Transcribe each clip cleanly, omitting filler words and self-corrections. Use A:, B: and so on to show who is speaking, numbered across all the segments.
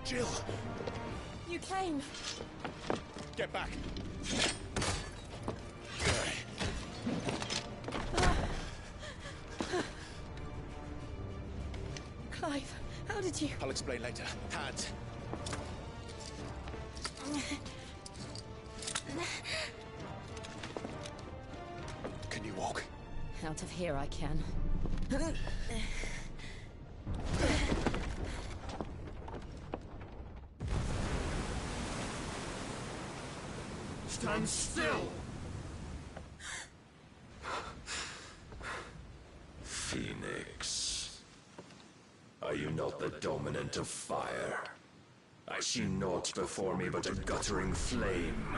A: Jill!
B: You came.
A: Get back!
B: Clive, how did you...
A: I'll explain later. Hands. Can you walk?
B: Out of here I can.
C: Stand still!
D: Phoenix. Are you not the dominant of fire? I see naught before me but a guttering flame.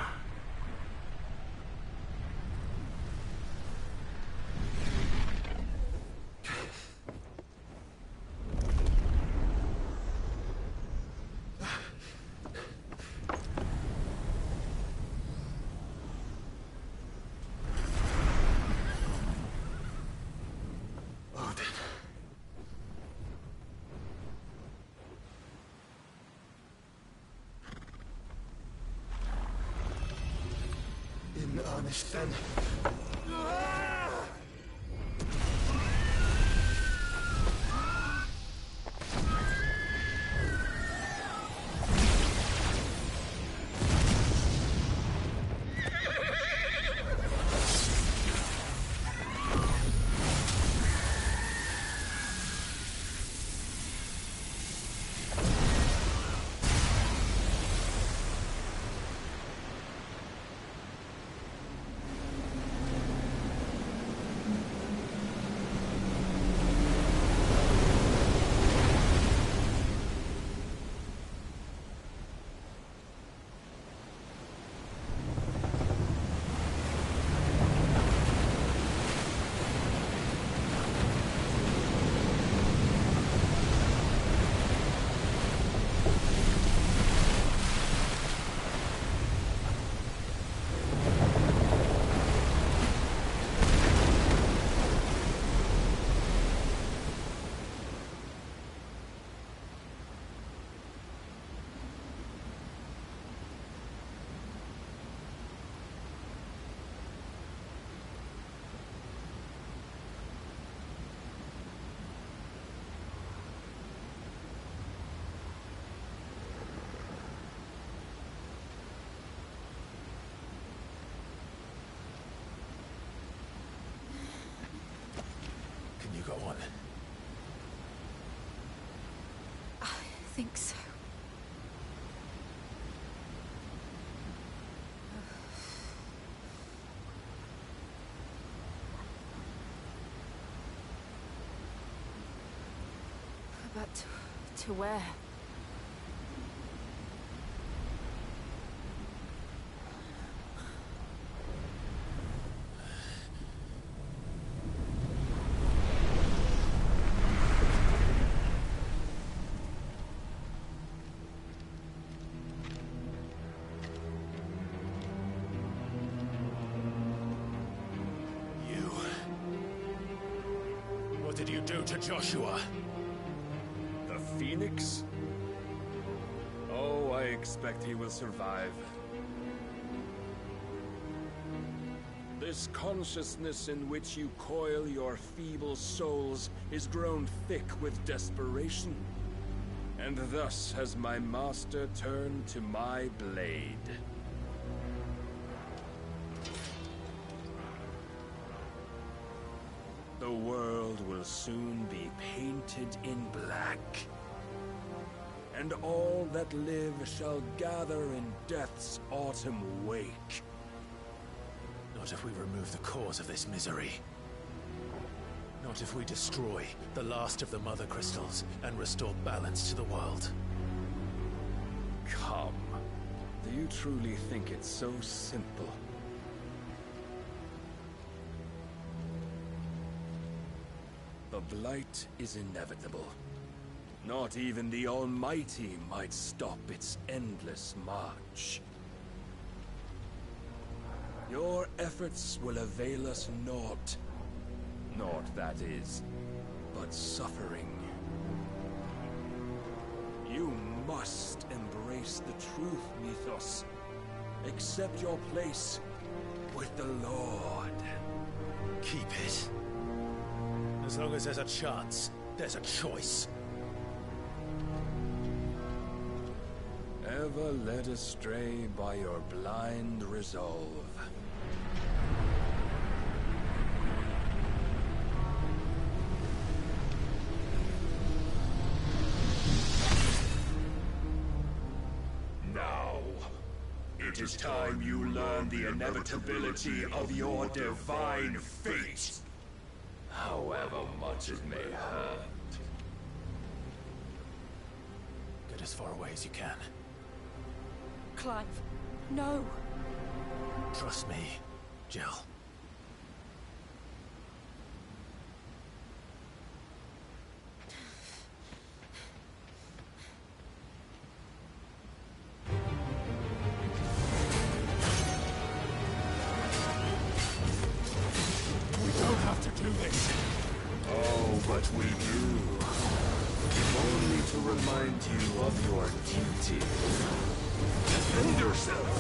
C: In earnest, then.
A: Can you go on?
B: I think so. But to where?
A: What did you do to Joshua?
D: The Phoenix? Oh, I expect he will survive. This consciousness in which you coil your feeble souls is grown thick with desperation. And thus has my master turned to my blade. The world will soon be painted in black. And all that live shall gather in death's autumn wake.
A: Not if we remove the cause of this misery. Not if we destroy the last of the Mother Crystals and restore balance to the world.
D: Come. Do you truly think it's so simple? The Blight is inevitable. Not even the Almighty might stop its endless march. Your efforts will avail us naught. Naught, that is, but suffering. You must embrace the truth, Mythos. Accept your place with the Lord.
A: Keep it. As long as there's a chance, there's a choice.
D: Ever led astray by your blind resolve.
E: Now, it is time you learn the inevitability of your divine fate. However much it may hurt.
A: Get as far away as you can.
B: Clive, no.
A: Trust me, Jill.
E: We don't have to do this. Oh, but we do. If only to remind you of your duty. Defend yourself!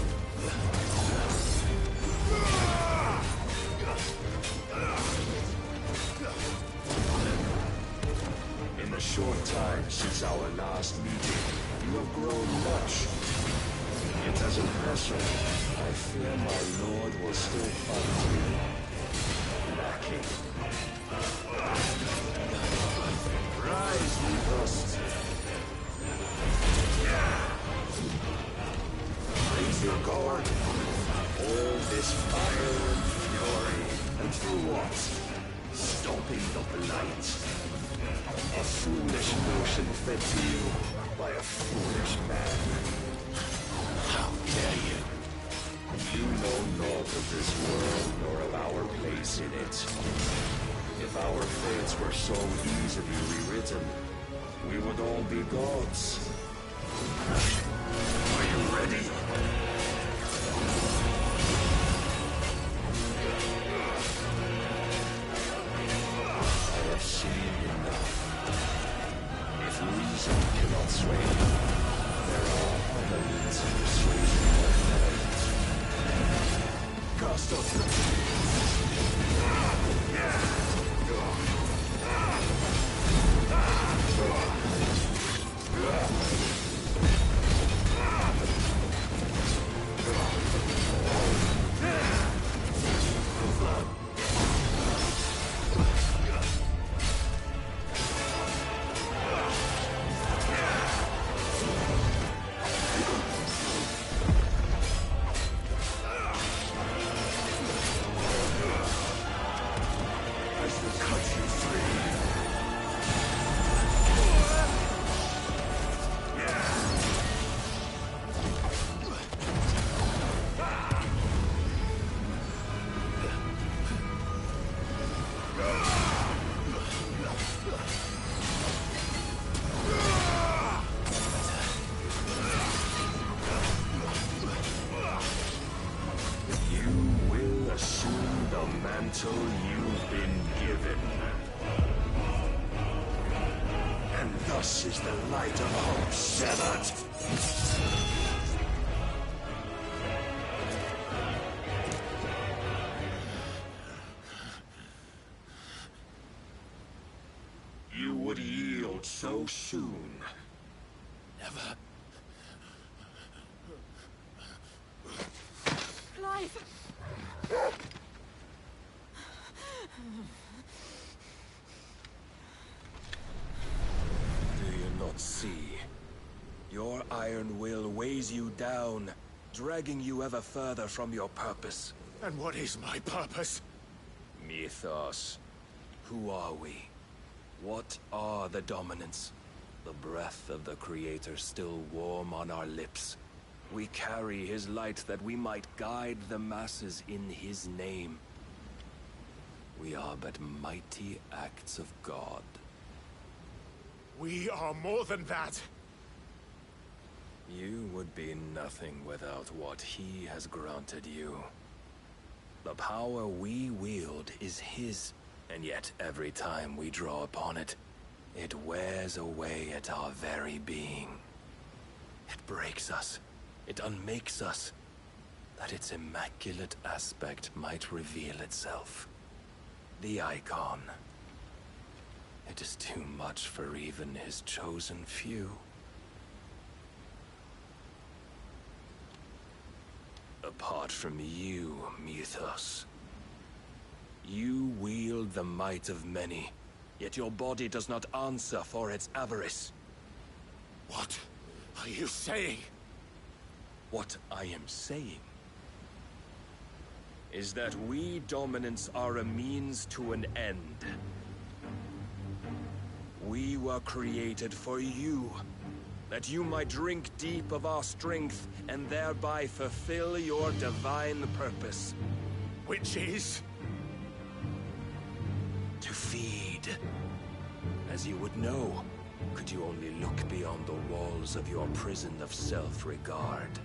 E: In the short time since our last meeting, you have grown much. Yet as a person, I fear my lord will still find you lacking. Rise, Mythos! Raise your guard. All this fire and fury. And through what? Stopping the blight. A foolish notion fed to you by a foolish man.
A: How dare you?
E: You know naught of this world nor of our place in it. If our fates were so easily rewritten, we would all be gods. Are you ready? I have seen enough. If reason cannot sway you, there are other means of persuasion that matters. Cast off your mantle you've been given. And thus is the light of hope severed. You would yield so soon.
A: Never.
B: Clive!
D: Do you not see? Your iron will weighs you down, dragging you ever further from your purpose.
A: And what is my purpose?
D: Mythos. Who are we? What are the dominants? The breath of the Creator still warm on our lips. We carry his light that we might guide the masses in his name. We are but mighty acts of God.
A: We are more than that.
D: You would be nothing without what he has granted you. The power we wield is his, and yet every time we draw upon it, it wears away at our very being.
F: It breaks us. It unmakes us. That its immaculate aspect might reveal itself. The icon. It is too much for even his chosen few. Apart from you, Mythos. You wield the might of many, yet your body does not answer for its avarice.
A: What are you saying?
F: What I am saying is that we dominants are a means to an end. We were created for you, that you might drink deep of our strength and thereby fulfill your divine purpose.
A: Which is?
F: To feed. As you would know, could you only look beyond the walls of your prison of self-regard.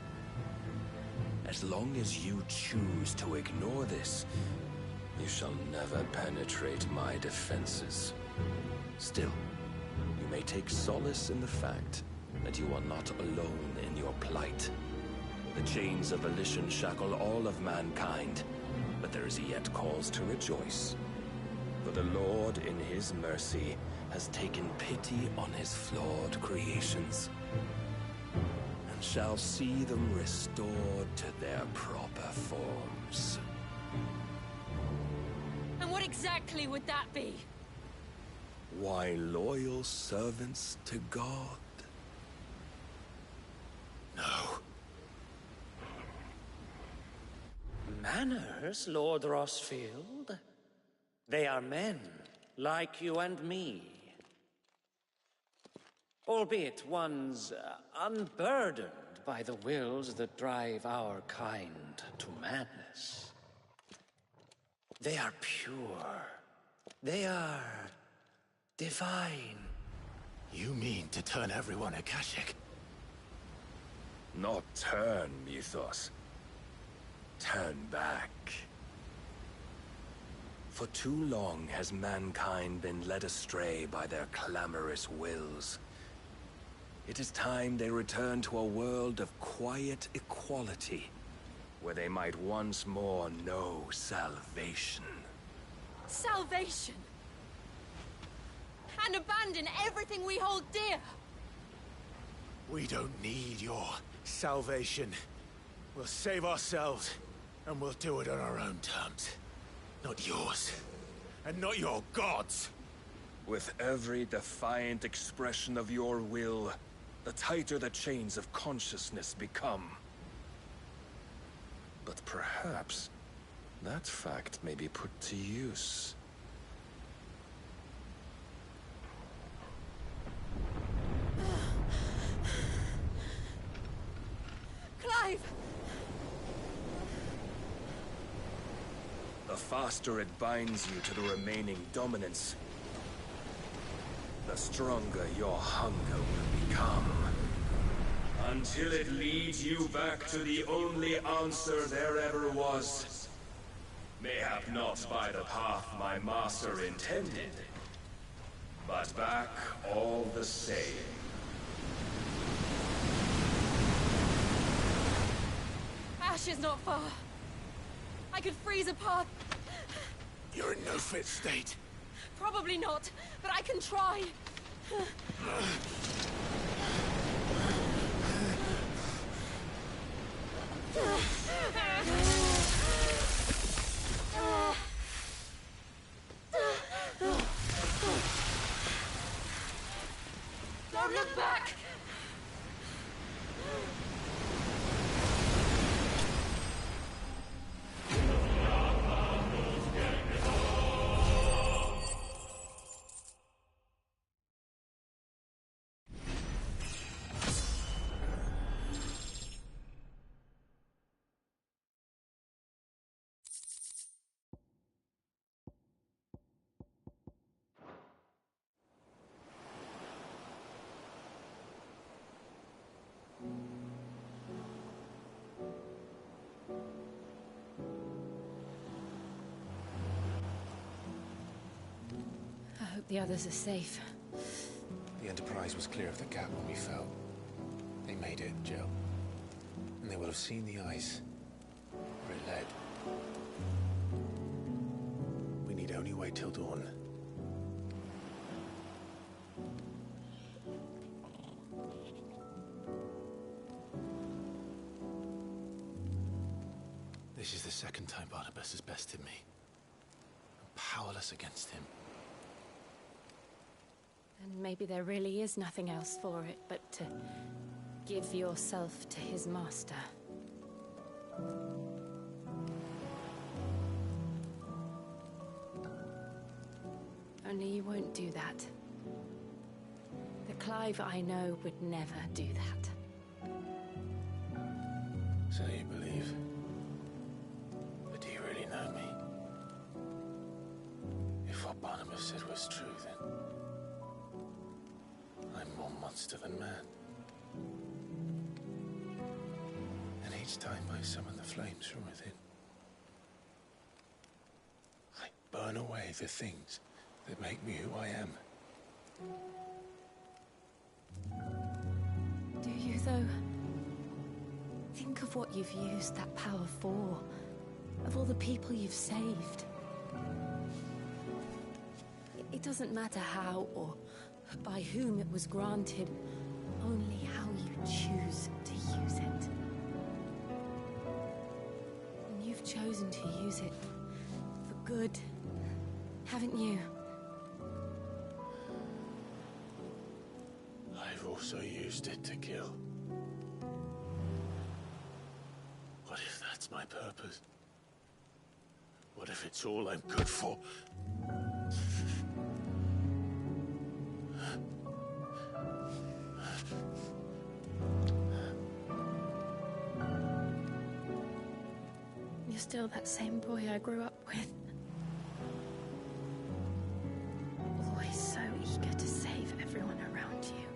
F: As long as you choose to ignore this, you shall never penetrate my defenses. Still, you may take solace in the fact that you are not alone in your plight. The chains of volition shackle all of mankind, but there is yet cause to rejoice. For the Lord, in his mercy, has taken pity on his flawed creations, and shall see them restored to their proper forms.
B: And what exactly would that be?
F: Why, loyal servants to God.
A: No.
G: Manners, Lord Rossfield? They are men, like you and me. Albeit ones unburdened by the wills that drive our kind to madness. They are pure. They are divine.
A: You mean to turn everyone Akashic?
F: Not turn, Mythos. Turn back. For too long has mankind been led astray by their clamorous wills. It is time they return to a world of quiet equality, where they might once more know salvation.
B: Salvation! And abandon everything we hold dear!
A: We don't need your salvation. We'll save ourselves, and we'll do it on our own terms. Not yours. And not your gods!
F: With every defiant expression of your will, the tighter the chains of consciousness become. But perhaps that fact may be put to use.
B: Clive!
F: The faster it binds you to the remaining dominance, the stronger your hunger will become. Until it leads you back to the only answer there ever was. Mayhap not by the path my master intended, but back all the same.
B: Ash is not far. I could freeze a path.
A: You're in no fit state.
B: Probably not, but I can try. Don't look back! I hope the others are safe.
H: The Enterprise was clear of the gap when we fell.
A: They made it, Jill. And they will have seen the ice where it led. We need only wait till dawn. This is the second time Barnabas has bested me. I'm powerless against him.
B: And maybe there really is nothing else for it but to give yourself to his master. Only you won't do that. The Clive I know would never do that.
A: So you believe? But do you really know me? If what Barnabas said was true, then I'm more monster than man. And each time I summon the flames from within, I burn away the things that make me who I am.
B: Do you, though? Think of what you've used that power for. Of all the people you've saved. It doesn't matter how or by whom it was granted, only how you choose to use it. And you've chosen to use it for good, haven't you?
A: I've also used it to kill. What if that's my purpose? What if it's all I'm good for?
B: You're still that same boy I grew up with. Always so eager to save everyone around you,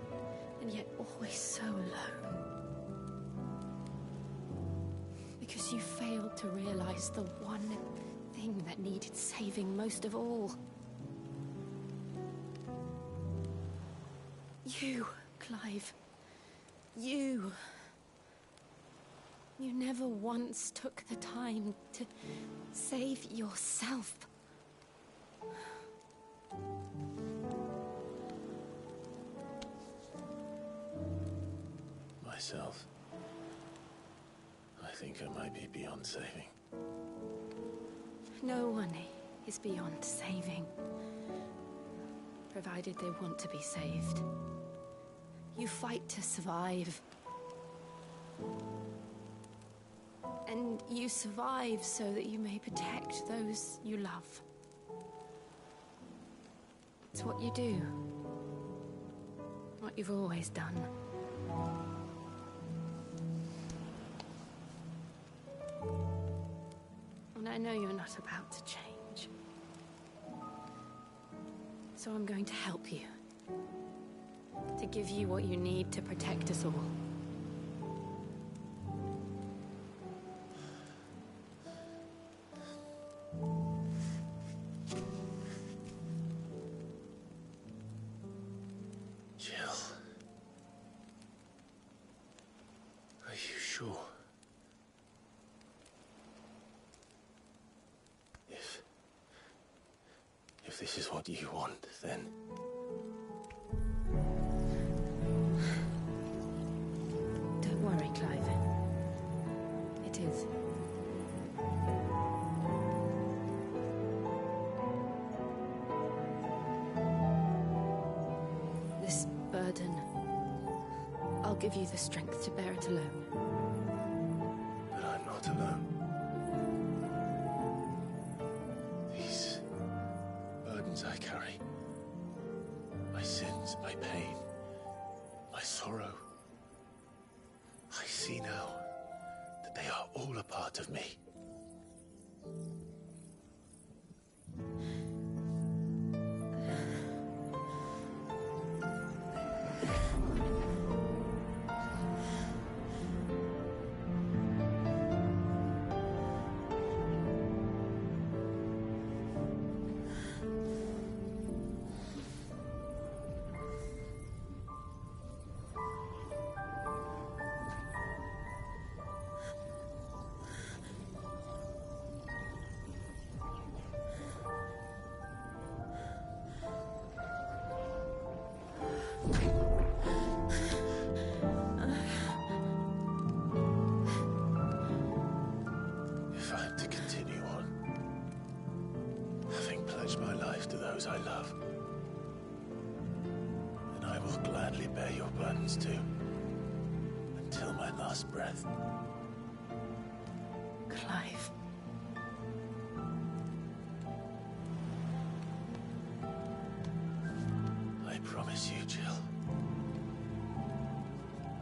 B: and yet always so alone. Because you failed to realize the one thing that needed saving most of all. You, Clive. You. You never once took the time to save yourself.
A: Myself? I think I might be beyond saving.
B: No one is beyond saving, provided they want to be saved. You fight to survive. And you survive so that you may protect those you love. It's what you do. What you've always done. And I know you're not about to change. So I'm going to help you. To give you what you need to protect us all.
A: Jill. Are you sure? If this is what you want, then...
B: Don't worry, Clive. It is. This burden, I'll give you the strength to bear it alone.
A: But I'm not alone. These burdens I carry, my sins, my pain, my sorrow, I see now that they are all a part of me. those I love. And I will gladly bear your burdens too, until my last breath.
B: Clive.
A: I promise you, Jill.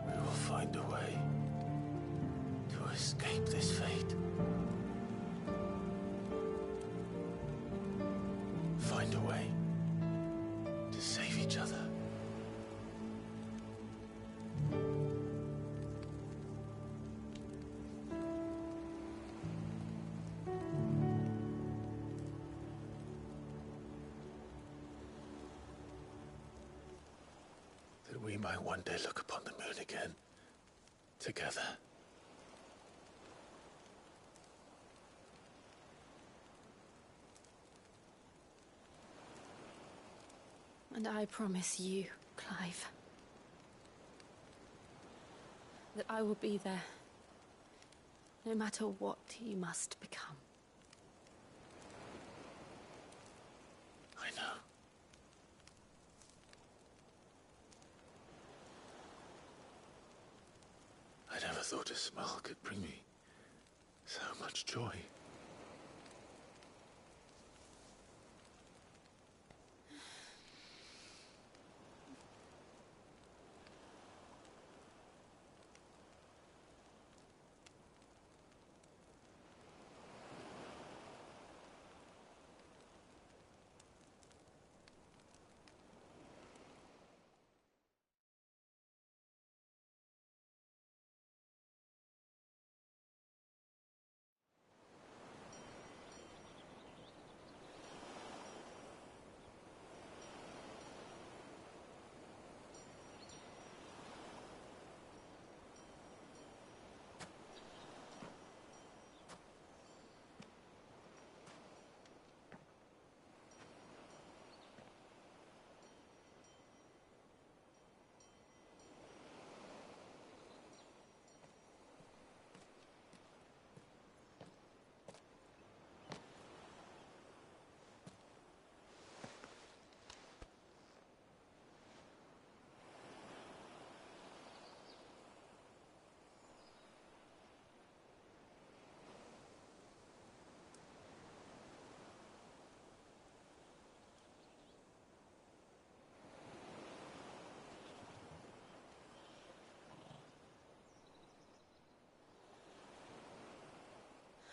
A: We will find a way to escape this fate. Find a way to save each other. That we might one day look upon the moon again, together.
B: And I promise you, Clive, that I will be there, no matter what you must become.
A: I know. I never thought a smile could bring me so much joy.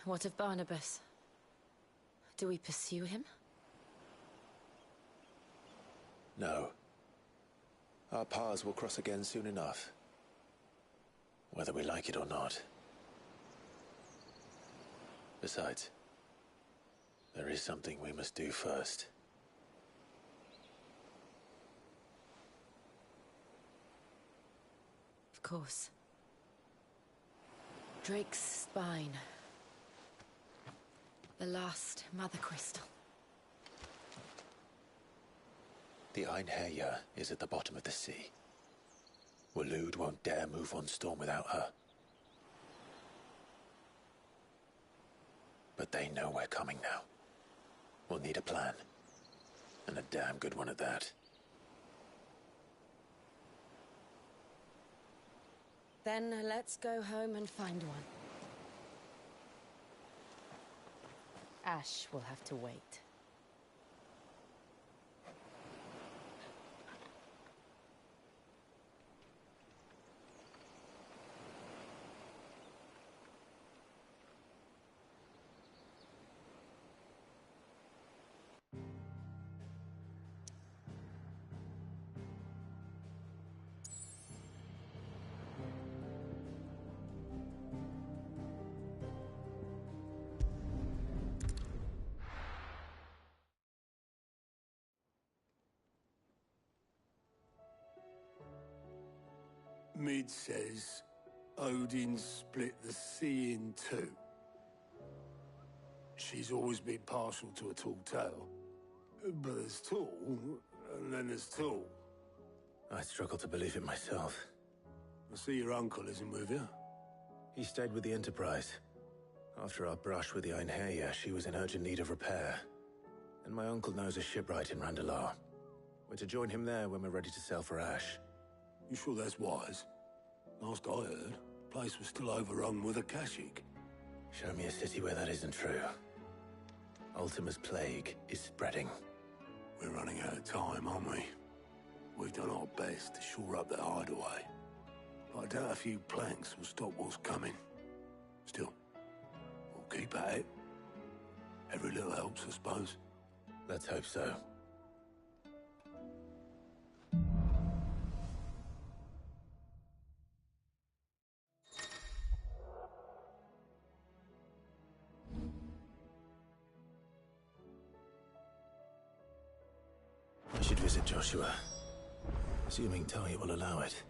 B: What of Barnabas? Do we pursue him?
A: No. Our paths will cross again soon enough. Whether we like it or not. Besides, there is something we must do first.
B: Of course. Drake's spine. The last Mother Crystal.
A: The Einherjar is at the bottom of the sea. Waloed won't dare move on Storm without her. But they know we're coming now. We'll need a plan. And a damn good one at that.
B: Then let's go home and find one. Ash will have to wait.
C: Mid says Odin split the sea in two. She's always been partial to a tall tale. But there's tall, and then there's tall.
A: I struggle to believe it myself.
C: I see your uncle isn't with you.
A: He stayed with the Enterprise. After our brush with the Einherjar, she was in urgent need of repair. And my uncle knows a shipwright in Randalar. We're to join him there when we're ready to sail for Ash.
C: You sure that's wise? Last I heard, the place was still overrun with Akashic.
A: Show me a city where that isn't true. Ultima's plague is spreading.
C: We're running out of time, aren't we? We've done our best to shore up that hideaway. But I doubt a few planks will stop what's coming. Still, we'll keep at it. Every little helps, I suppose.
A: Let's hope so. I should visit Joshua. Assuming Talia will allow it.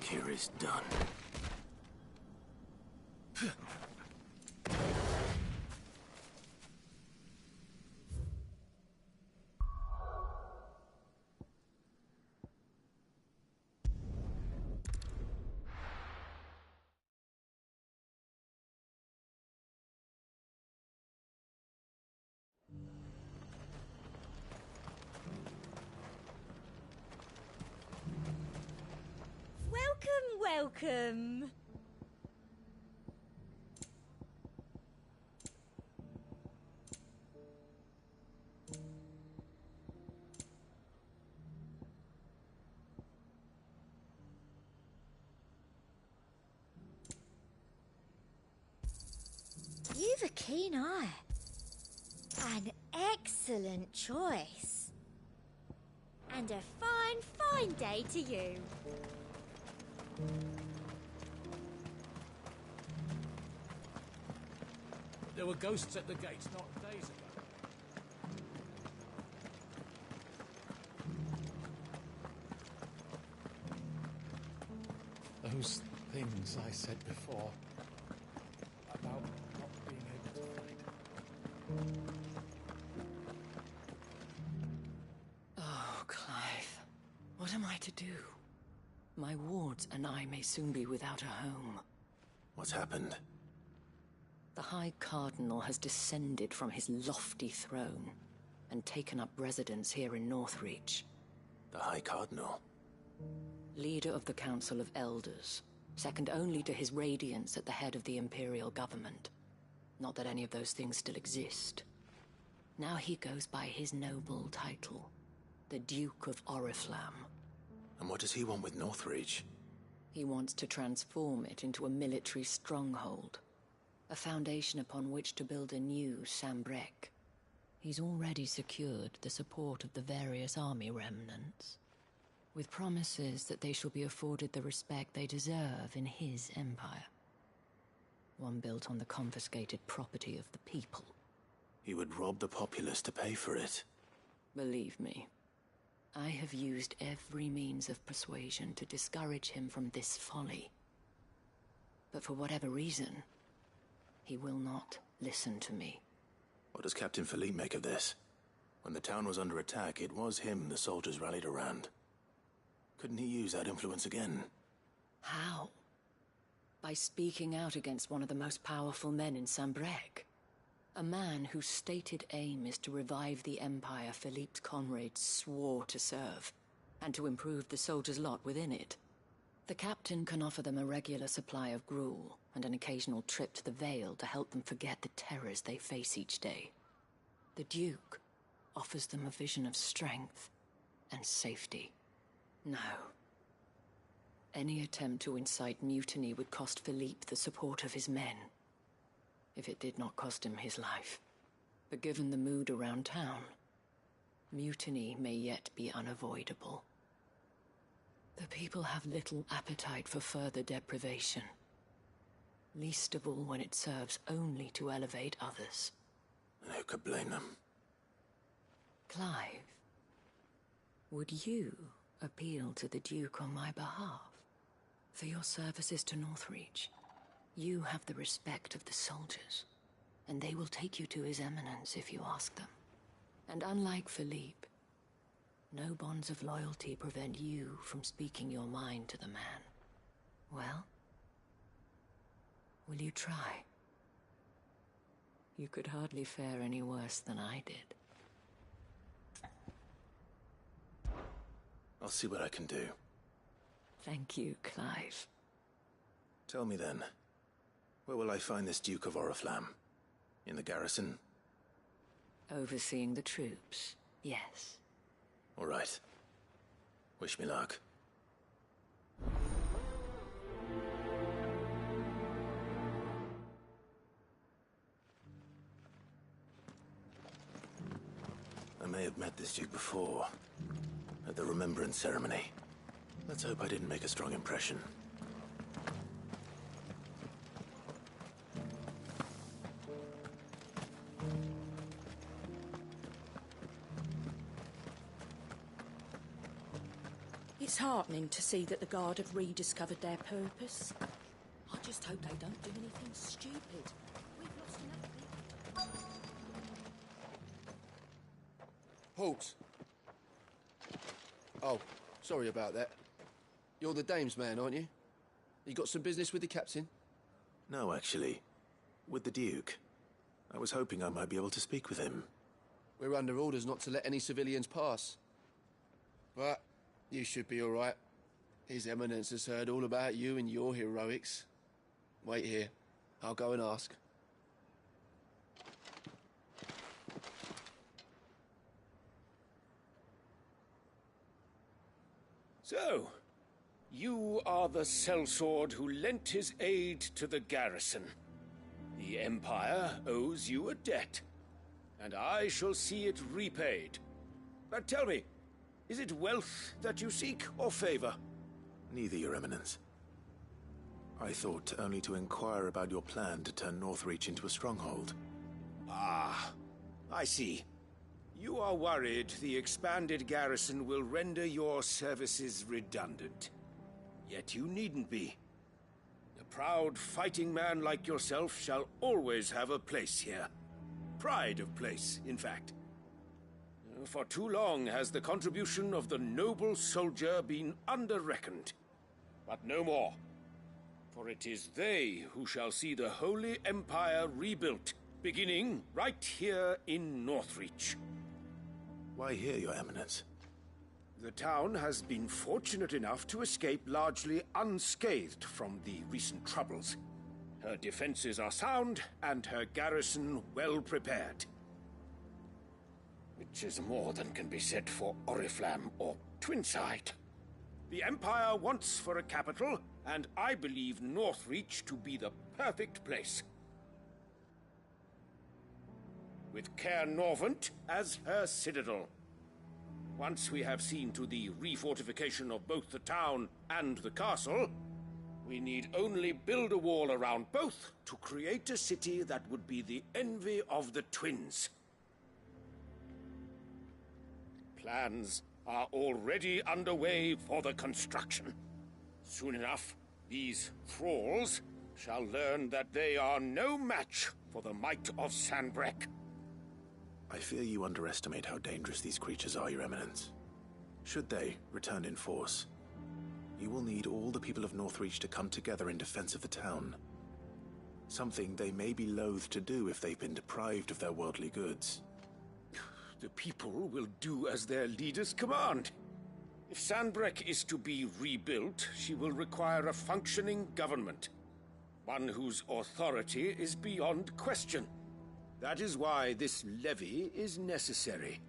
F: Here is done.
H: Welcome. You've a keen eye. An excellent choice. And a fine, fine day to you.
I: There were ghosts at the gates not days ago. Those things I said before about not being able to fight.
B: Oh, Clive. What am I to do? My wards and I may soon be without a home.
F: What's happened?
B: The High Cardinal has descended from his lofty throne and taken up residence here in Northreach.
F: The High Cardinal?
B: Leader of the Council of Elders, second only to his Radiance at the head of the Imperial government. Not that any of those things still exist. Now he goes by his noble title, the Duke of Oriflamme.
F: And what does he want with Northreach?
B: He wants to transform it into a military stronghold, a foundation upon which to build a new Sambrek. He's already secured the support of the various army remnants, with promises that they shall be afforded the respect they deserve in his empire. One built on the confiscated property of the people.
J: He would rob the populace to pay for it.
B: Believe me, I have used every means of persuasion to discourage him from this folly. But for whatever reason, he will not listen to me.
J: What does Captain Philippe make of this? When the town was under attack, it was him the soldiers rallied around. Couldn't he use that influence again?
B: How? By speaking out against one of the most powerful men in Sambrek. A man whose stated aim is to revive the empire Philippe's comrades swore to serve, and to improve the soldiers' lot within it. The captain can offer them a regular supply of gruel, and an occasional trip to the Vale to help them forget the terrors they face each day. The Duke offers them a vision of strength and safety. No. Any attempt to incite mutiny would cost Philippe the support of his men, if it did not cost him his life. But given the mood around town, mutiny may yet be unavoidable. The people have little appetite for further deprivation, least of all when it serves only to elevate others.
J: And who could blame them?
B: Clive, would you appeal to the Duke on my behalf? For your services to Northreach, you have the respect of the soldiers, and they will take you to His Eminence if you ask them. And unlike Philippe, no bonds of loyalty prevent you from speaking your mind to the man. Well, will you try? You could hardly fare any worse than I did.
J: I'll see what I can do.
B: Thank you, Clive.
J: Tell me then, where will I find this Duke of Oriflamme? In the garrison?
B: Overseeing the troops, yes.
J: All right. Wish me luck. I may have met this Duke before, at the Remembrance Ceremony. Let's hope I didn't make a strong impression.
K: It's heartening to see that the Guard have rediscovered their purpose. I just hope they don't do anything stupid. We've lost enough people.
L: Halt! Oh, sorry about that. You're the dame's man, aren't you? You got some business with the captain?
J: No, actually. With the Duke. I was hoping I might be able to speak with him.
L: We're under orders not to let any civilians pass. But you should be all right. His Eminence has heard all about you and your heroics. Wait here. I'll go and ask.
E: So, you are the sellsword who lent his aid to the garrison. The Empire owes you a debt, and I shall see it repaid. But tell me, is it wealth that you seek, or favor?
J: Neither, Your Eminence. I thought only to inquire about your plan to turn Northreach into a stronghold.
E: Ah, I see. You are worried the expanded garrison will render your services redundant. Yet you needn't be. A proud fighting man like yourself shall always have a place here. Pride of place, in fact. For too long has the contribution of the noble soldier been under-reckoned. But no more. For it is they who shall see the Holy Empire rebuilt, beginning right here in Northreach.
J: Why here, Your Eminence?
E: The town has been fortunate enough to escape largely unscathed from the recent troubles. Her defenses are sound, and her garrison well prepared. Which is more than can be said for Oriflamme or Twinside. The Empire wants for a capital,
M: and I believe Northreach to be the perfect place. With Caer Norvent as her citadel. Once we have seen to the refortification of both the town and the castle, we need only build a wall around both to create a city that would be the envy of the twins. Plans are already underway for the construction. Soon enough, these thralls shall learn that they are no match for the might of Sanbreque.
J: I fear you underestimate how dangerous these creatures are, Your Eminence. Should they return in force, you will need all the people of Northreach to come together in defense of the town. Something they may be loath to do if they've been deprived of their worldly goods.
M: The people will do as their leaders command. If Sanbreque is to be rebuilt, she will require a functioning government. One whose authority is beyond question. That is why this levy is necessary,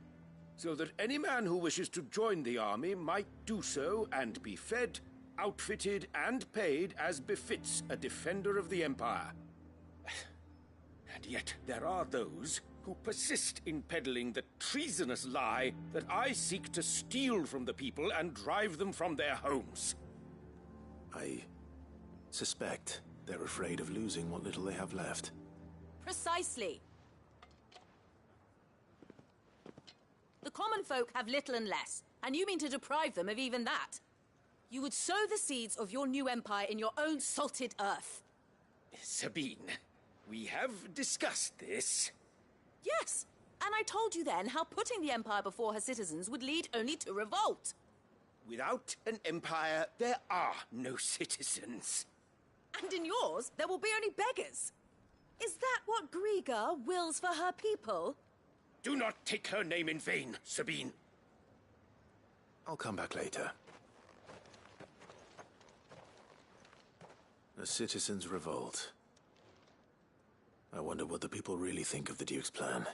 M: so that any man who wishes to join the army might do so and be fed, outfitted, and paid as befits a defender of the Empire. And yet there are those who persist in peddling the treasonous lie that I seek to steal from the people and drive them from their homes.
J: I suspect they're afraid of losing what little they have left.
N: Precisely. The common folk have little and less, and you mean to deprive them of even that. You would sow the seeds of your new empire in your own salted earth.
M: Sabine, we have discussed this.
N: Yes, and I told you then how putting the empire before her citizens would lead only to revolt.
M: Without an empire, there are no citizens.
N: And in yours, there will be only beggars. Is that what Griga wills for her people?
M: Do not take her name in vain, Sabine.
J: I'll come back later. A citizens' revolt. I wonder what the people really think of the Duke's plan.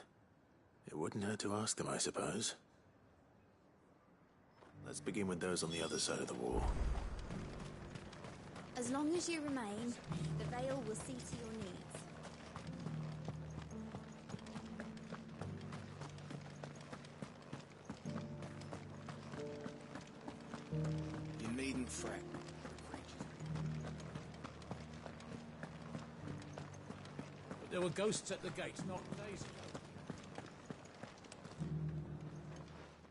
J: It wouldn't hurt to ask them, I suppose. Let's begin with those on the other side of the wall.
H: As long as you remain, the Veil will see to your needs.
E: You needn't fret.
I: But there were ghosts at the gates not days ago.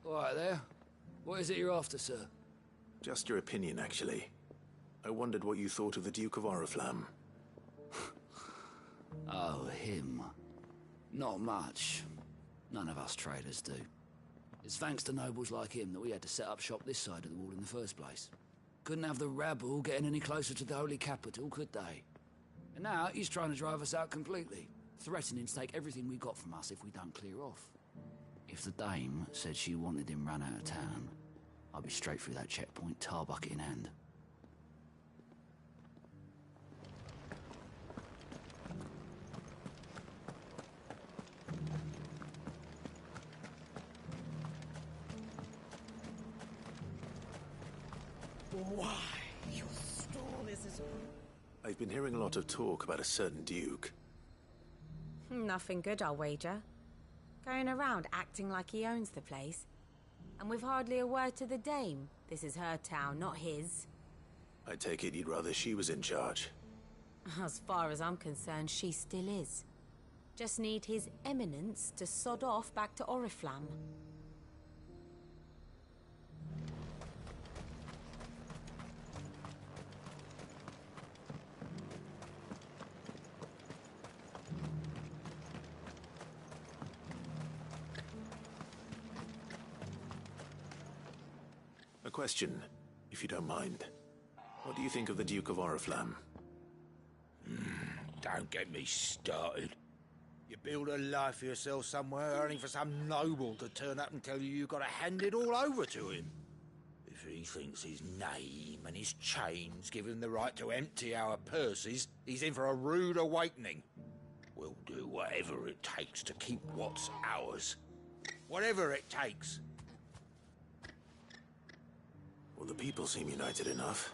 F: All right there. What is it you're after, sir?
J: Just your opinion, actually. I wondered what you thought of the Duke of Oriflamme.
F: Oh, him. Not much. None of us traders do. It's thanks to nobles like him that we had to set up shop this side of the wall in the first place. Couldn't have the rabble getting any closer to the holy capital, could they? And now he's trying to drive us out completely, threatening to take everything we got from us if we don't clear off. If the dame said she wanted him run out of town, I'd be straight through that checkpoint, tar bucket in hand.
O: Why, your stall is as...
J: I've been hearing a lot of talk about a certain Duke.
P: Nothing good, I'll wager. Going around acting like he owns the place. And with hardly a word to the dame. This is her town, not his.
J: I take it you'd rather she was in charge.
P: As far as I'm concerned, she still is. Just need his eminence to sod off back to Oriflamme.
J: A question, if you don't mind. What do you think of the Duke of Oriflamme?
E: Don't get me started. You build a life for yourself somewhere, earning for some noble to turn up and tell you you've got to hand it all over to him. If he thinks his name and his chains give him the right to empty our purses, he's in for a rude awakening. We'll do whatever it takes to keep what's ours. Whatever it takes.
J: Well, the people seem united enough.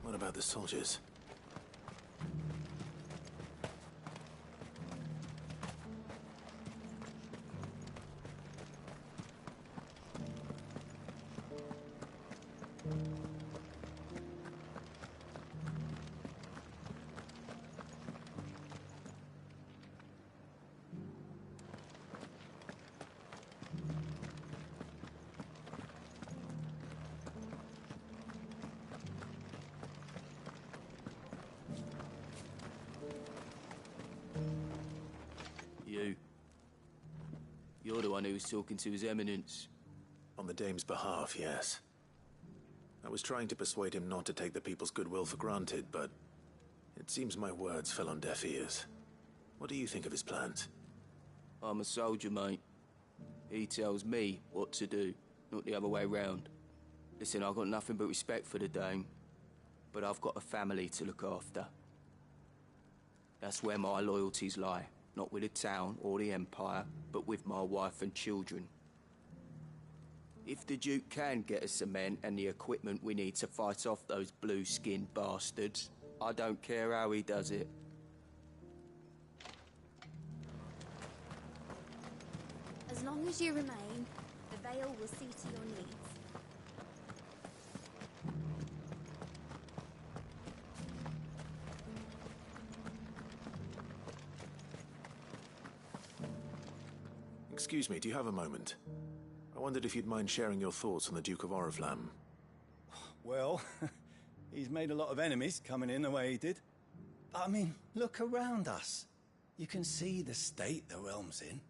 J: What about the soldiers?
L: You're the one who was talking to His Eminence.
J: On the Dame's behalf, yes. I was trying to persuade him not to take the people's goodwill for granted, but it seems my words fell on deaf ears. What do you think of his plans?
L: I'm a soldier, mate. He tells me what to do, not the other way round. Listen, I've got nothing but respect for the Dame, but I've got a family to look after. That's where my loyalties lie. Not with the town or the Empire, but with my wife and children. If the Duke can get us the men and the equipment we need to fight off those blue-skinned bastards, I don't care how he does it.
Q: As long as you remain, the Vale will see to your needs.
J: Excuse me, do you have a moment? I wondered if you'd mind sharing your thoughts on the Duke of Oriflamme.
R: Well, he's made a lot of enemies coming in the way he did. I mean, look around us. You can see the state the realm's in.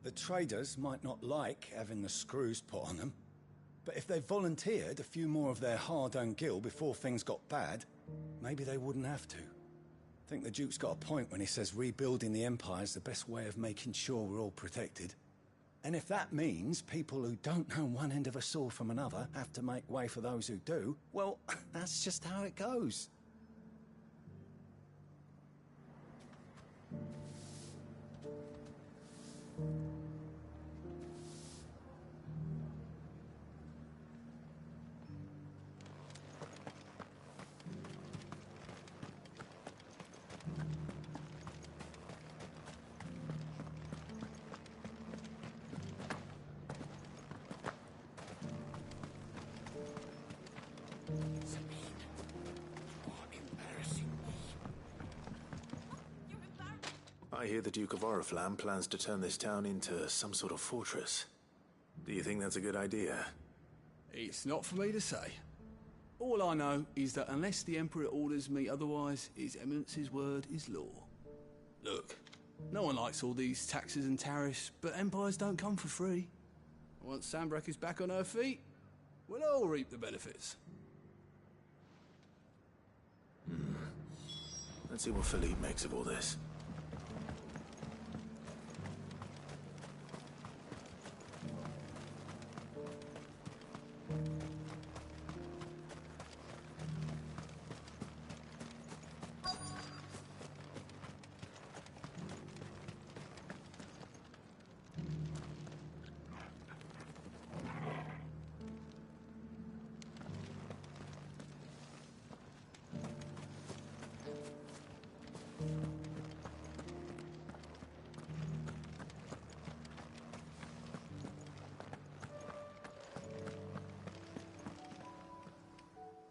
R: The traders might not like having the screws put on them, but if they volunteered a few more of their hard-earned gil before things got bad, maybe they wouldn't have to. I think the Duke's got a point when he says rebuilding the Empire's the best way of making sure we're all protected. And if that means people who don't know one end of a sword from another have to make way for those who do, well, that's just how it goes.
J: I hear the Duke of Oriflamme plans to turn this town into some sort of fortress. Do you think that's a good idea?
C: It's not for me to say. All I know is that unless the Emperor orders me otherwise, His Eminence's word is law. Look, no one likes all these taxes and tariffs, but empires don't come for free. Once Sanbreque is back on her feet, we'll all reap the benefits.
J: Let's see what Philippe makes of all this.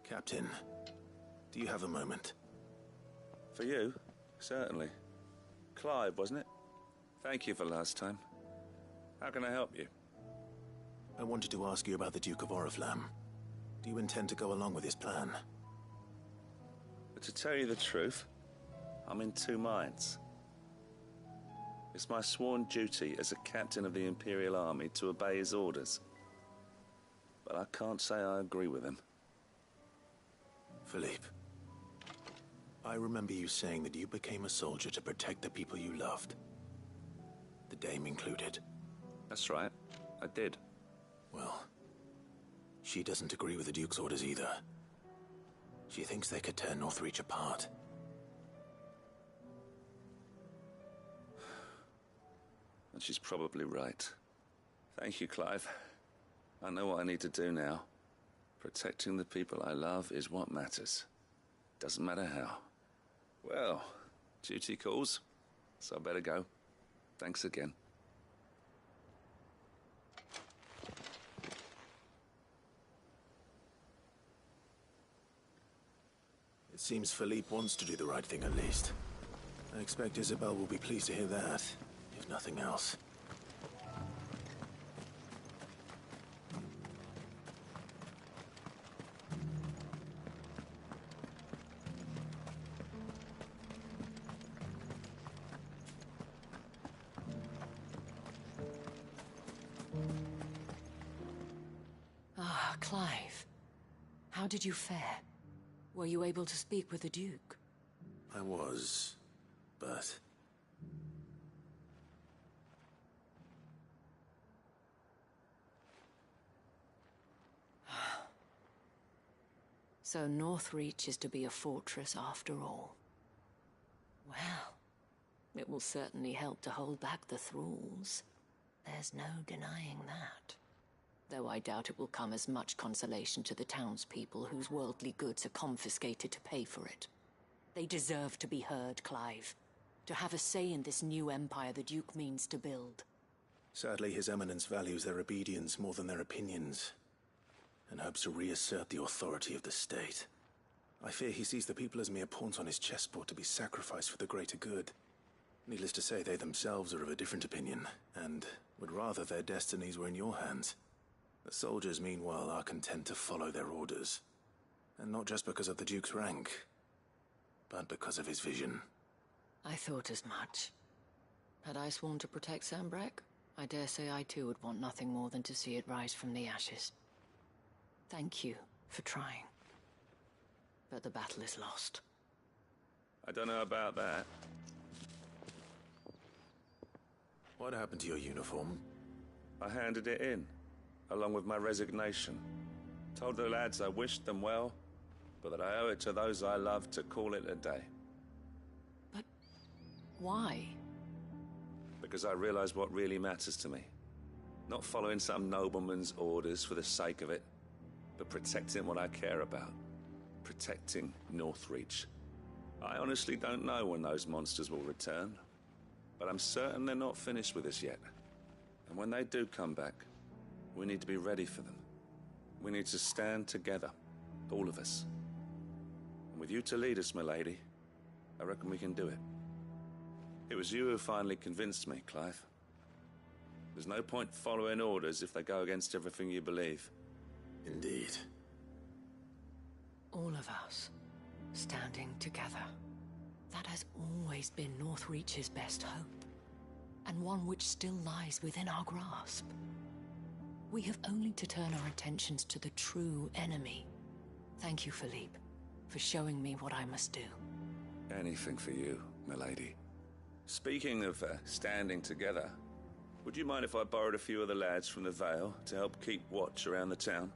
J: Captain, do you have a moment?
S: For you? Certainly. Clive, wasn't it? Thank you for last time. How can I help you?
J: I wanted to ask you about the Duke of Oriflamme. Do you intend to go along with his plan?
S: But to tell you the truth, I'm in two minds. It's my sworn duty as a captain of the Imperial Army to obey his orders. But I can't say I agree with him.
J: Philippe, I remember you saying that you became a soldier to protect the people you loved. The Dame included.
S: That's right, I did.
J: Well, she doesn't agree with the Duke's orders either. She thinks they could tear Northreach apart.
S: And she's probably right. Thank you, Clive. I know what I need to do now. Protecting the people I love is what matters. Doesn't matter how. Well, duty calls, so I better go. Thanks again.
J: It seems Philippe wants to do the right thing at least. I expect Isabel will be pleased to hear that, if nothing else.
B: Ah, Clive. How did you fare? Were you able to speak with the Duke?
J: I was, but...
B: So Northreach is to be a fortress after all. Well, it will certainly help to hold back the thralls. There's no denying that. Though I doubt it will come as much consolation to the townspeople whose worldly goods are confiscated to pay for it. They deserve to be heard, Clive. To have a say in this new empire the Duke means to build.
J: Sadly, His Eminence values their obedience more than their opinions, and hopes to reassert the authority of the state. I fear he sees the people as mere pawns on his chessboard to be sacrificed for the greater good. Needless to say, they themselves are of a different opinion, and would rather their destinies were in your hands. The soldiers, meanwhile, are content to follow their orders. And not just because of the Duke's rank, but because of his vision.
B: I thought as much. Had I sworn to protect Sanbreque, I dare say I too would want nothing more than to see it rise from the ashes. Thank you for trying. But the battle is lost.
S: I don't know about that.
J: What happened to your uniform?
S: I handed it in, along with my resignation. Told the lads I wished them well, but that I owe it to those I love to call it a day.
B: But why?
S: Because I realize what really matters to me. Not following some nobleman's orders for the sake of it, but protecting what I care about. Protecting Northreach. I honestly don't know when those monsters will return, but I'm certain they're not finished with us yet. And when they do come back, we need to be ready for them. We need to stand together, all of us. And with you to lead us, milady, I reckon we can do it. It was you who finally convinced me, Clive. There's no point following orders if they go against everything you believe.
J: Indeed.
B: All of us, standing together. That has always been Northreach's best hope, and one which still lies within our grasp. We have only to turn our attentions to the true enemy. Thank you, Philippe, for showing me what I must do.
S: Anything for you, milady. Speaking of standing together, would you mind if I borrowed a few of the lads from the Vale to help keep watch around the town?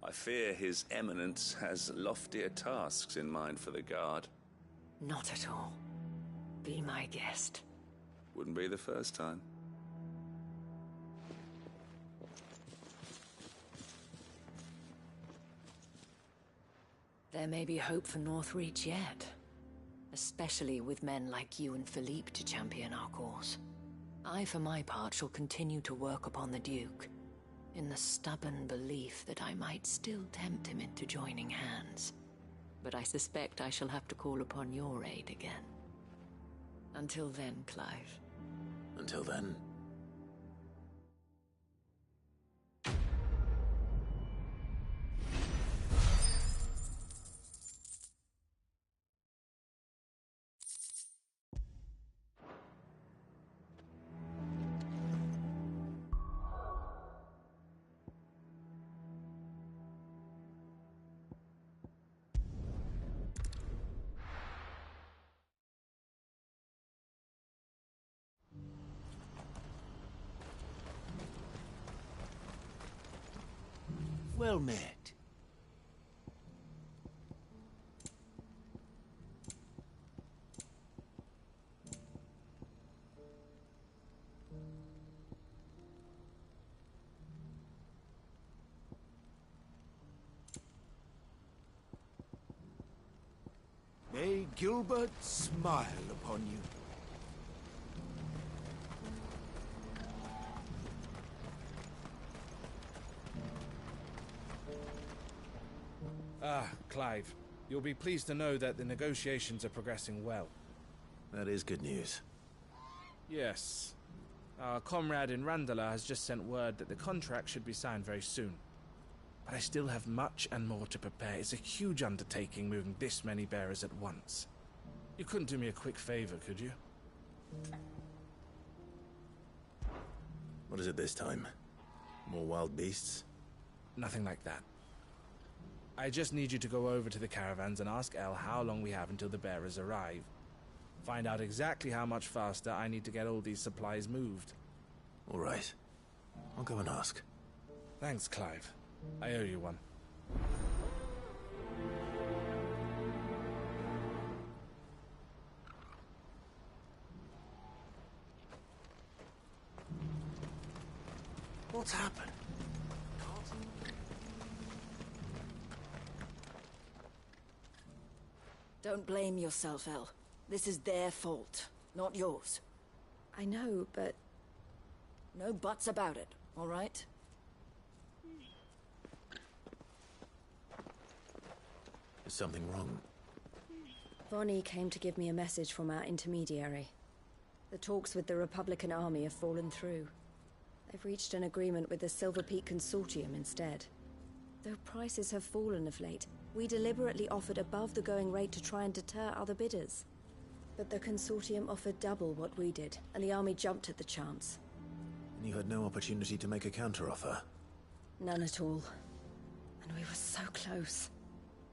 S: I fear His Eminence has loftier tasks in mind for the guard.
B: Not at all. Be my guest.
S: Wouldn't be the first time.
B: There may be hope for Northreach yet. Especially with men like you and Philippe to champion our cause. I, for my part, shall continue to work upon the Duke, in the stubborn belief that I might still tempt him into joining hands. But I suspect I shall have to call upon your aid again. Until then, Clive.
J: Until then.
E: Well met. May Gilbert smile upon you.
I: Ah, Clive. You'll be pleased to know that the negotiations are progressing well.
J: That is good news.
I: Yes. Our comrade in Randala has just sent word that the contract should be signed very soon. But I still have much and more to prepare. It's a huge undertaking moving this many bearers at once. You couldn't do me a quick favor, could you?
J: What is it this time? More wild beasts?
I: Nothing like that. I just need you to go over to the caravans and ask El how long we have until the bearers arrive. Find out exactly how much faster I need to get all these supplies moved.
J: All right. I'll go and ask.
I: Thanks, Clive. I owe you one.
J: What's happened?
K: Don't blame yourself, El. This is their fault, not yours. I know, but... No buts about it, all right?
J: Is something wrong?
P: Vonnie came to give me a message from our intermediary. The talks with the Republican army have fallen through. They've reached an agreement with the Silver Peak Consortium instead. Though prices have fallen of late, we deliberately offered above the going rate to try and deter other bidders. But the Consortium offered double what we did, and the army jumped at the chance.
J: And you had no opportunity to make a counteroffer?
P: None at all. And we were so close.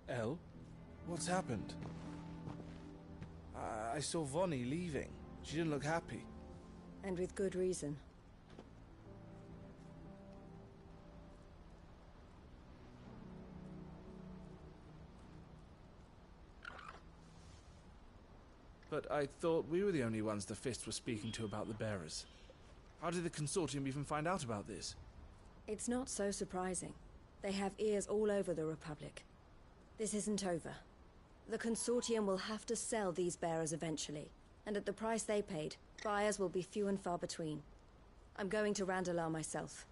I: El? What's happened? I saw Vonnie leaving. She didn't look happy.
P: And with good reason.
I: But I thought we were the only ones the Fist was speaking to about the bearers. How did the Consortium even find out about this?
P: It's not so surprising. They have ears all over the Republic. This isn't over. The Consortium will have to sell these bearers eventually, and at the price they paid, buyers will be few and far between. I'm going to Randalar myself.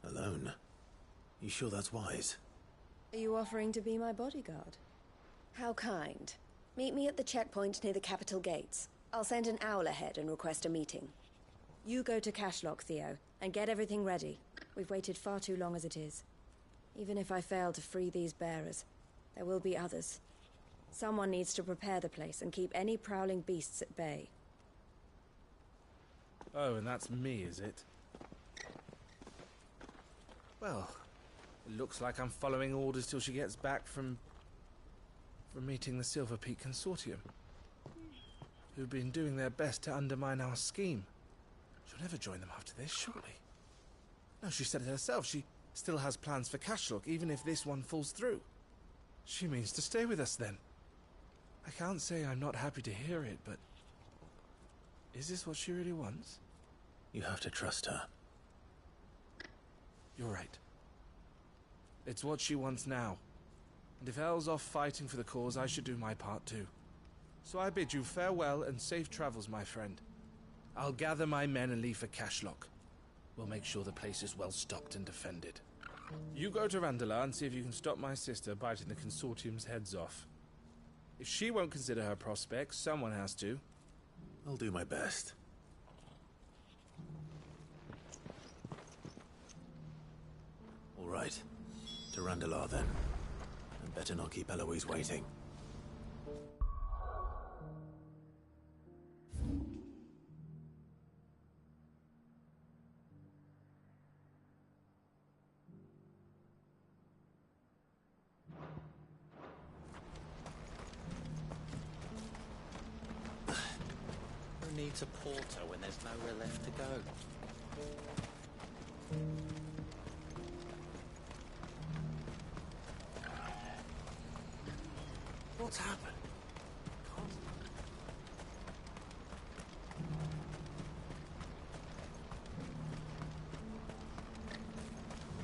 J: Alone? You sure that's wise?
P: Are you offering to be my bodyguard? How kind. Meet me at the checkpoint near the capital gates. I'll send an owl ahead and request a meeting. You go to Cashlock, Theo, and get everything ready. We've waited far too long as it is. Even if I fail to free these bearers, there will be others. Someone needs to prepare the place and keep any prowling beasts at bay.
I: Oh, and that's me, is it? Well, it looks like I'm following orders till she gets back from meeting the Silver Peak Consortium, who've been doing their best to undermine our scheme. She'll never join them after this, surely. No, she said it herself. She still has plans for Cashlock, even if this one falls through. She means to stay with us, then. I can't say I'm not happy to hear it, but... is this what she really wants?
J: You have to trust her.
I: You're right. It's what she wants now. And if El's off fighting for the cause, I should do my part too. So I bid you farewell and safe travels, my friend. I'll gather my men and leave for Cashlock. We'll make sure the place is well stocked and defended. You go to Randalar and see if you can stop my sister biting the Consortium's heads off. If she won't consider her prospects, someone has to.
J: I'll do my best. All right. To Randalar, then. And better not keep Eloise waiting.
G: Who needs a porter when there's nowhere left to go?
J: What's happened?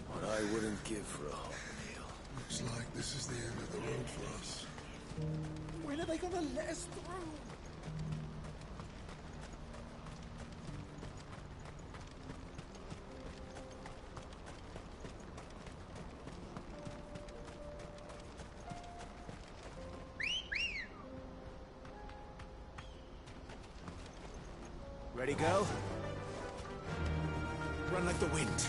C: What I wouldn't give for a hot meal. Looks like this is the end of the road for us.
E: When are
T: they gonna let us through?
A: Ready, go? Run like the wind.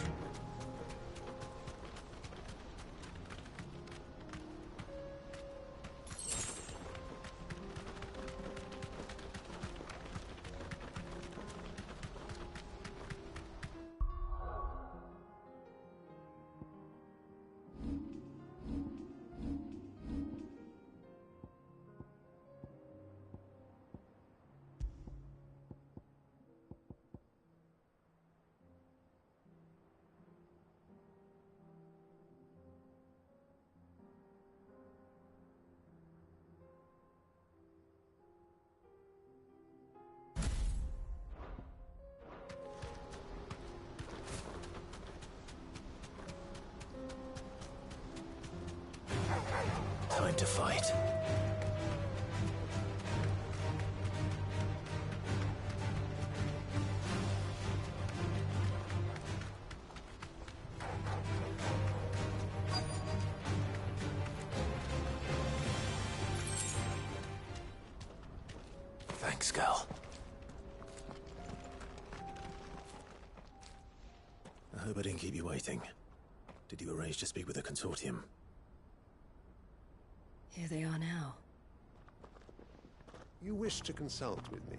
A: Time to fight. Thanks, girl. I hope I didn't keep you waiting. Did you arrange to speak with the consortium?
P: Here they are now.
U: You wish to consult with me?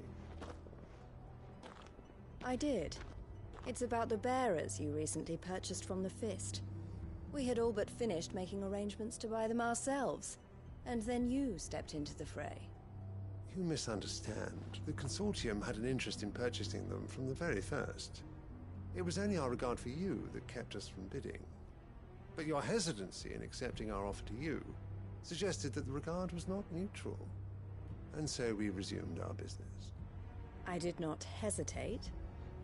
P: I did. It's about the bearers you recently purchased from the Fist. We had all but finished making arrangements to buy them ourselves, and then you stepped into the fray.
U: You misunderstand. The consortium had an interest in purchasing them from the very first. It was only our regard for you that kept us from bidding. But your hesitancy in accepting our offer to you suggested that the regard was not mutual. And so we resumed our business.
P: I did not hesitate.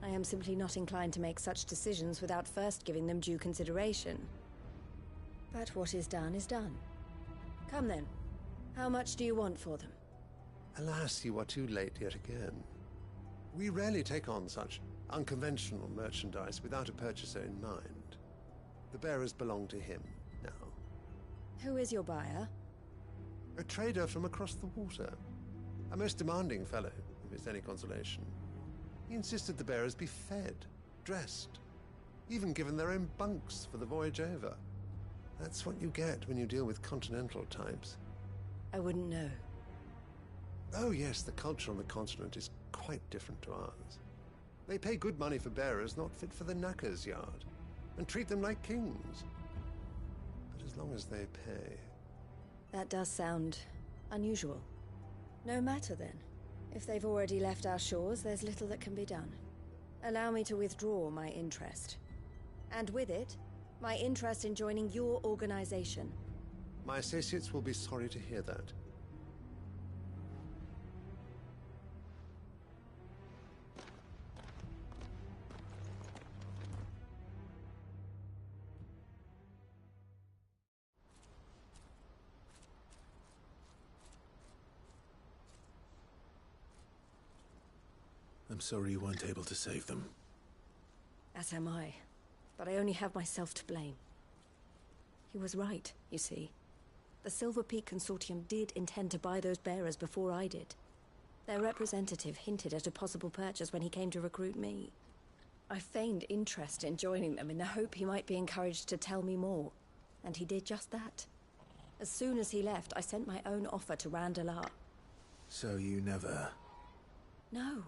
P: I am simply not inclined to make such decisions without first giving them due consideration. But what is done is done. Come then. How much do you want for them?
U: Alas, you are too late yet again. We rarely take on such unconventional merchandise without a purchaser in mind. The bearers belong to him now.
P: Who is your buyer?
U: A trader from across the water. A most demanding fellow, if it's any consolation. He insisted the bearers be fed, dressed, even given their own bunks for the voyage over. That's what you get when you deal with continental types.
P: I wouldn't know.
U: Oh yes, the culture on the continent is quite different to ours. They pay good money for bearers not fit for the knacker's yard, and treat them like kings. But as long as they pay...
P: That does sound unusual. No matter then. If they've already left our shores, there's little that can be done. Allow me to withdraw my interest. And with it, my interest in joining your organization.
U: My associates will be sorry to hear that.
J: I'm sorry you weren't able to save them.
P: As am I. But I only have myself to blame. He was right, you see. The Silver Peak Consortium did intend to buy those bearers before I did. Their representative hinted at a possible purchase when he came to recruit me. I feigned interest in joining them in the hope he might be encouraged to tell me more. And he did just that. As soon as he left, I sent my own offer to Randalar.
J: So you never...
P: No.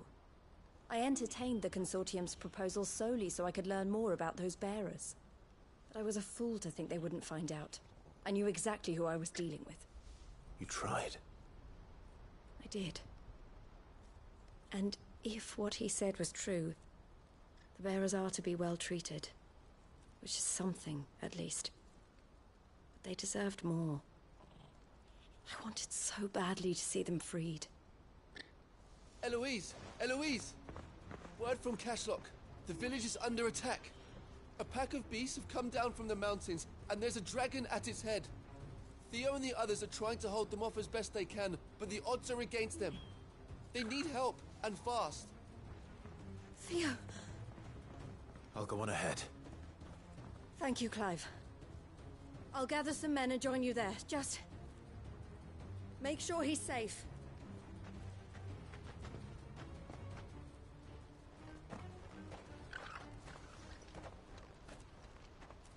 P: I entertained the Consortium's proposal solely so I could learn more about those bearers. But I was a fool to think they wouldn't find out. I knew exactly who I was dealing with.
J: You tried.
P: I did. And if what he said was true, the bearers are to be well treated. Which is something, at least. But they deserved more. I wanted so badly to see them freed.
L: Eloise! Eloise! Word from Cashlock. The village is under attack. A pack of beasts have come down from the mountains, and there's a dragon at its head. Theo and the others are trying to hold them off as best they can, but the odds are against them. They need help, and fast.
P: Theo.
J: I'll go on ahead.
P: Thank you, Clive. I'll gather some men and join you there. Just make sure he's safe.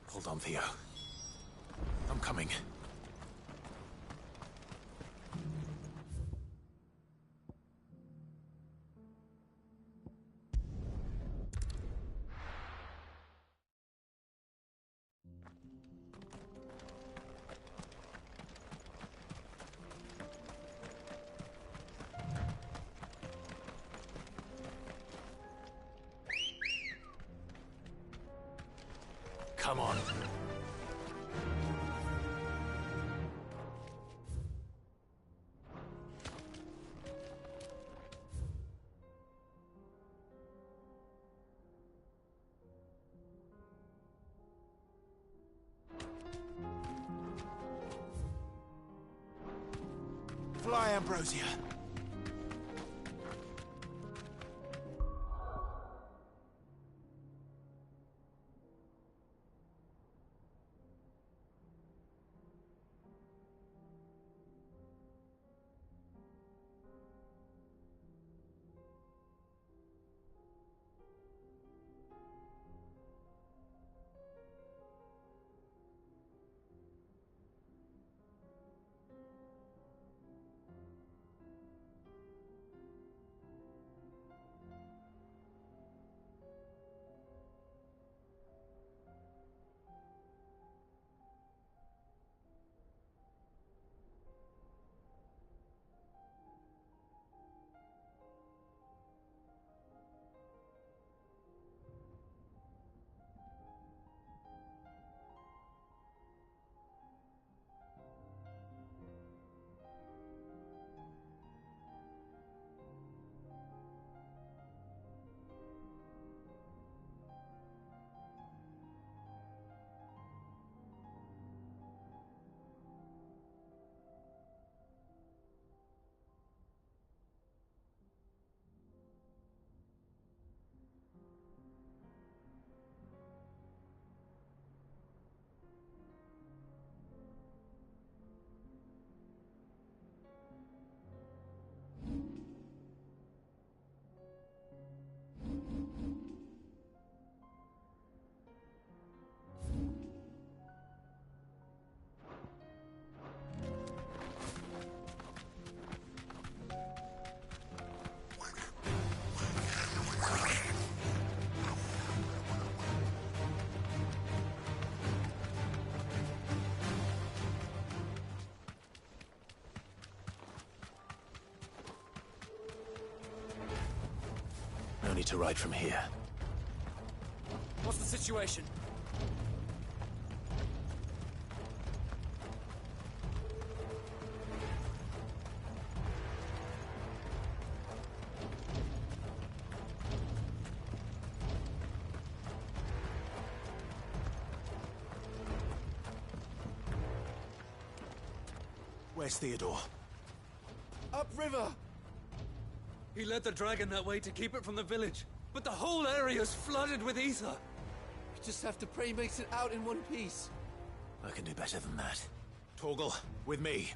J: Hold on, Theo. I'm coming. Come on. Fly, Ambrosia. No need to ride from here.
T: What's the situation?
J: Where's Theodore?
L: Upriver!
T: He led the dragon that way to keep it from the village, but the whole area's flooded with ether.
L: We just have to pray he makes it out in one piece.
J: I can do better than that. Torgal, with me.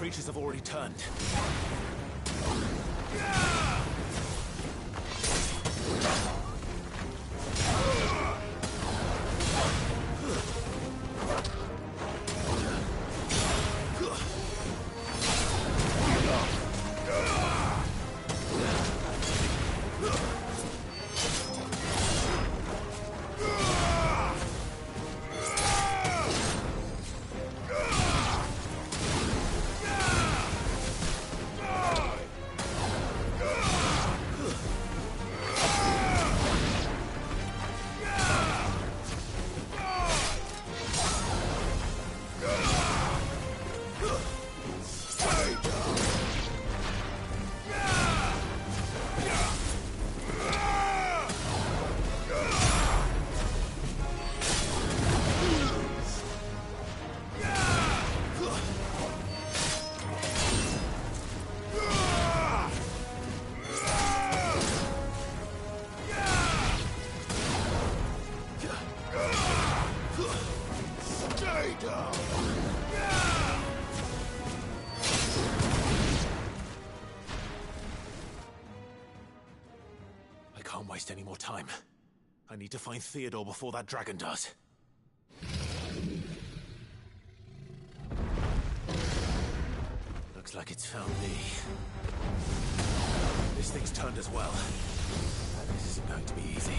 A: creatures have already turned. I can't waste any more time. I need to find Theodore before that dragon does. Looks like it's found me. This thing's turned as well. This isn't going to be easy.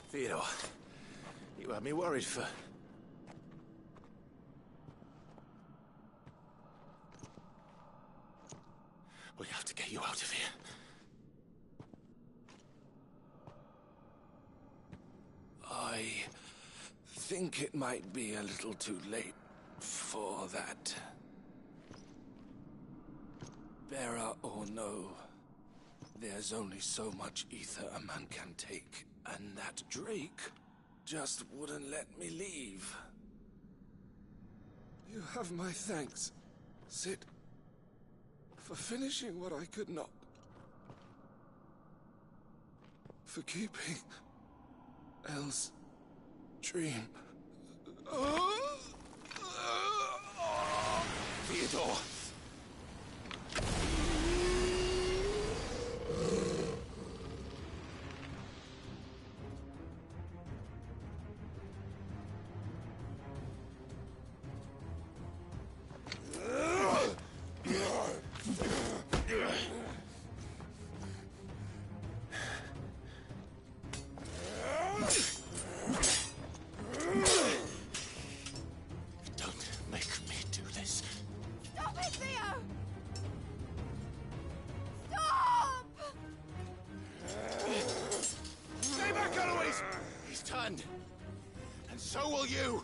A: Theodore, you had me worried for... We have to get you out of here.
C: I think it might be a little too late for that. Bearer or no, there's only so much ether a man can take, and that Drake just wouldn't let me leave. You have my thanks, Sid, for finishing what I could not. For keeping Elle's dream.
A: Theodore! And so will you!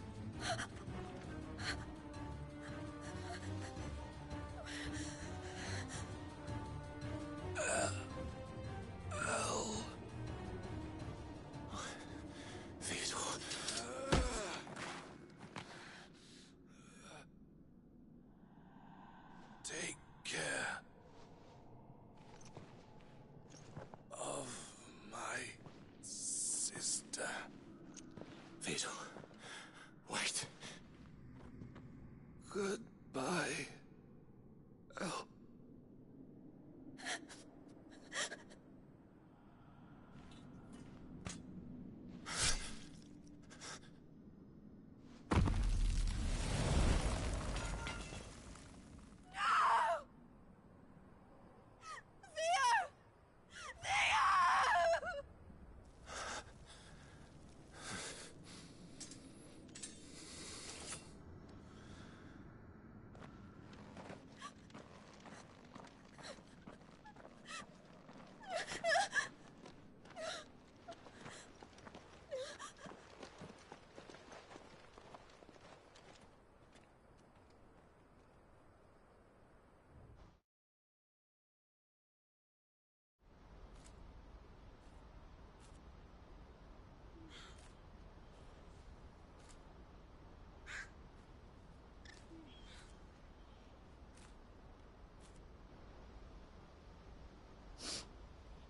A: Theodore.
C: Take care of my sister.
A: Theodore, wait.
C: Goodbye, Elle.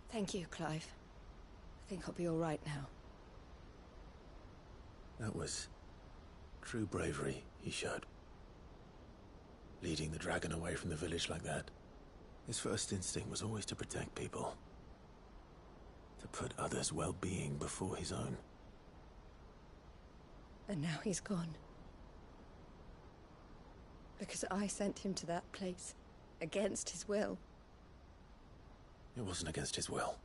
P: Thank you, Clive. I think I'll be all right now.
J: That was true bravery he showed. Leading the dragon away from the village like that. His first instinct was always to protect people. To put others' well-being before his own.
P: And now he's gone. Because I sent him to that place, against his will.
J: It wasn't against his will.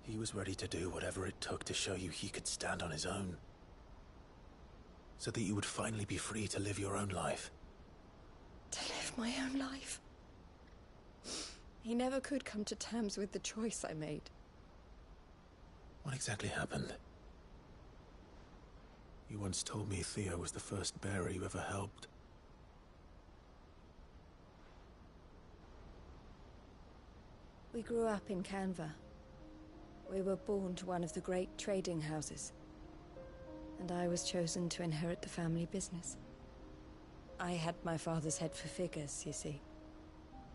J: He was ready to do whatever it took to show you he could stand on his own. So that you would finally be free to live your own life.
P: To live my own life? He never could come to terms with the choice I made.
J: What exactly happened? You once told me Theo was the first bearer you ever helped.
P: We grew up in Canva. We were born to one of the great trading houses. And I was chosen to inherit the family business. I had my father's head for figures, you see.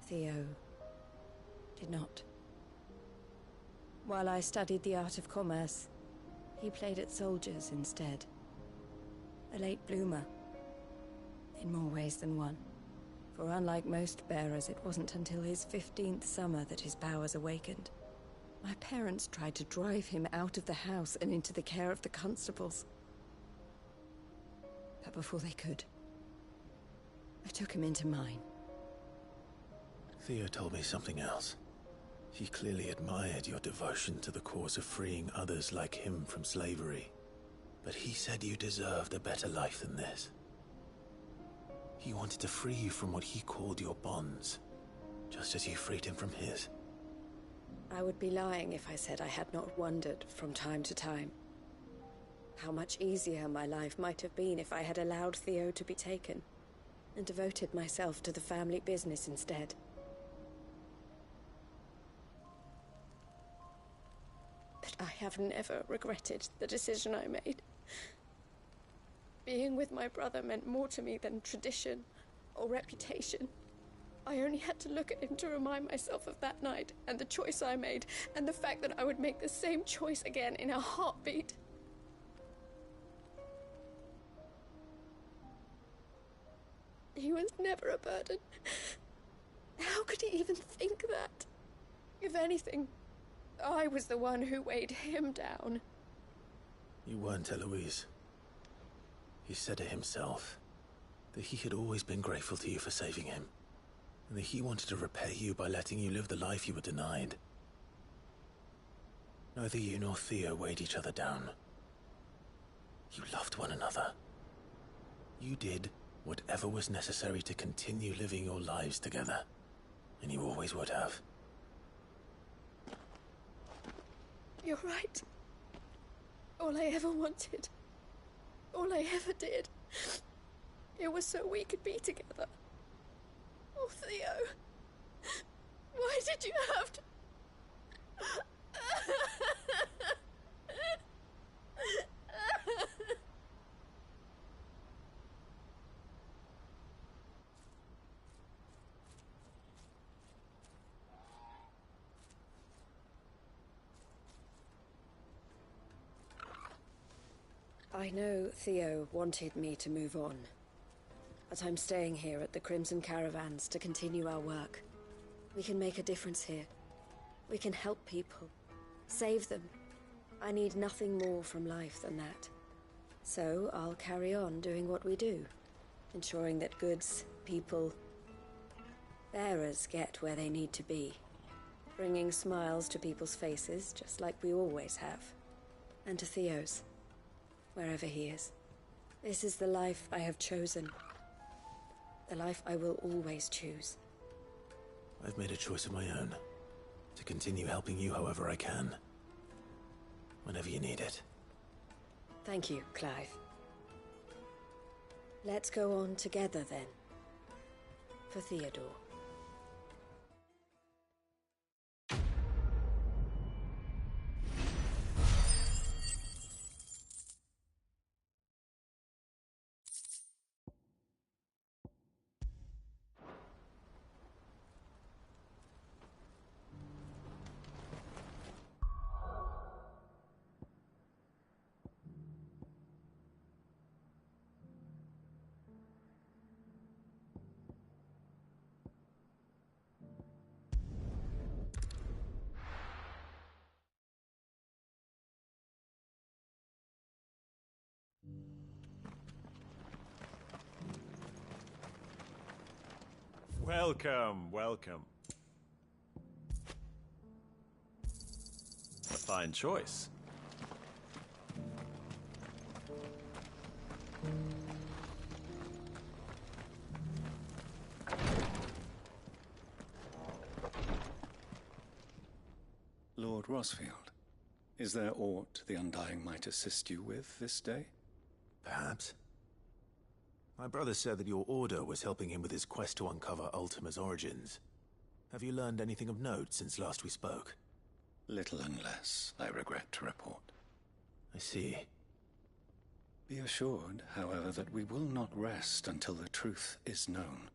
P: Theo did not. While I studied the art of commerce, he played at soldiers instead. A late bloomer, in more ways than one. For unlike most bearers, it wasn't until his 15th summer that his powers awakened. My parents tried to drive him out of the house and into the care of the constables. But before they could, I took him into mine.
J: Theo told me something else. He clearly admired your devotion to the cause of freeing others like him from slavery. But he said you deserved a better life than this. He wanted to free you from what he called your bonds, just as you freed him from his.
P: I would be lying if I said I had not wondered from time to time how much easier my life might have been if I had allowed Theo to be taken and devoted myself to the family business instead. But I have never regretted the decision I made. Being with my brother meant more to me than tradition or reputation. I only had to look at him to remind myself of that night and the choice I made and the fact that I would make the same choice again in a heartbeat. He was never a burden. How could he even think that? If anything, I was the one who weighed him down.
J: You weren't, Eloise. He said it himself, that he had always been grateful to you for saving him, and that he wanted to repay you by letting you live the life you were denied. Neither you nor Theo weighed each other down. You loved one another. You did whatever was necessary to continue living your lives together, and you always would have.
P: You're right. All I ever wanted, all I ever did, it was so we could be together. Oh, Theo, why did you have to... I know Theo wanted me to move on, but I'm staying here at the Crimson Caravans to continue our work. We can make a difference here. We can help people, save them. I need nothing more from life than that. So I'll carry on doing what we do, ensuring that goods, people, bearers get where they need to be, bringing smiles to people's faces just like we always have, and to Theo's. Wherever he is. This is the life I have chosen. The life I will always choose.
J: I've made a choice of my own. To continue helping you however I can. Whenever you need it.
P: Thank you, Clive. Let's go on together then. For Theodore.
D: Welcome, welcome. A fine choice.
R: Lord Rosfield, is there aught the Undying might assist you with this day?
J: Perhaps. My brother said that your order was helping him with his quest to uncover Ultima's origins. Have you learned anything of note since last we spoke?
N: Little unless, I regret to report.
J: I see.
N: Be assured, however, that we will not rest until the truth is known.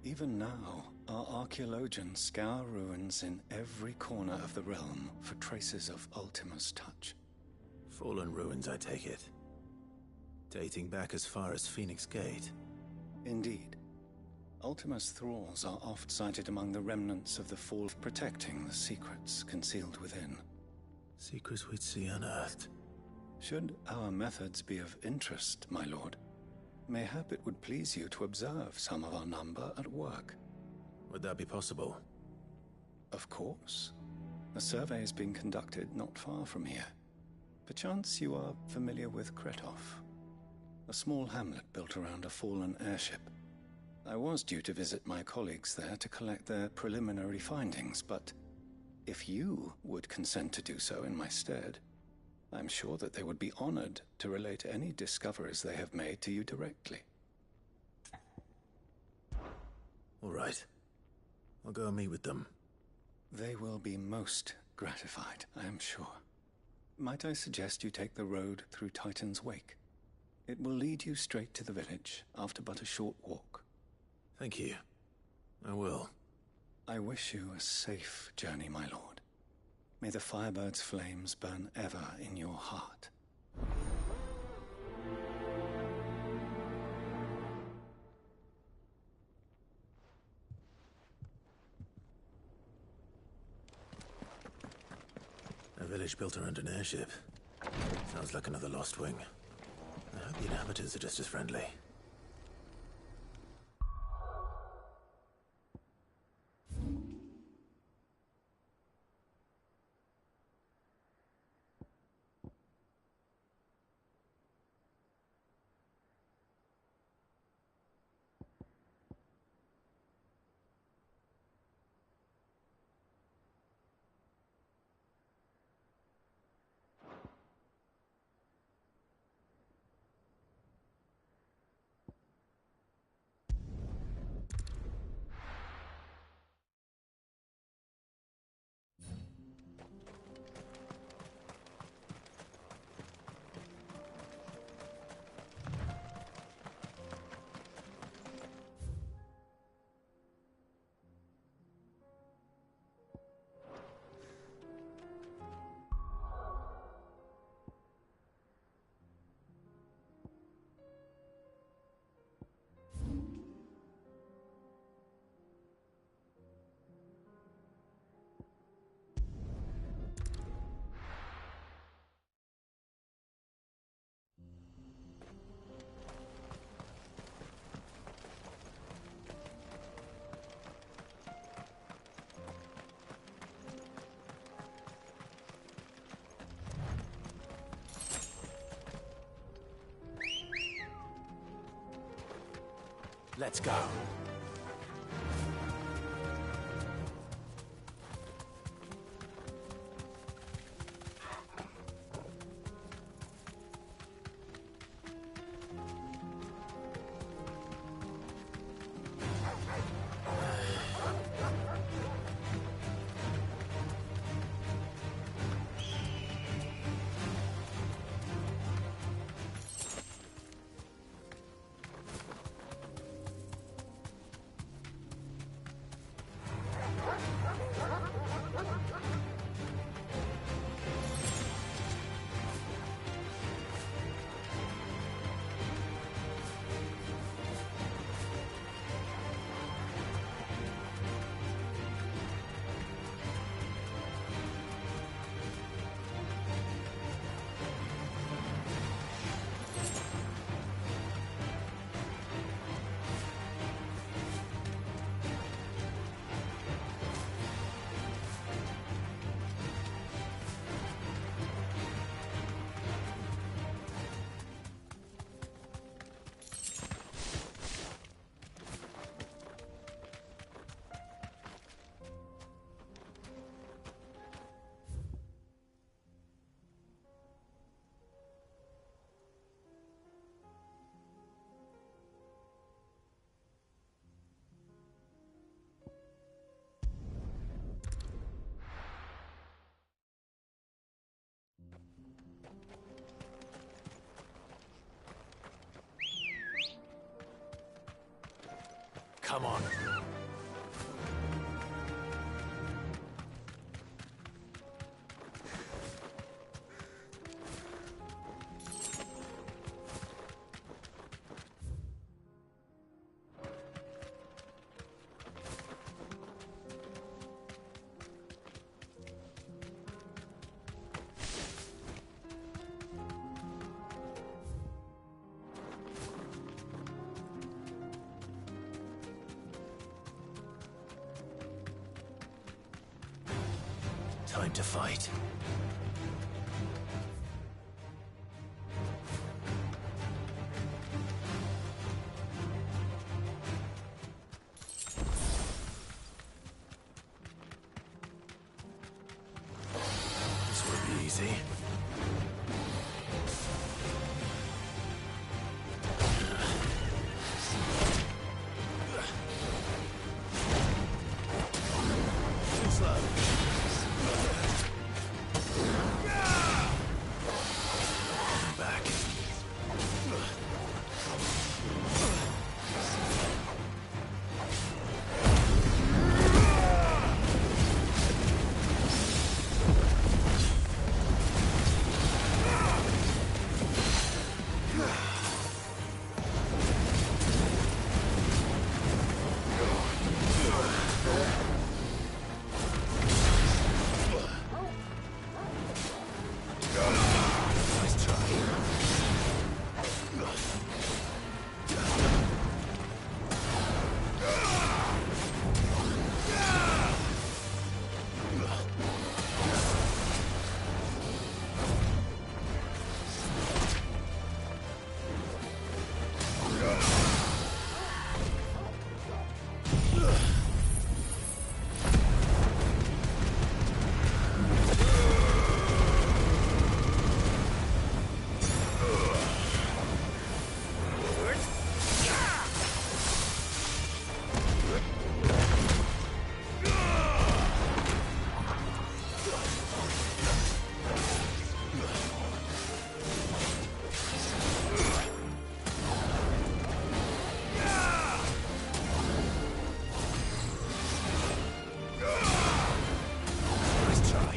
N: Even now, our archaeologians scour ruins in every corner of the realm for traces of Ultima's touch.
J: Fallen ruins, I take it. Dating back as far as Phoenix Gate.
N: Indeed. Ultima's thralls are oft sighted among the remnants of the fall, protecting the secrets concealed within.
J: Secrets we'd see unearthed.
N: Should our methods be of interest, my lord, mayhap it would please you to observe some of our number at work.
J: Would that be possible?
N: Of course. A survey is being conducted not far from here. Perchance you are familiar with Kretov, a small hamlet built around a fallen airship. I was due to visit my colleagues there to collect their preliminary findings, but if you would consent to do so in my stead, I'm sure that they would be honored to relate any discoveries they have made to you directly.
J: All right. I'll go and meet with them.
N: They will be most gratified, I am sure. Might I suggest you take the road through Titan's Wake? It will lead you straight to the village after but a short walk.
J: Thank you. I will.
N: I wish you a safe journey, my lord. May the Firebird's flames burn ever in your heart.
J: A village built around an airship. Sounds like another Lost Wing. I hope the inhabitants are just as friendly. Let's go.
A: come on. Time to fight. This won't be easy. Too slow. Back. Nice try. Nice try.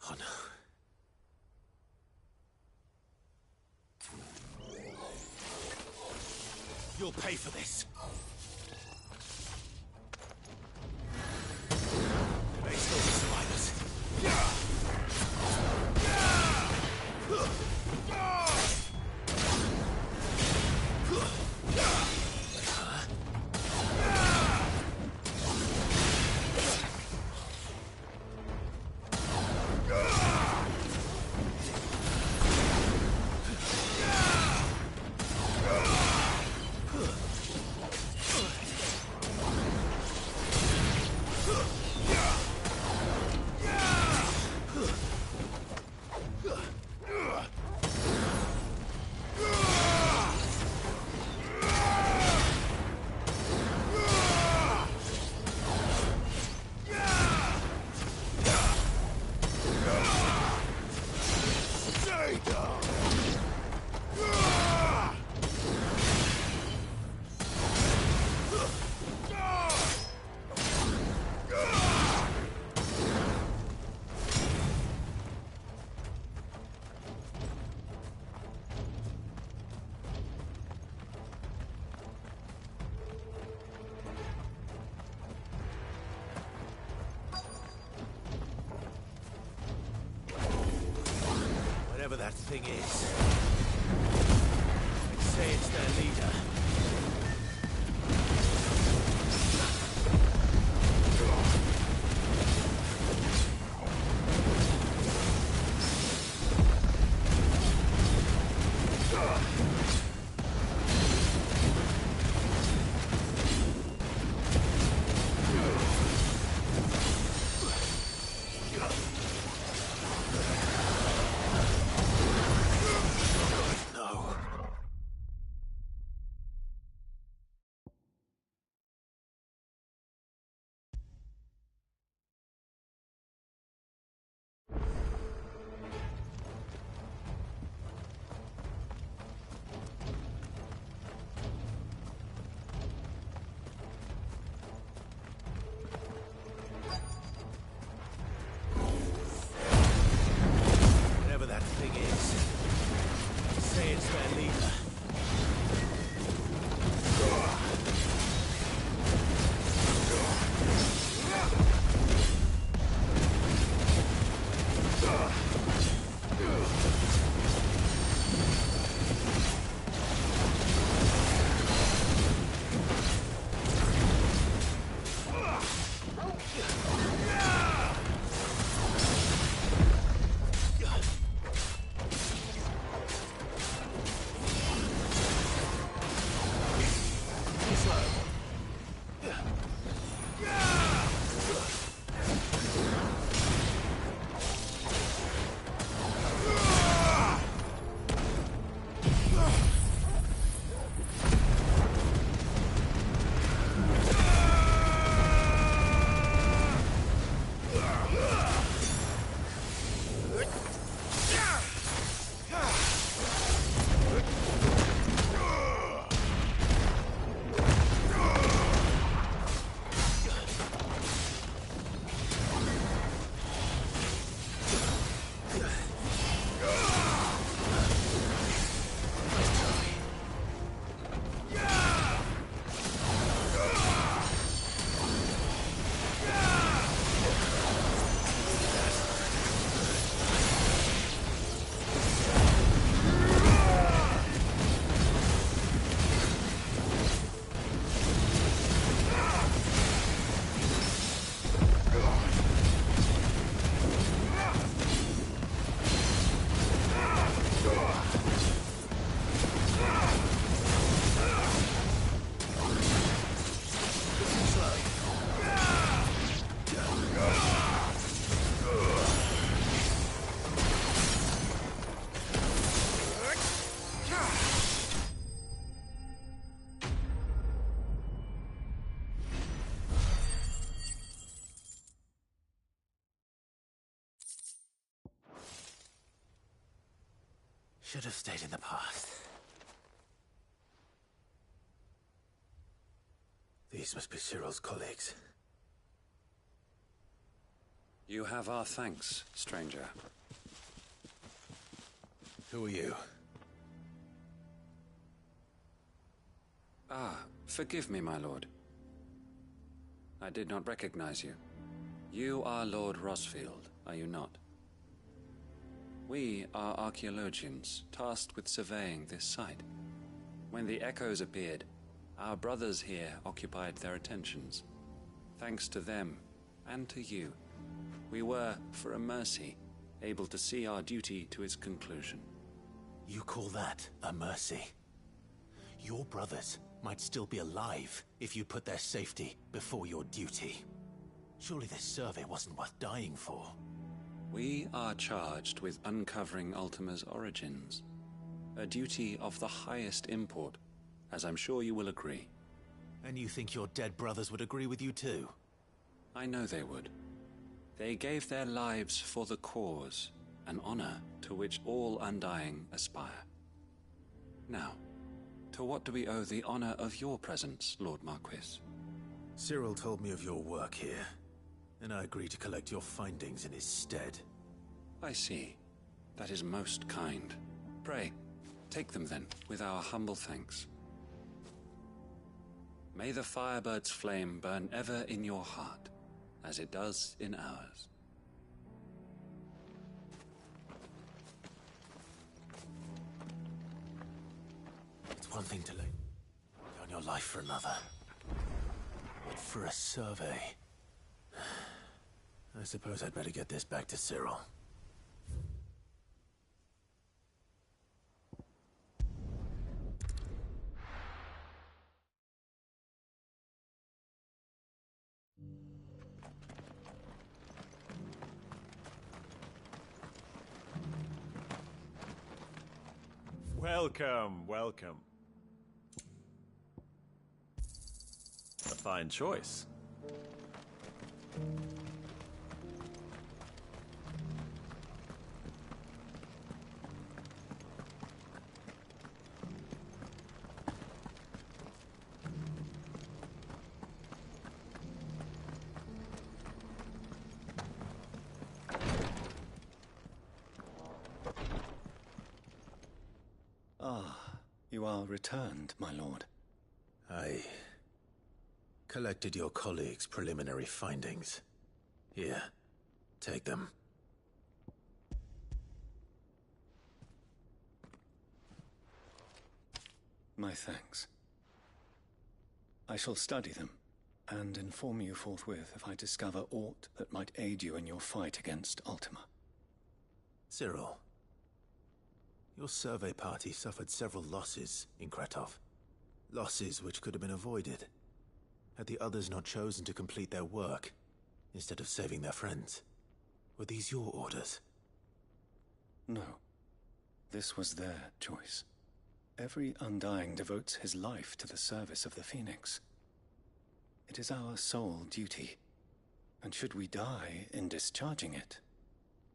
A: Oh no. You'll pay for this. There may still be survivors. Whatever that thing is. I'd say it's their leader. Should have stayed in the past. These must be Cyril's colleagues.
M: You have our thanks, stranger.
A: Who are you?
M: Ah, forgive me, my lord. I did not recognize you. You are Lord Rosfield, are you not? We are archaeologians, tasked with surveying this site. When the echoes appeared, our brothers here occupied their attentions. Thanks to them, and to you, we were, for a mercy, able to see our duty to its conclusion.
A: You call that a mercy? Your brothers might still be alive if you put their safety before your duty. Surely this survey wasn't worth dying for.
M: We are charged with uncovering Ultima's origins. A duty of the highest import, as I'm sure you will agree.
A: And you think your dead brothers would agree with you too?
M: I know they would. They gave their lives for the cause, an honor to which all Undying aspire. Now, to what do we owe the honor of your presence, Lord Marquis?
A: Cyril told me of your work here, and I agreed to collect your findings in his stead.
M: I see. That is most kind. Pray, take them then, with our humble thanks. May the Firebird's flame burn ever in your heart, as it does in ours.
A: one thing to lay down your life for another. But for a survey... I suppose I'd better get this back to Cyril.
D: Welcome, welcome. A fine choice.
N: You are returned, my lord.
A: I collected your colleagues' preliminary findings. Here, take them.
N: My thanks. I shall study them, and inform you forthwith if I discover aught that might aid you in your fight against Ultima.
A: Cyril, your survey party suffered several losses in Kretov. Losses which could have been avoided, had the others not chosen to complete their work, instead of saving their friends. Were these your orders?
N: No. This was their choice. Every Undying devotes his life to the service of the Phoenix. It is our sole duty, and should we die in discharging it,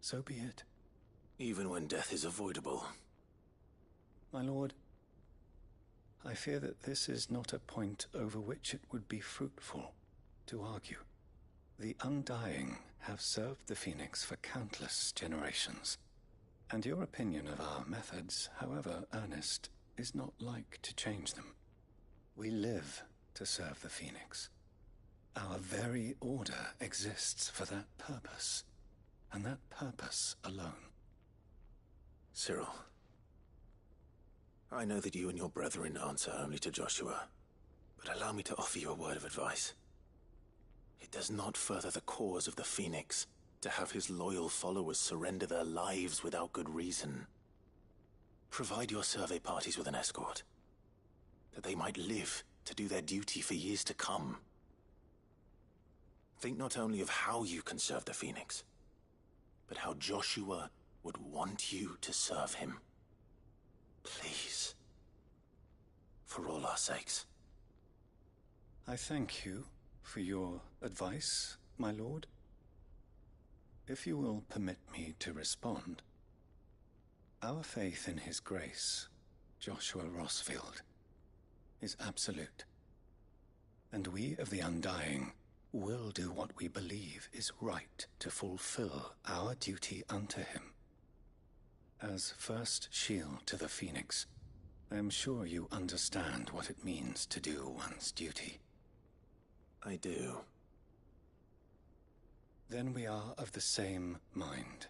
N: so be it.
A: Even when death is avoidable.
N: My lord, I fear that this is not a point over which it would be fruitful to argue. The Undying have served the Phoenix for countless generations, and your opinion of our methods, however earnest, is not like to change them. We live to serve the Phoenix. Our very order exists for that purpose, and that purpose alone.
A: Cyril, I know that you and your brethren answer only to Joshua, but allow me to offer you a word of advice. It does not further the cause of the Phoenix to have his loyal followers surrender their lives without good reason. Provide your survey parties with an escort, that they might live to do their duty for years to come. Think not only of how you can serve the Phoenix, but how Joshua would want you to serve him. Please. For all our sakes.
N: I thank you for your advice, my lord. If you will permit me to respond, our faith in his grace, Joshua Rossfield, is absolute. And we of the Undying will do what we believe is right to fulfill our duty unto him. As first shield to the Phoenix, I am sure you understand what it means to do one's duty.
A: I do.
N: Then we are of the same mind.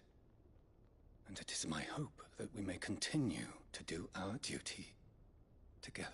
N: And it is my hope that we may continue to do our duty together.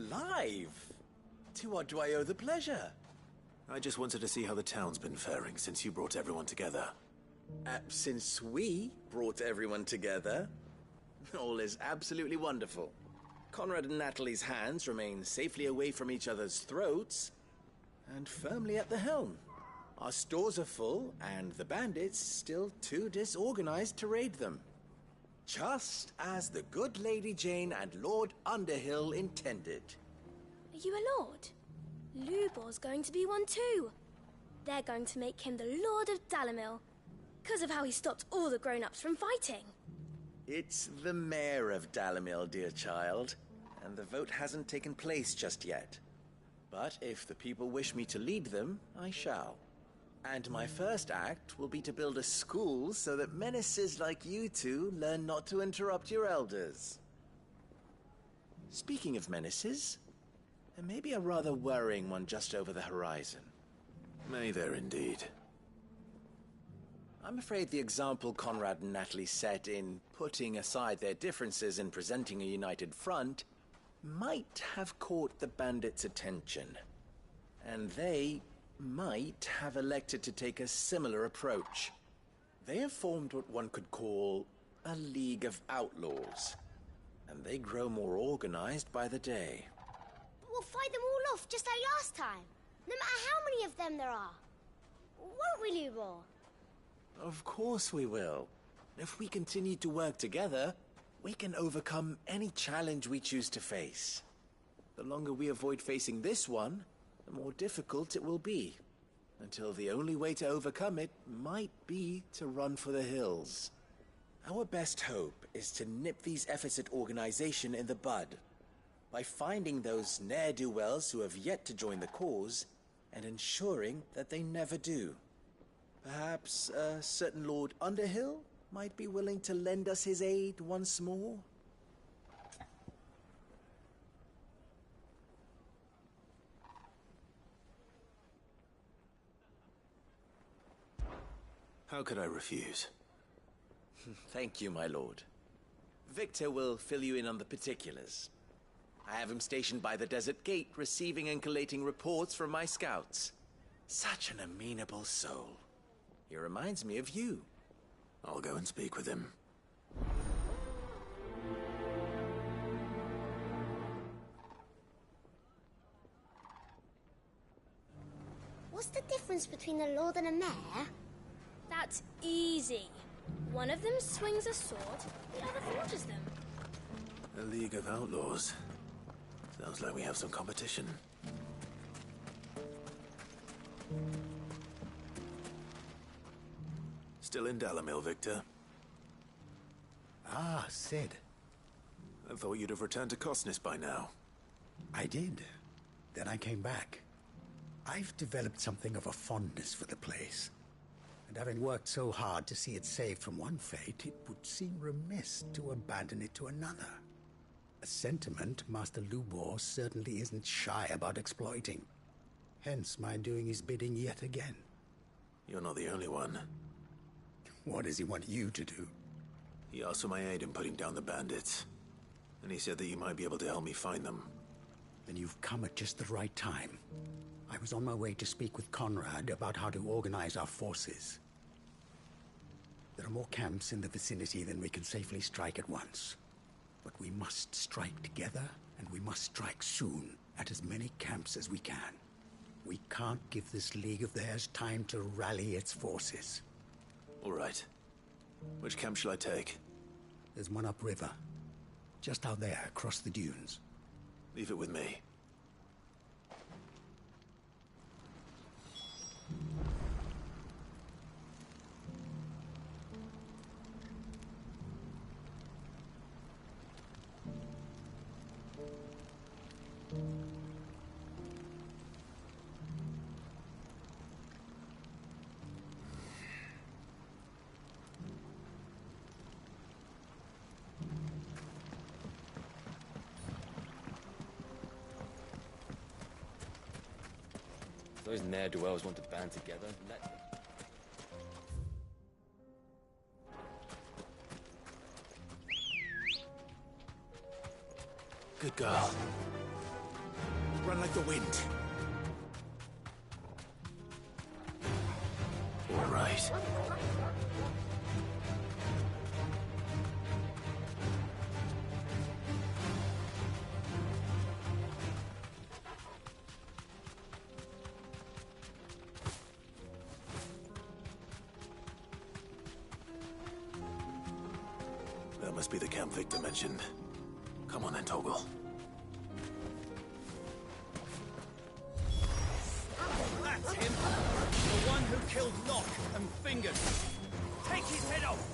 H: Clive! To what do I owe the pleasure?
A: I just wanted to see how the town's been faring since you brought everyone together.
H: Since we brought everyone together, all is absolutely wonderful. Conrad and Natalie's hands remain safely away from each other's throats, and firmly at the helm. Our stores are full, and the bandits still too disorganized to raid them. Just as the good Lady Jane and Lord Underhill intended.
Q: Are you a lord? Lubor's going to be one too.
F: They're going to make him the Lord of Dalamil, because of how he stopped all the grown-ups from fighting.
H: It's the mayor of Dalamil, dear child, and the vote hasn't taken place just yet. But if the people wish me to lead them, I shall. And my first act will be to build a school so that menaces like you two learn not to interrupt your elders. Speaking of menaces, there may be a rather worrying one just over the horizon.
J: May there indeed.
H: I'm afraid the example Conrad and Natalie set in putting aside their differences and presenting a united front might have caught the bandits' attention. And they might have elected to take a similar approach. They have formed what one could call a League of Outlaws, and they grow more organized by the day.
Q: We'll fight them all off just like last time, no matter how many of them there are. Won't we, Lubor?
H: Of course we will. If we continue to work together, we can overcome any challenge we choose to face. The longer we avoid facing this one, the more difficult it will be, until the only way to overcome it might be to run for the hills. Our best hope is to nip these efforts at organization in the bud, by finding those ne'er-do-wells who have yet to join the cause, and ensuring that they never do. Perhaps a certain Lord Underhill might be willing to lend us his aid once more?
J: How could I refuse?
H: Thank you, my lord. Victor will fill you in on the particulars. I have him stationed by the Desert Gate, receiving and collating reports from my scouts. Such an amenable soul. He reminds me of you.
J: I'll go and speak with him.
Q: What's the difference between a lord and a mayor?
F: That's easy. One of them swings a sword, the other forges them.
J: A League of Outlaws. Sounds like we have some competition. Still in Dalamil, Victor?
V: Ah, Sid.
J: I thought you'd have returned to Cosnis by now.
V: I did. Then I came back. I've developed something of a fondness for the place. And having worked so hard to see it saved from one fate, it would seem remiss to abandon it to another. A sentiment Master Lubor certainly isn't shy about exploiting. Hence my doing his bidding yet again.
J: You're not the only one.
V: What does he want you to do?
J: He asked for my aid in putting down the bandits. And he said that you might be able to help me find them.
V: Then you've come at just the right time. I was on my way to speak with Conrad about how to organize our forces. There are more camps in the vicinity than we can safely strike at once. But we must strike together, and we must strike soon at as many camps as we can. We can't give this league of theirs time to rally its forces.
J: All right. Which camp shall I take?
V: There's one upriver. Just out there, across the dunes.
J: Leave it with me.
W: Those ne'er-do-wells want to band together. Let them.
J: Good girl. Run like the wind. All right. That must be the camp Victor mentioned. Come on then, Toggle.
H: That's him!
R: one who killed Locke and Fingers. Take his head off!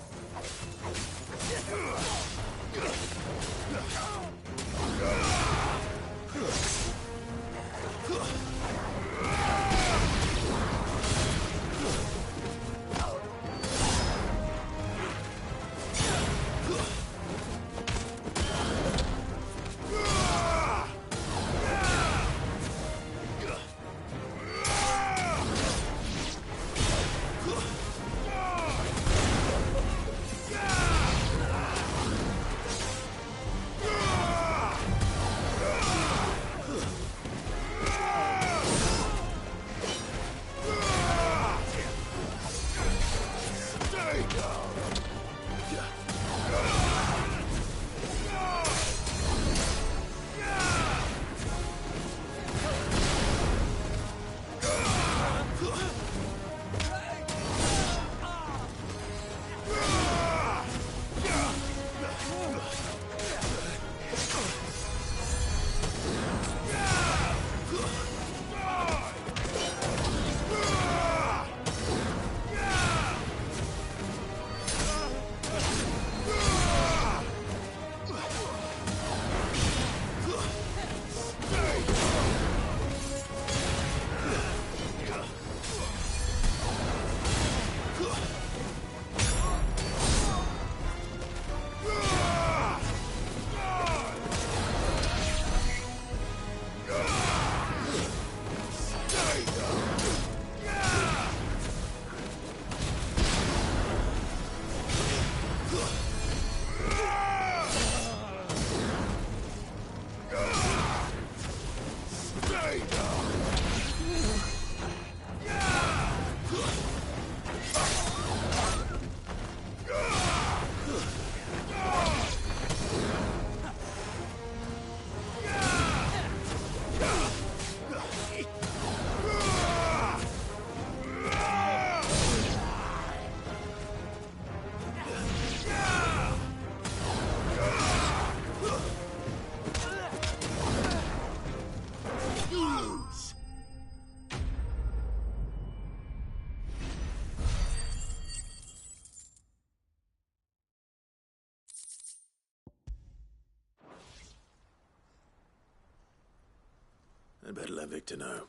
J: I'd better let Victor know.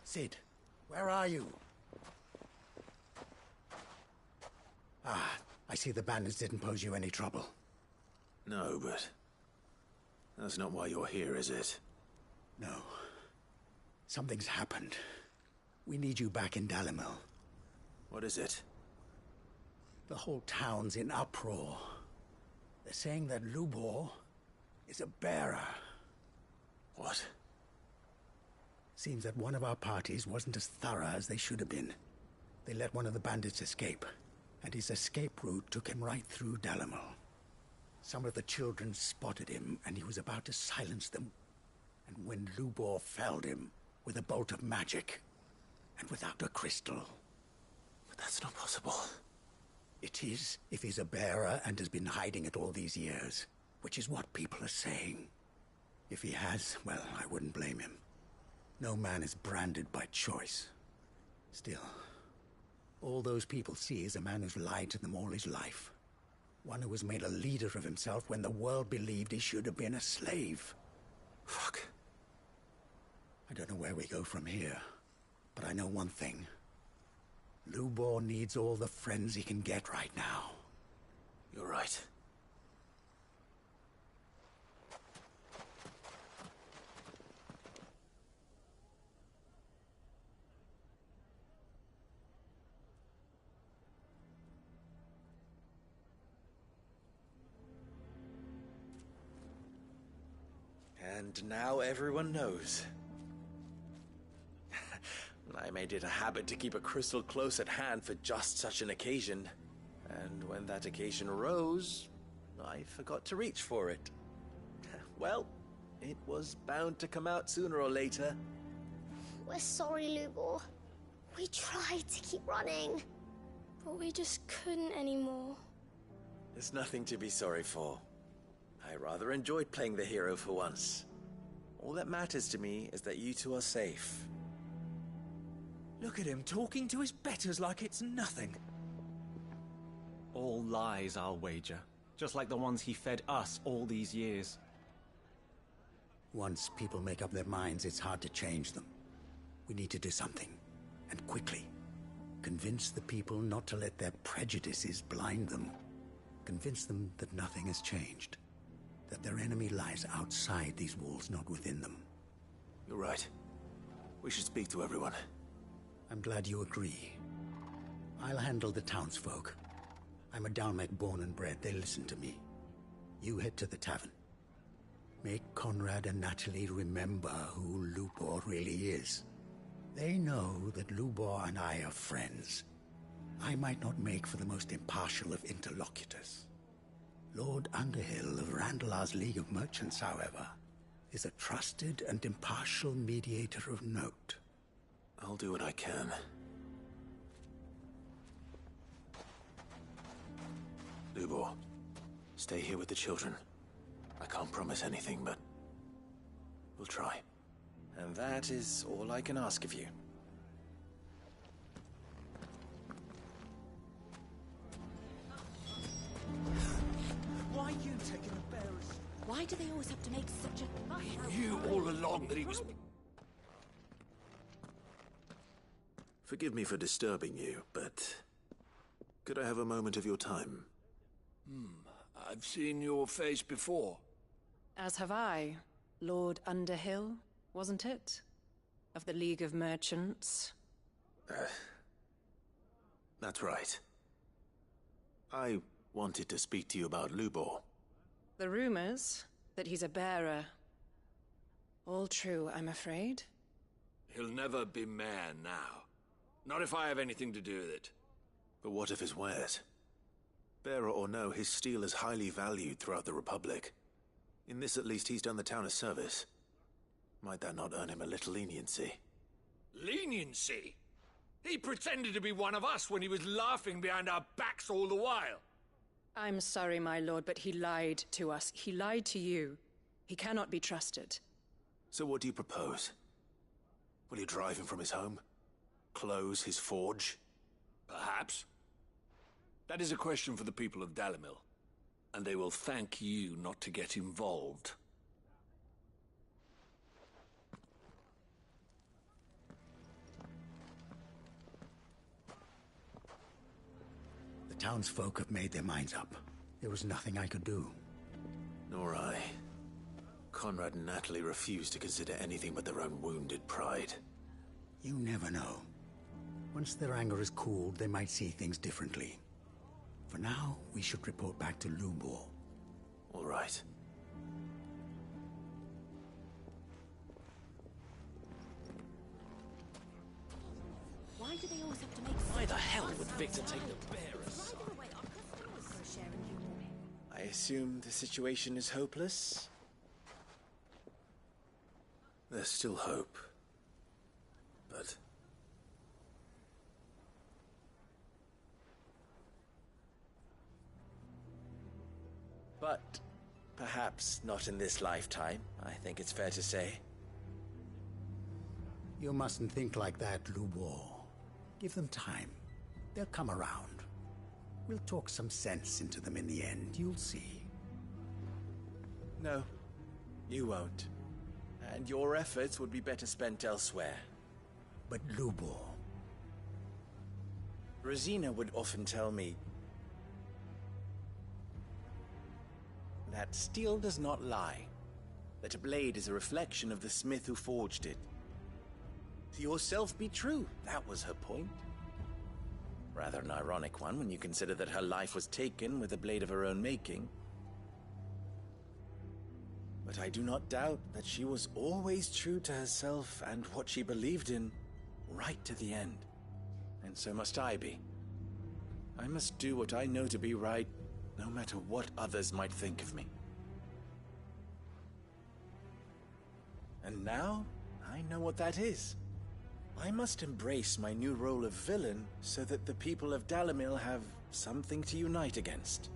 B: Sid, where are you? Ah, I see the bandits didn't pose you any trouble.
J: No, but that's not why you're here, is it?
B: No. Something's happened. We need you back in Dalimil.
J: What is it?
B: The whole town's in uproar. They're saying that Lubor is a bearer.
J: What?
B: Seems that one of our parties wasn't as thorough as they should have been. They let one of the bandits escape, and his escape route took him right through Dalimil. Some of the children spotted him, and he was about to silence them. And when Lubor felled him with a bolt of magic, and without a crystal.
J: But that's not possible.
B: It is, if he's a bearer and has been hiding it all these years, which is what people are saying. If he has, well, I wouldn't blame him. No man is branded by choice. Still, all those people see is a man who's lied to them all his life. One who was made a leader of himself when the world believed he should have been a slave.
J: Fuck.
B: I don't know where we go from here, but I know one thing. Lubor needs all the friends he can get right now.
J: You're right.
H: And now everyone knows. I made it a habit to keep a crystal close at hand for just such an occasion. And when that occasion arose, I forgot to reach for it. Well, it was bound to come out sooner or later.
Q: We're sorry, Lubor. We tried to keep running.
F: But we just couldn't anymore.
H: There's nothing to be sorry for. I rather enjoyed playing the hero for once. All that matters to me is that you two are safe.
A: Look at him talking to his betters like it's nothing.
K: All lies, I'll wager. Just like the ones he fed us all these years.
B: Once people make up their minds, it's hard to change them. We need to do something, and quickly. Convince the people not to let their prejudices blind them. Convince them that nothing has changed. That their enemy lies outside these walls, not within them.
J: You're right. We should speak to everyone.
B: I'm glad you agree. I'll handle the townsfolk. I'm a Dalmec born and bred. They listen to me. You head to the tavern. Make Conrad and Natalie remember who Lubor really is. They know that Lubor and I are friends. I might not make for the most impartial of interlocutors. Lord Underhill of Randalar's League of Merchants, however, is a trusted and impartial mediator of note.
J: I'll do what I can. Lubor, stay here with the children. I can't promise anything, but we'll try.
H: And that is all I can ask of you.
A: Why are you taking the bearers?
O: Why do they always have to make such a fuss?
C: You all along that he was...
J: Forgive me for disturbing you, but could I have a moment of your time?
C: I've seen your face before.
S: As have I. Lord Underhill, wasn't it? Of the League of Merchants.
J: That's right. I wanted to speak to you about Lubor.
S: The rumors that he's a bearer. All true, I'm afraid.
C: He'll never be mayor now. Not if I have anything to do with it.
J: But what of his wares? Bearer or no, his steel is highly valued throughout the Republic. In this at least, he's done the town a service. Might that not earn him a little leniency?
C: Leniency? He pretended to be one of us when he was laughing behind our backs all the while.
S: I'm sorry, my lord, but he lied to us. He lied to you. He cannot be trusted.
J: So what do you propose? Will you drive him from his home? Close his forge?
C: Perhaps. That is a question for the people of Dalimil, and they will thank you not to get involved.
B: The townsfolk have made their minds up. There was nothing I could do.
J: Nor I. Conrad and Natalie refused to consider anything but their own wounded pride.
B: You never know. Once their anger is cooled, they might see things differently. For now, we should report back to Lubor.
J: All right.
O: Why do they always have to make
H: Why the hell would Victor take the bearers? I assume the situation is hopeless?
J: There's still hope. But...
H: But perhaps not in this lifetime, I think it's fair to say.
B: You mustn't think like that, Lubor. Give them time. They'll come around. We'll talk some sense into them in the end, you'll see.
H: No, you won't. And your efforts would be better spent elsewhere.
B: But Lubor...
H: Rosina would often tell me that steel does not lie. That a blade is a reflection of the smith who forged it. To yourself be true, that was her point. Rather an ironic one when you consider that her life was taken with a blade of her own making. But I do not doubt that she was always true to herself and what she believed in, right to the end. And so must I be. I must do what I know to be right, no matter what others might think of me. And now, I know what that is. I must embrace my new role of villain so that the people of Dalimil have something to unite against.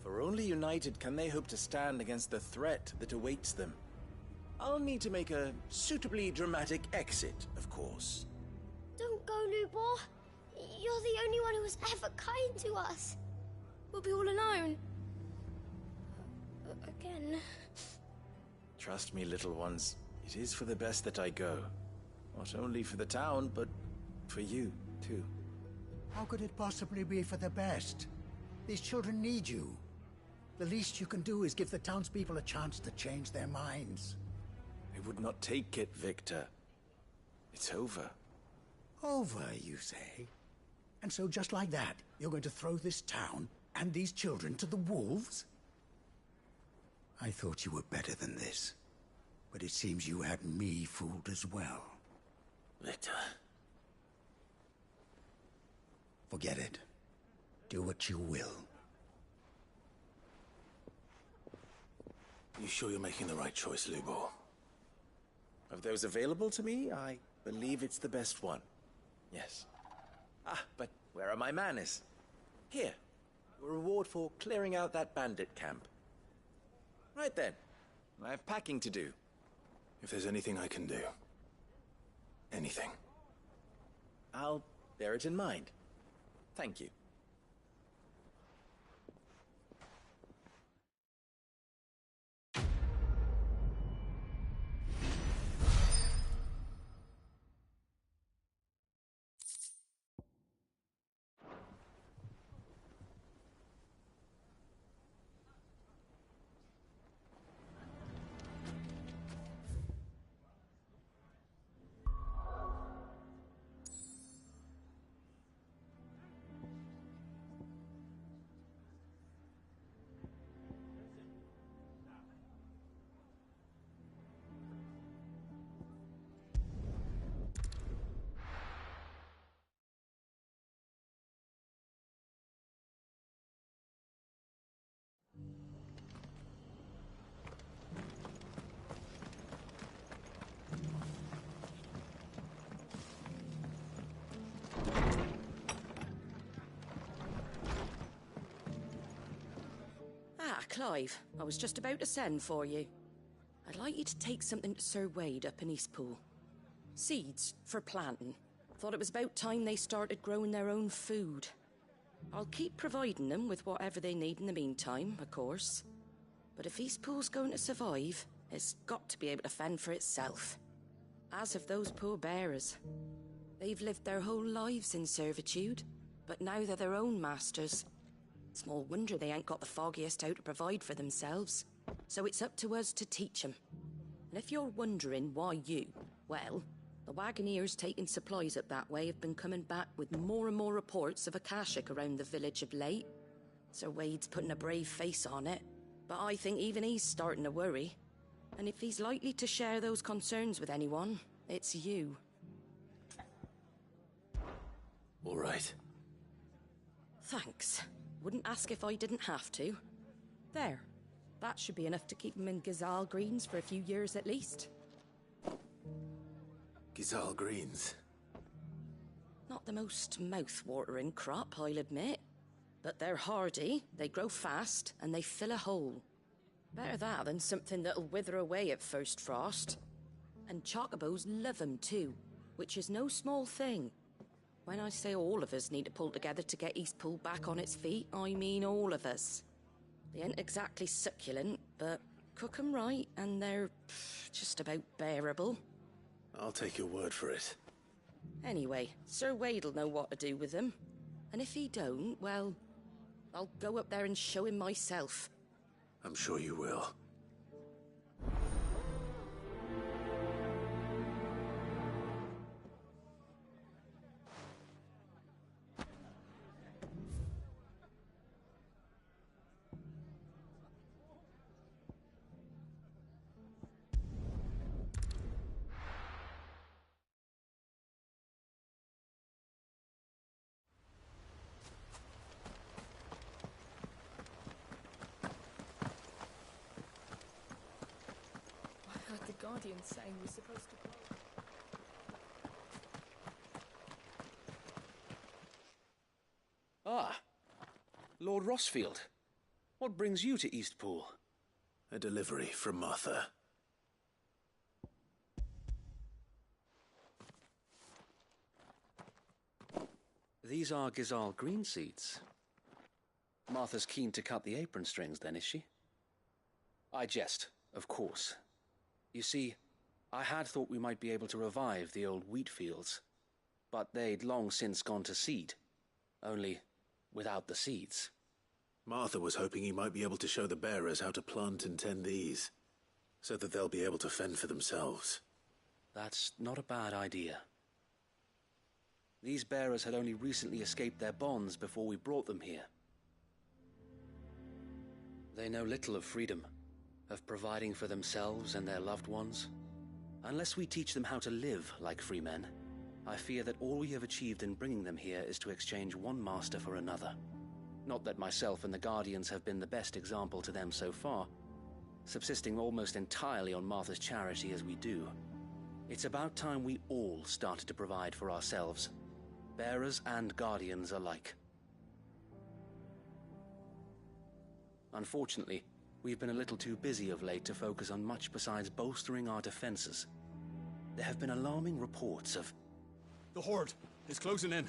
H: For only united can they hope to stand against the threat that awaits them. I'll need to make a suitably dramatic exit, of course.
F: Don't go
Q: Lubor. You're the only one who was ever kind to us.
F: We'll be all alone. Again.
H: Trust me, little ones. It is for the best that I go. Not only for the town, but for you, too.
B: How could it possibly be for the best? These children need you. The least you can do is give the townspeople a chance to change their minds.
H: I would not take it, Victor. It's over.
B: Over, you say? And so just like that, you're going to throw this town and these children to the wolves? I thought you were better than this. But it seems you had me fooled as well.
H: Victor.
B: Forget it. Do what you will.
J: You sure you're making the right choice, Lubor?
H: Of those available to me, I believe it's the best one. Yes. Ah, but where are my manners? Here. Your reward for clearing out that bandit camp. Right then. I have packing to do.
J: If there's anything I can do. Anything.
H: I'll bear it in mind. Thank you.
E: Ah, Clive, I was just about to send for you. I'd like you to take something to Sir Wade up in Eastpool. Seeds for planting. Thought it was about time they started growing their own food. I'll keep providing them with whatever they need in the meantime, of course. But if Eastpool's going to survive, it's got to be able to fend for itself. As have those poor bearers. They've lived their whole lives in servitude, but now they're their own masters. Small wonder they ain't got the foggiest how to provide for themselves. So it's up to us to teach them. And if you're wondering why you, well, the Wagoneers taking supplies up that way have been coming back with more and more reports of Akashic around the village of late. Sir Wade's putting a brave face on it, but I think even he's starting to worry. And if he's likely to share those concerns with anyone, it's you.
J: All right.
E: Thanks. Wouldn't ask if I didn't have to. There. That should be enough to keep him in Gazal Greens for a few years at least.
J: Gazal Greens?
E: Not the most mouth-watering crop, I'll admit. But they're hardy, they grow fast, and they fill a hole. Better that than something that'll wither away at first frost. And chocobos love 'em too, which is no small thing. When I say all of us need to pull together to get Eastpool back on its feet, I mean all of us. They ain't exactly succulent, but cook 'em right and they're just about bearable.
J: I'll take your word for it.
E: Anyway, Sir Wade'll know what to do with them. And if he don't, well, I'll go up there and show him myself.
J: I'm sure you will.
G: I heard the Guardian saying we're supposed to go.
I: Ah, Lord Rossfield. What brings you to Eastpool?
J: A delivery from Martha.
I: These are Gizal green seeds. Martha's keen to cut the apron strings, then, is she? I jest, of course. You see, I had thought we might be able to revive the old wheat fields, but they'd long since gone to seed, only without the seeds.
J: Martha was hoping he might be able to show the bearers how to plant and tend these, so that they'll be able to fend for themselves.
I: That's not a bad idea. These bearers had only recently escaped their bonds before we brought them here. They know little of freedom, of providing for themselves and their loved ones. Unless we teach them how to live like free men, I fear that all we have achieved in bringing them here is to exchange one master for another. Not that myself and the Guardians have been the best example to them so far, subsisting almost entirely on Martha's charity as we do. It's about time we all started to provide for ourselves, bearers and Guardians alike. Unfortunately, we've been a little too busy of late to focus on much besides bolstering our defenses. There have been alarming reports of...
L: The Horde is closing in.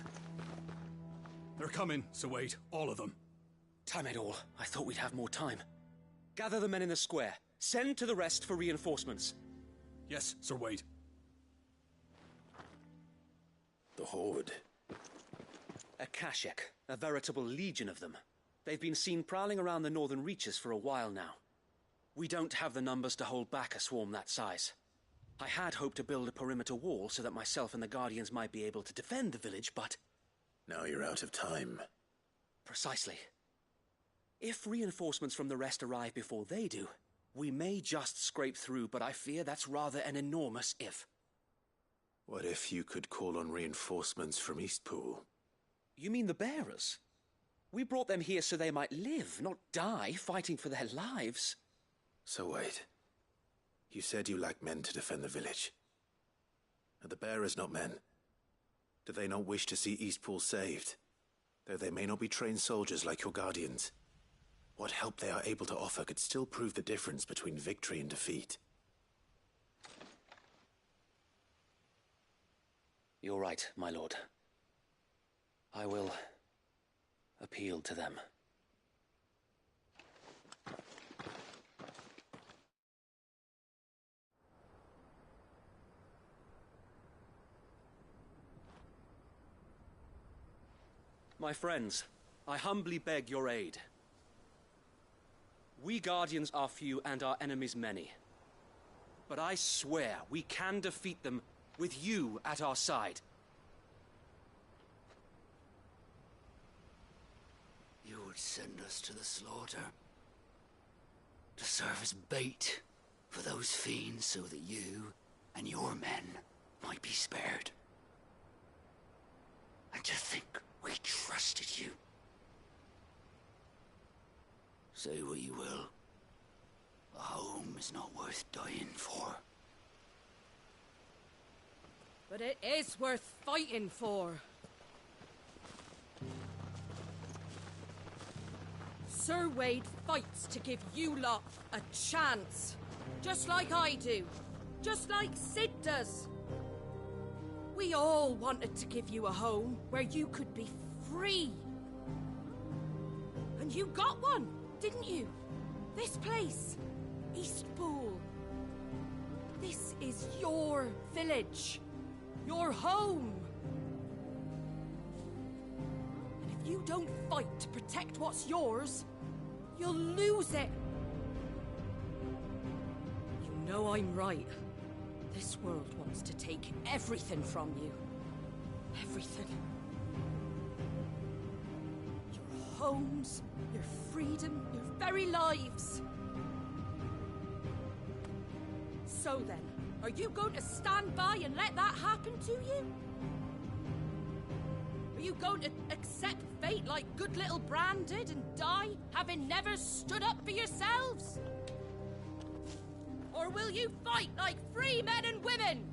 L: They're coming, so wait, all of them.
I: Damn it all, I thought we'd have more time. Gather the men in the square. Send to the rest for reinforcements.
L: Yes, Sir Wade.
J: The Horde.
I: A Kashek, a veritable legion of them. They've been seen prowling around the northern reaches for a while now. We don't have the numbers to hold back a swarm that size. I had hoped to build a perimeter wall so that myself and the Guardians might be able to defend the village, but...
J: Now you're out of time.
I: Precisely. If reinforcements from the rest arrive before they do, we may just scrape through, but I fear that's rather an enormous if.
J: What if you could call on reinforcements from Eastpool?
I: You mean the bearers? We brought them here so they might live, not die, fighting for their lives.
J: So wait. You said you lack men to defend the village. Are the bearers not men? Do they not wish to see Eastpool saved? Though they may not be trained soldiers like your Guardians, what help they are able to offer could still prove the difference between victory and defeat.
I: You're right, my lord. I will appeal to them. My friends, I humbly beg your aid. We Guardians are few and our enemies many. But I swear we can defeat them with you at our side.
T: You would send us to the slaughter, to serve as bait for those fiends so that you and your men might be spared. And to think we trusted you. Say what you will, a home is not worth dying for.
E: But it is worth fighting for. Sir Wade fights to give you lot a chance. Just like I do. Just like Sid does. We all wanted to give you a home where you could be free. And you got one, didn't you? This place, Eastpool. This is your village. Your home. And if you don't fight to protect what's yours, you'll lose it. You know I'm right. This world wants to take everything from you. Everything. Your homes, your freedom, your very lives. So then, are you going to stand by and let that happen to you? Are you going to accept fate like good little Bran did and die, having never stood up for yourselves? Or will you fight like free men and women?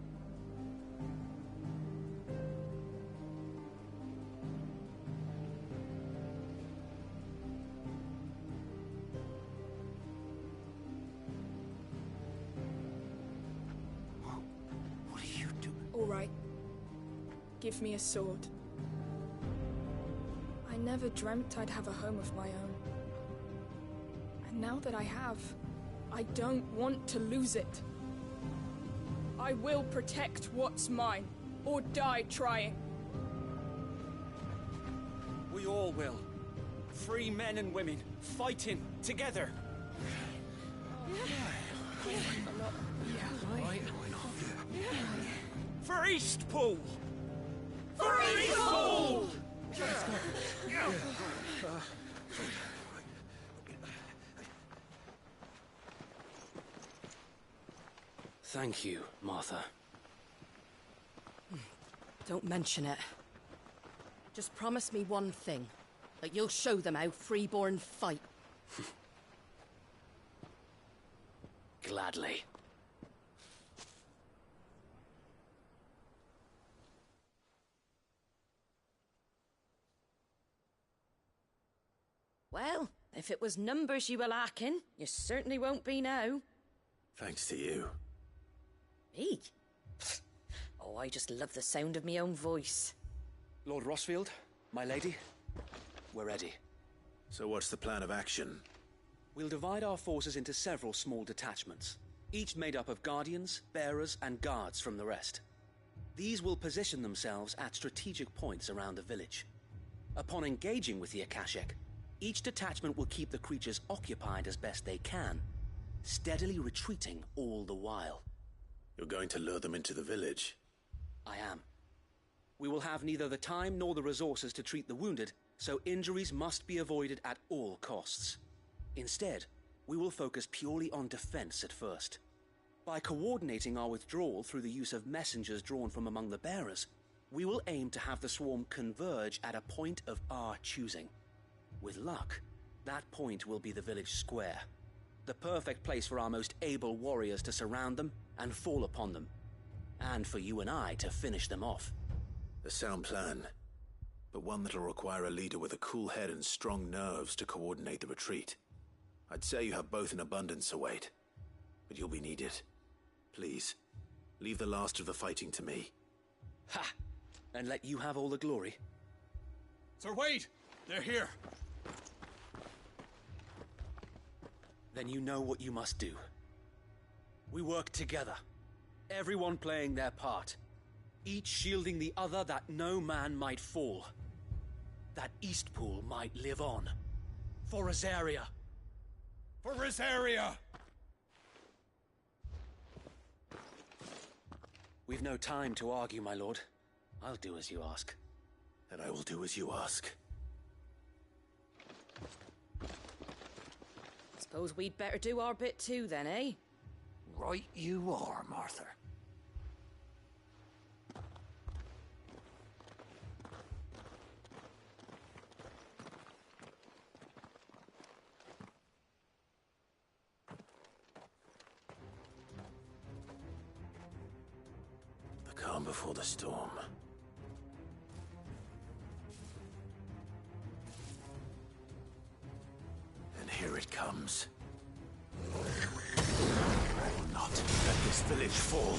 G: All right. Give me a sword. never dreamt I'd have a home of my own. And now that I have, I don't want to lose it. I will protect what's mine, or die trying.
K: We all will. Free men and women, fighting together. For Eastpool! For Eastpool!
I: Thank you, Martha.
E: Don't mention it. Just promise me one thing. That you'll show them how freeborn fight.
I: Gladly.
E: Well, if it was numbers you were lacking, you certainly won't be now.
J: Thanks to you.
E: Me? Oh, I just love the sound of my own voice.
I: Lord Rossfield, my lady, we're ready.
J: So what's the plan of action?
I: We'll divide our forces into several small detachments, each made up of guardians, bearers, and guards from the rest. These will position themselves at strategic points around the village. Upon engaging with the Akashic, each detachment will keep the creatures occupied as best they can, steadily retreating all the while.
J: You're going to lure them into the village?
I: I am. We will have neither the time nor the resources to treat the wounded, so injuries must be avoided at all costs. Instead, we will focus purely on defense at first. By coordinating our withdrawal through the use of messengers drawn from among the bearers, we will aim to have the swarm converge at a point of our choosing. With luck, that point will be the village square, the perfect place for our most able warriors to surround them and fall upon them, and for you and I to finish them off.
J: A sound plan, but one that'll require a leader with a cool head and strong nerves to coordinate the retreat. I'd say you have both in abundance, Sir Wade, but you'll be needed. Please, leave the last of the fighting to me.
I: Ha! And let you have all the glory.
L: Sir Wade! They're here!
I: Then you know what you must do. We work together, everyone playing their part, each shielding the other that no man might fall, that Eastpool might live on. For Rosaria!
L: For Rosaria!
I: We've no time to argue, my lord. I'll do as you ask.
J: And I will do as you ask.
E: Suppose we'd better do our bit too then, eh?
T: Right you are, Martha.
J: The calm before the storm. And here it comes. I will not let this village fall.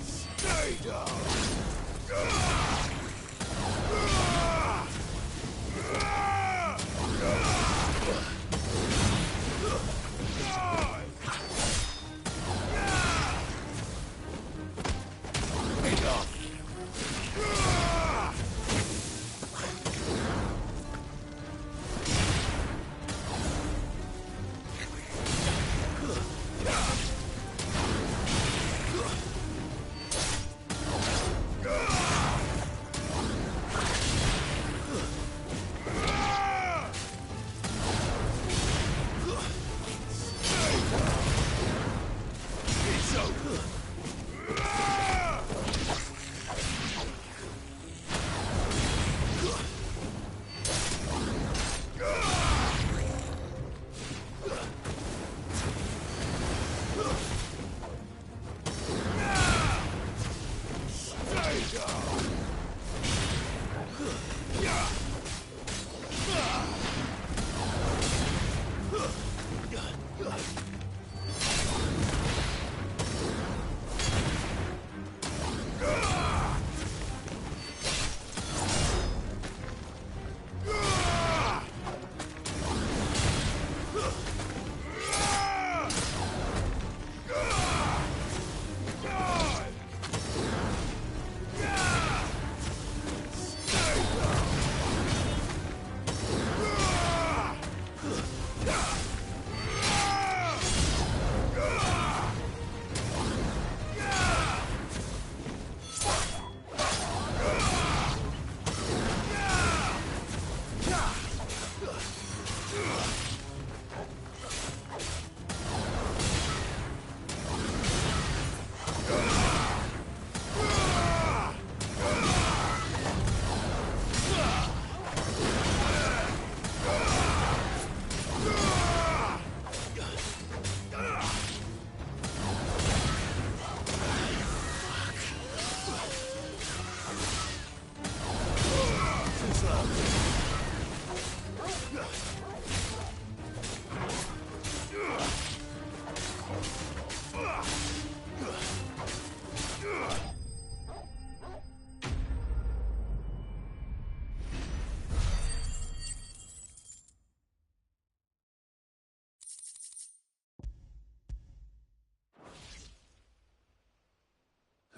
J: Stay down!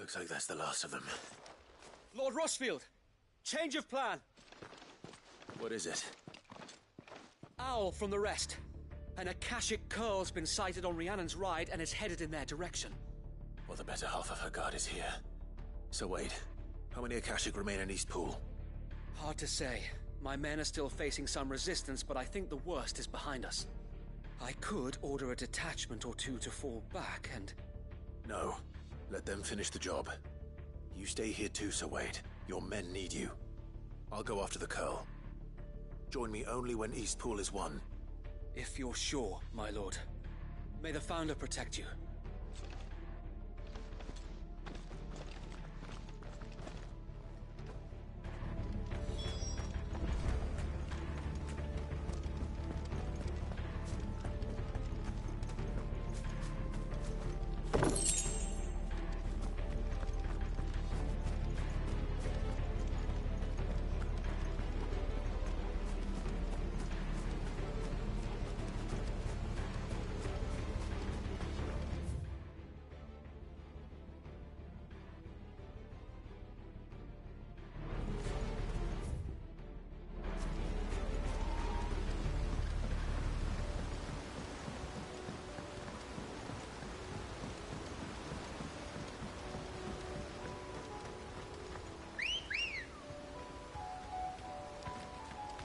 J: Looks like that's the last of them.
I: Lord Rosfield! Change of plan!
J: What is it?
I: Owl from the rest. An Akashic curl's been sighted on Rhiannon's ride and is headed in their direction.
J: Well, the better half of her guard is here. So wait, how many Akashic remain in East Pool?
I: Hard to say. My men are still facing some resistance, but I think the worst is behind us. I could order a detachment or two to fall back and...
J: No. Let them finish the job. You stay here too, Sir Wade. Your men need you. I'll go after the Curl. Join me only when East Pool is won.
I: If you're sure, my lord. May the Founder protect you.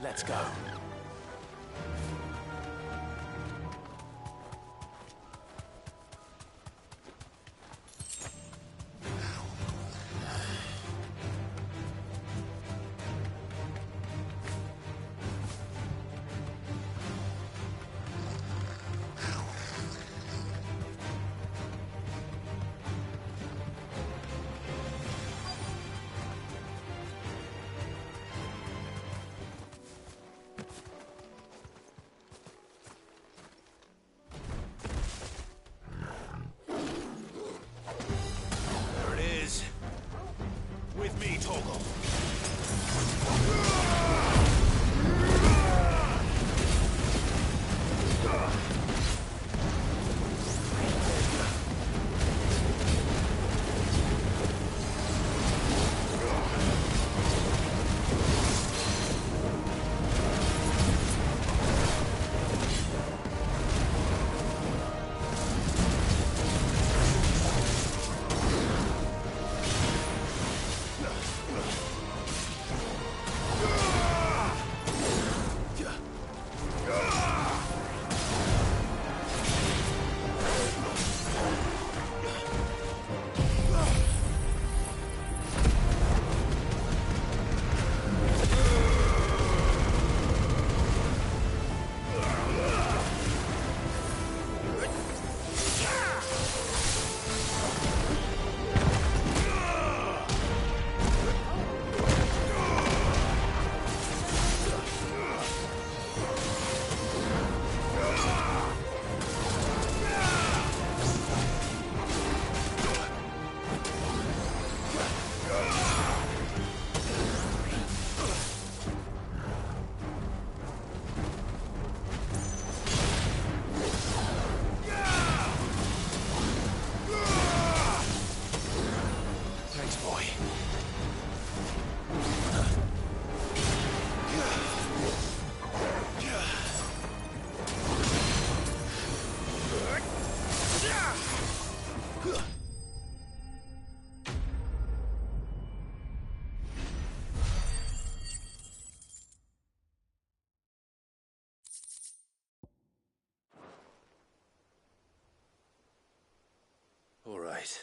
J: Let's go. With me, Torgal. All right.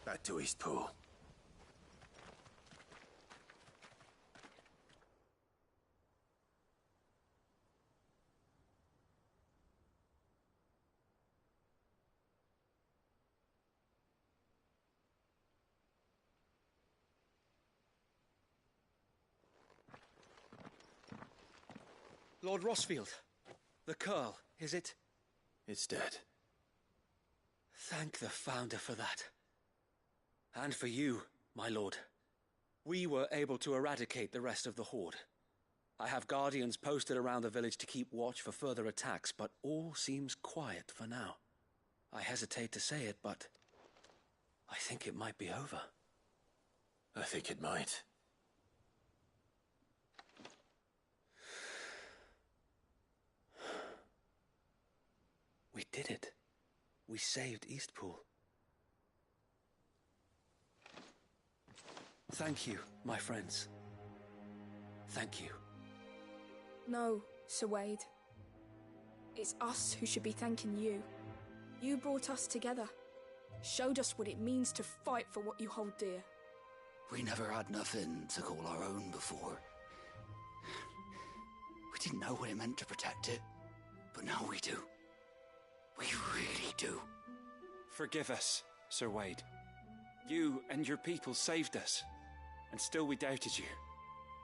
J: Back to East Pool.
I: Lord Rosfield, the Curl, is it?
J: It's dead.
I: Thank the Founder for that. And for you, my lord. We were able to eradicate the rest of the Horde. I have guardians posted around the village to keep watch for further attacks, but all seems quiet for now. I hesitate to say it, but I think it might be over.
J: I think it might.
I: We did it. We saved Eastpool. Thank you, my friends. Thank you.
G: No, Sir Wade. It's us who should be thanking you. You brought us together. Showed us what it means to fight for what you hold dear.
T: We never had nothing to call our own before. We didn't know what it meant to protect it, but now we do. We really do.
K: Forgive us, Sir Wade. You and your people saved us, and still we doubted you.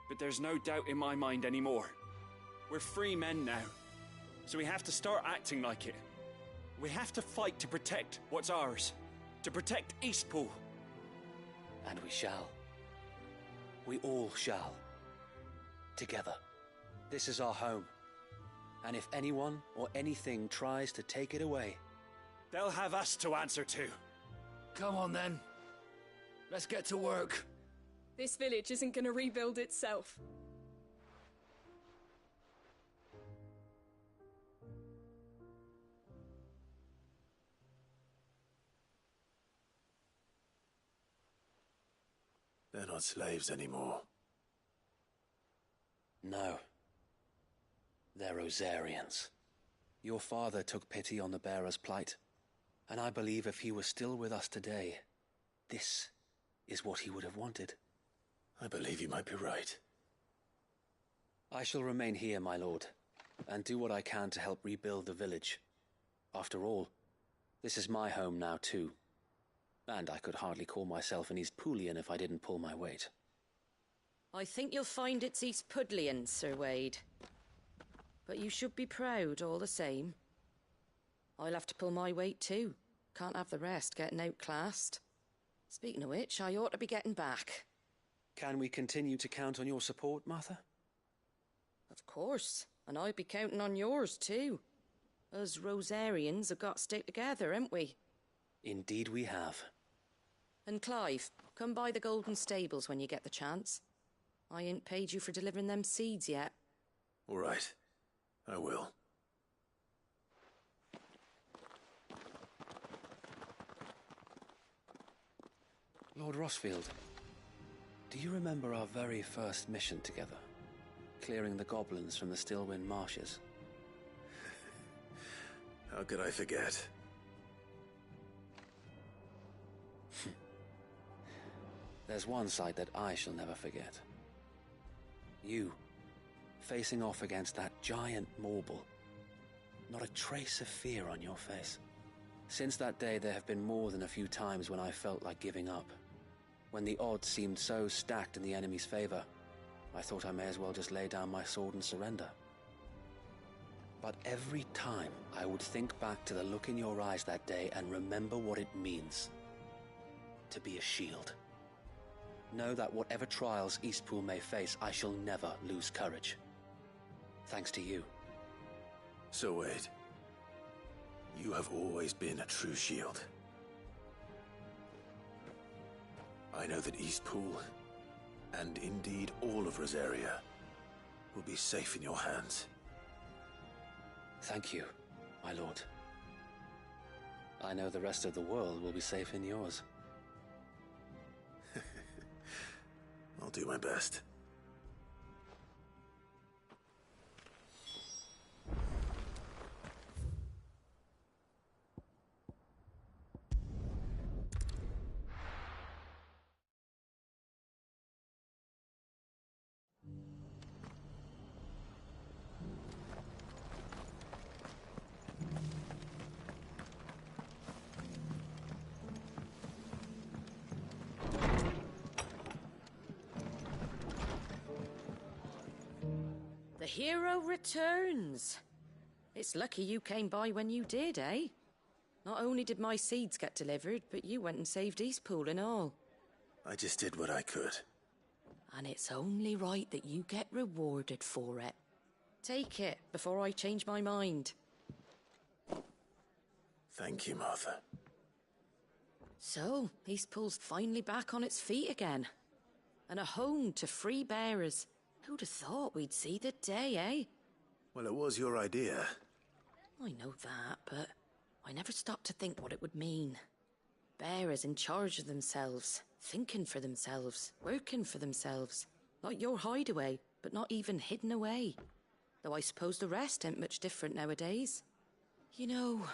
K: But there's no doubt in my mind anymore. We're free men now, so we have to start acting like it. We have to fight to protect what's ours, to protect Eastpool.
I: And we shall. We all shall. Together. This is our home. And if anyone or anything tries to take it away,
K: they'll have us to answer to.
T: Come on then. Let's get to work.
G: This village isn't gonna rebuild itself.
J: They're not slaves anymore.
I: No. They're Rosarians. Your father took pity on the bearer's plight, and I believe if he was still with us today, this is what he would have wanted.
J: I believe you might be right.
I: I shall remain here, my lord, and do what I can to help rebuild the village. After all, this is my home now too. And I could hardly call myself an Eastpoolian if I didn't pull my weight.
E: I think you'll find it's Eastpudlian, Sir Wade. But you should be proud all the same. I'll have to pull my weight too. Can't have the rest getting outclassed. Speaking of which, I ought to be getting back.
I: Can we continue to count on your support, Martha?
E: Of course, and I'll be counting on yours too. Us Rosarians have got to stick together, haven't we?
I: Indeed we have.
E: And Clive, come by the Golden Stables when you get the chance. I ain't paid you for delivering them seeds yet.
J: All right. I will.
I: Lord Rossfield, do you remember our very first mission together? Clearing the goblins from the Stillwind marshes?
J: How could I forget?
I: There's one sight that I shall never forget. You, facing off against that giant Morble. Not a trace of fear on your face. Since that day, there have been more than a few times when I felt like giving up. When the odds seemed so stacked in the enemy's favor, I thought I may as well just lay down my sword and surrender. But every time, I would think back to the look in your eyes that day and remember what it means to be a shield. Know that whatever trials Eastpool may face, I shall never lose courage. Thanks to you.
J: So Wade, you have always been a true shield. I know that Eastpool, and indeed all of Rosaria, will be safe in your hands.
I: Thank you, my lord. I know the rest of the world will be safe in yours.
J: I'll do my best.
E: The hero returns. It's lucky you came by when you did, eh? Not only did my seeds get delivered, but you went and saved Eastpool and all.
J: I just did what I could.
E: And it's only right that you get rewarded for it. Take it before I change my mind.
J: Thank you, Martha.
E: So, Eastpool's finally back on its feet again. And a home to free bearers. Who'd have thought we'd see the day, eh?
J: Well, it was your idea.
E: I know that, but I never stopped to think what it would mean. Bearers in charge of themselves, thinking for themselves, working for themselves. Like your hideaway, but not even hidden away. Though I suppose the rest ain't much different nowadays. You know,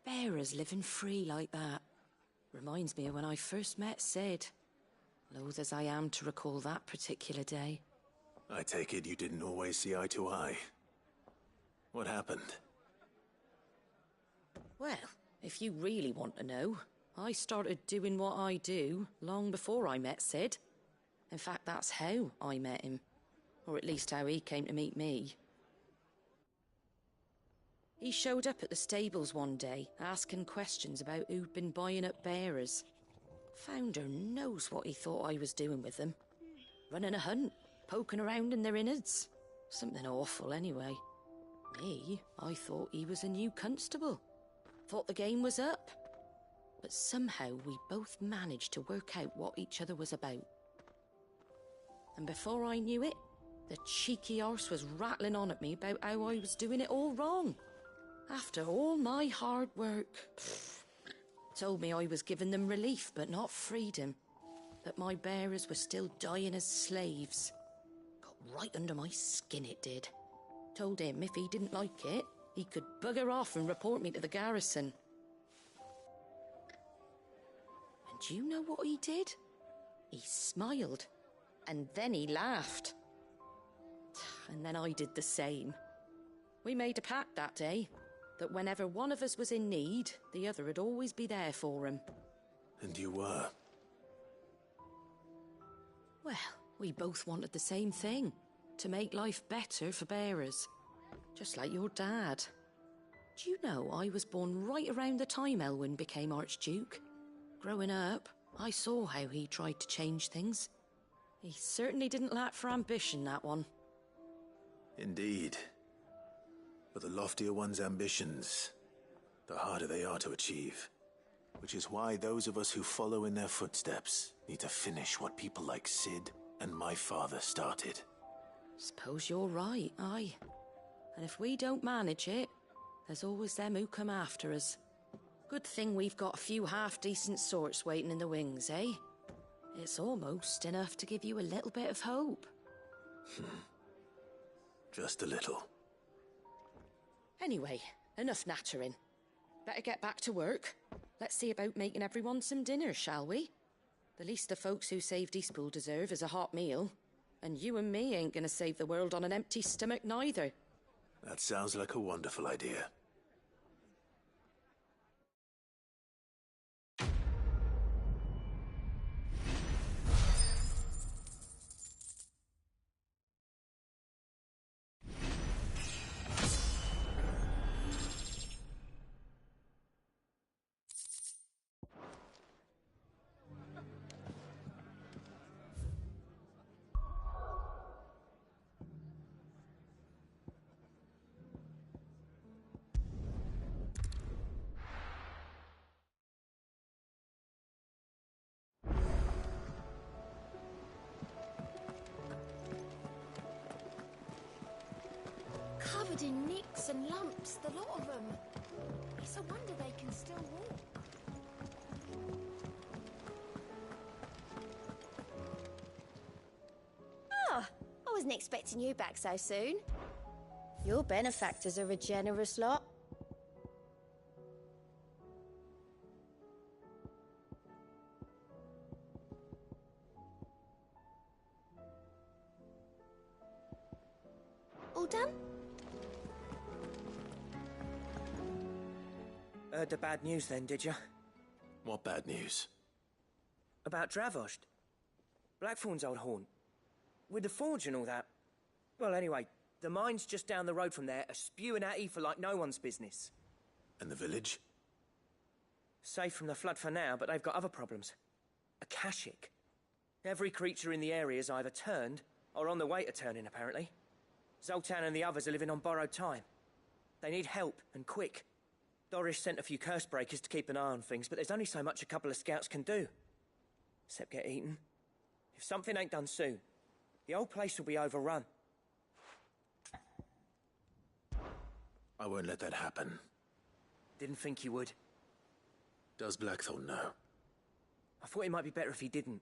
E: bearers living free like that reminds me of when I first met Sid. Loath as I am to recall that particular day.
J: I take it you didn't always see eye to eye. What happened?
E: Well, if you really want to know, I started doing what I do long before I met Sid. In fact, that's how I met him. Or at least how he came to meet me. He showed up at the stables one day, asking questions about who'd been buying up bearers. Founder knows what he thought I was doing with them. Running a hunt, poking around in their innards. Something awful, anyway. Me, I thought he was a new constable. Thought the game was up. But somehow we both managed to work out what each other was about. And before I knew it, the cheeky arse was rattling on at me about how I was doing it all wrong. After all my hard work. Told me I was giving them relief, but not freedom. That my bearers were still dying as slaves. Got right under my skin, it did. Told him if he didn't like it, he could bugger off and report me to the garrison. And do you know what he did? He smiled. And then he laughed. And then I did the same. We made a pact that day, that whenever one of us was in need, the other would always be there for him.
J: And you were?
E: Well, we both wanted the same thing. To make life better for bearers. Just like your dad. Do you know I was born right around the time Elwyn became Archduke? Growing up, I saw how he tried to change things. He certainly didn't lack for ambition, that one.
J: Indeed. But the loftier one's ambitions, the harder they are to achieve. Which is why those of us who follow in their footsteps need to finish what people like Sid and my father started.
E: Suppose you're right, aye. And if we don't manage it, there's always them who come after us. Good thing we've got a few half-decent sorts waiting in the wings, eh? It's almost enough to give you a little bit of hope.
J: Just a little.
E: Anyway, enough nattering. Better get back to work. Let's see about making everyone some dinner, shall we? The least the folks who saved Eastpool deserve is a hot meal. And you and me ain't gonna save the world on an empty stomach neither.
J: That sounds like a wonderful idea.
O: Covered in nicks and lumps, the lot of them. It's a wonder they can still walk.
Q: Ah, I wasn't expecting you back so soon. Your benefactors are a generous lot. All done?
M: Heard the bad news then, did you?
J: What bad news?
M: About Dravost. Blackthorn's old haunt. With the forge and all that. Well, anyway, the mines just down the road from there are spewing out ether like no one's business.
J: And the village?
M: Safe from the flood for now, but they've got other problems. Akashic. Every creature in the area's either turned or on the way to turning, apparently. Zoltan and the others are living on borrowed time. They need help, and quick. Doris sent a few curse breakers to keep an eye on things, but there's only so much a couple of scouts can do. Except get eaten. If something ain't done soon, the whole place will be overrun.
J: I won't let that happen.
M: Didn't think you would.
J: Does Blackthorn know?
M: I thought it might be better if he didn't.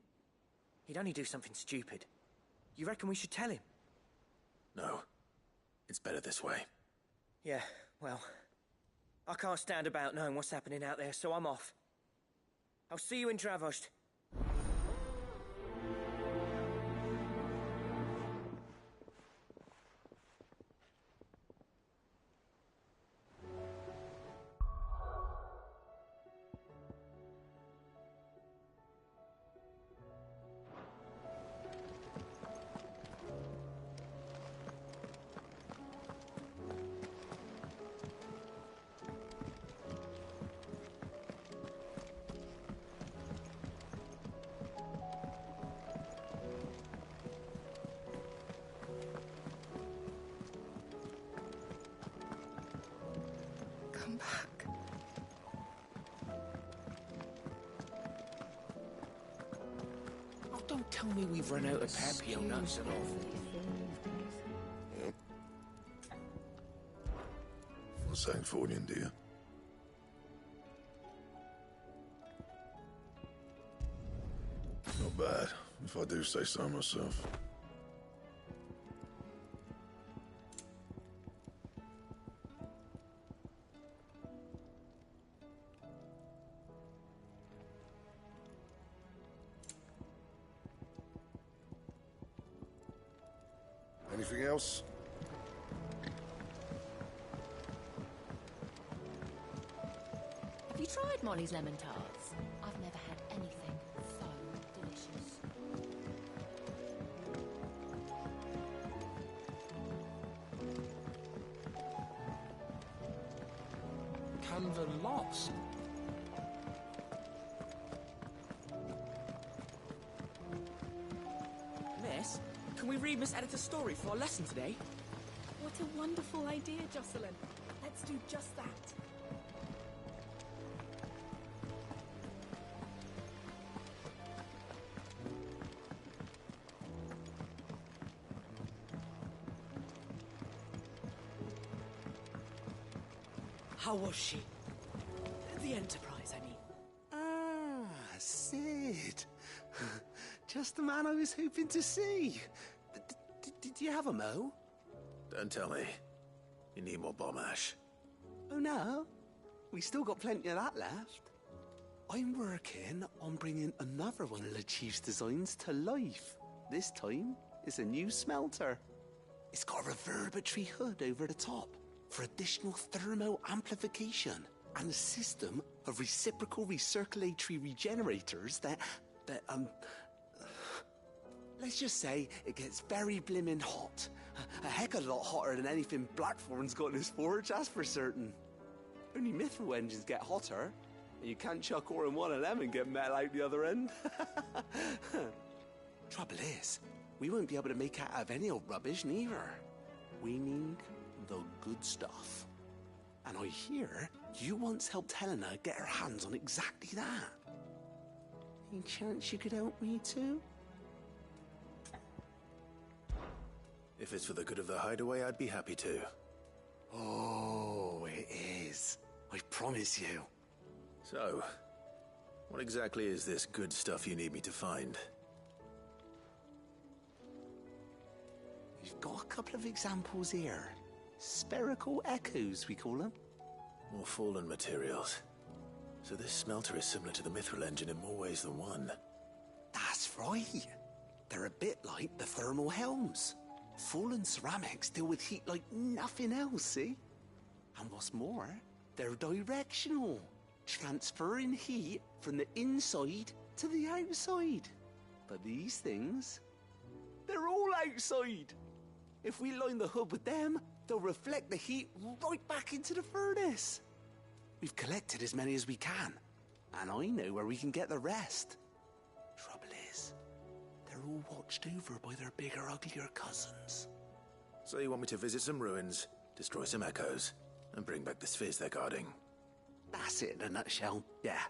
M: He'd only do something stupid. You reckon we should tell him?
J: No. It's better this way.
M: Yeah, well, I can't stand about knowing what's happening out there, so I'm off. I'll see you in Dravost.
G: Come back.
H: Oh, don't tell me we've run out of Papio nuts and all.
D: For Sanctfordian, dear. Not bad, if I do say so myself. Anything else?
O: Have you tried Molly's lemon tarts? I've never had anything so delicious.
H: Canva lost.
M: Miss, can we read Miss Editor's story for our lesson today?
G: What a wonderful idea, Jocelyn. Let's do just that.
M: How was she? The Enterprise, I mean.
H: Ah, Sid. Just the man I was hoping to see. Did you have a mo?
J: Don't tell me. You need more bomb ash.
H: Oh no, we still got plenty of that left. I'm working on bringing another one of the Chief's designs to life. This time, it's a new smelter. It's got a reverberatory hood over the top for additional thermo amplification and a system of reciprocal recirculatory regenerators that let's just say it gets very blimmin' hot. A heck of a lot hotter than anything Blackthorn's got in his forge, that's for certain. Only mithril engines get hotter, and you can't chuck ore in one of them and get metal out the other end. Trouble is, we won't be able to make it out of any old rubbish, neither. We need the good stuff. And I hear you once helped Helena get her hands on exactly that. Any chance you could help me too?
J: If it's for the good of the hideaway, I'd be happy to.
H: Oh, it is. I promise you.
J: So, what exactly is this good stuff you need me to find?
H: We've got a couple of examples here. Spherical echoes, we call them.
J: More fallen materials. So this smelter is similar to the mithril engine in more ways than one.
H: That's right. They're a bit like the thermal helms. Fallen ceramics deal with heat like nothing else, see? And what's more, they're directional, transferring heat from the inside to the outside. But these things, they're all outside. If we line the hood with them, they'll reflect the heat right back into the furnace. We've collected as many as we can, and I know where we can get the rest. Trouble is, they're all watched over by their bigger, uglier cousins.
J: So you want me to visit some ruins, destroy some echoes, and bring back the spheres they're guarding?
N: That's it in a nutshell, yeah.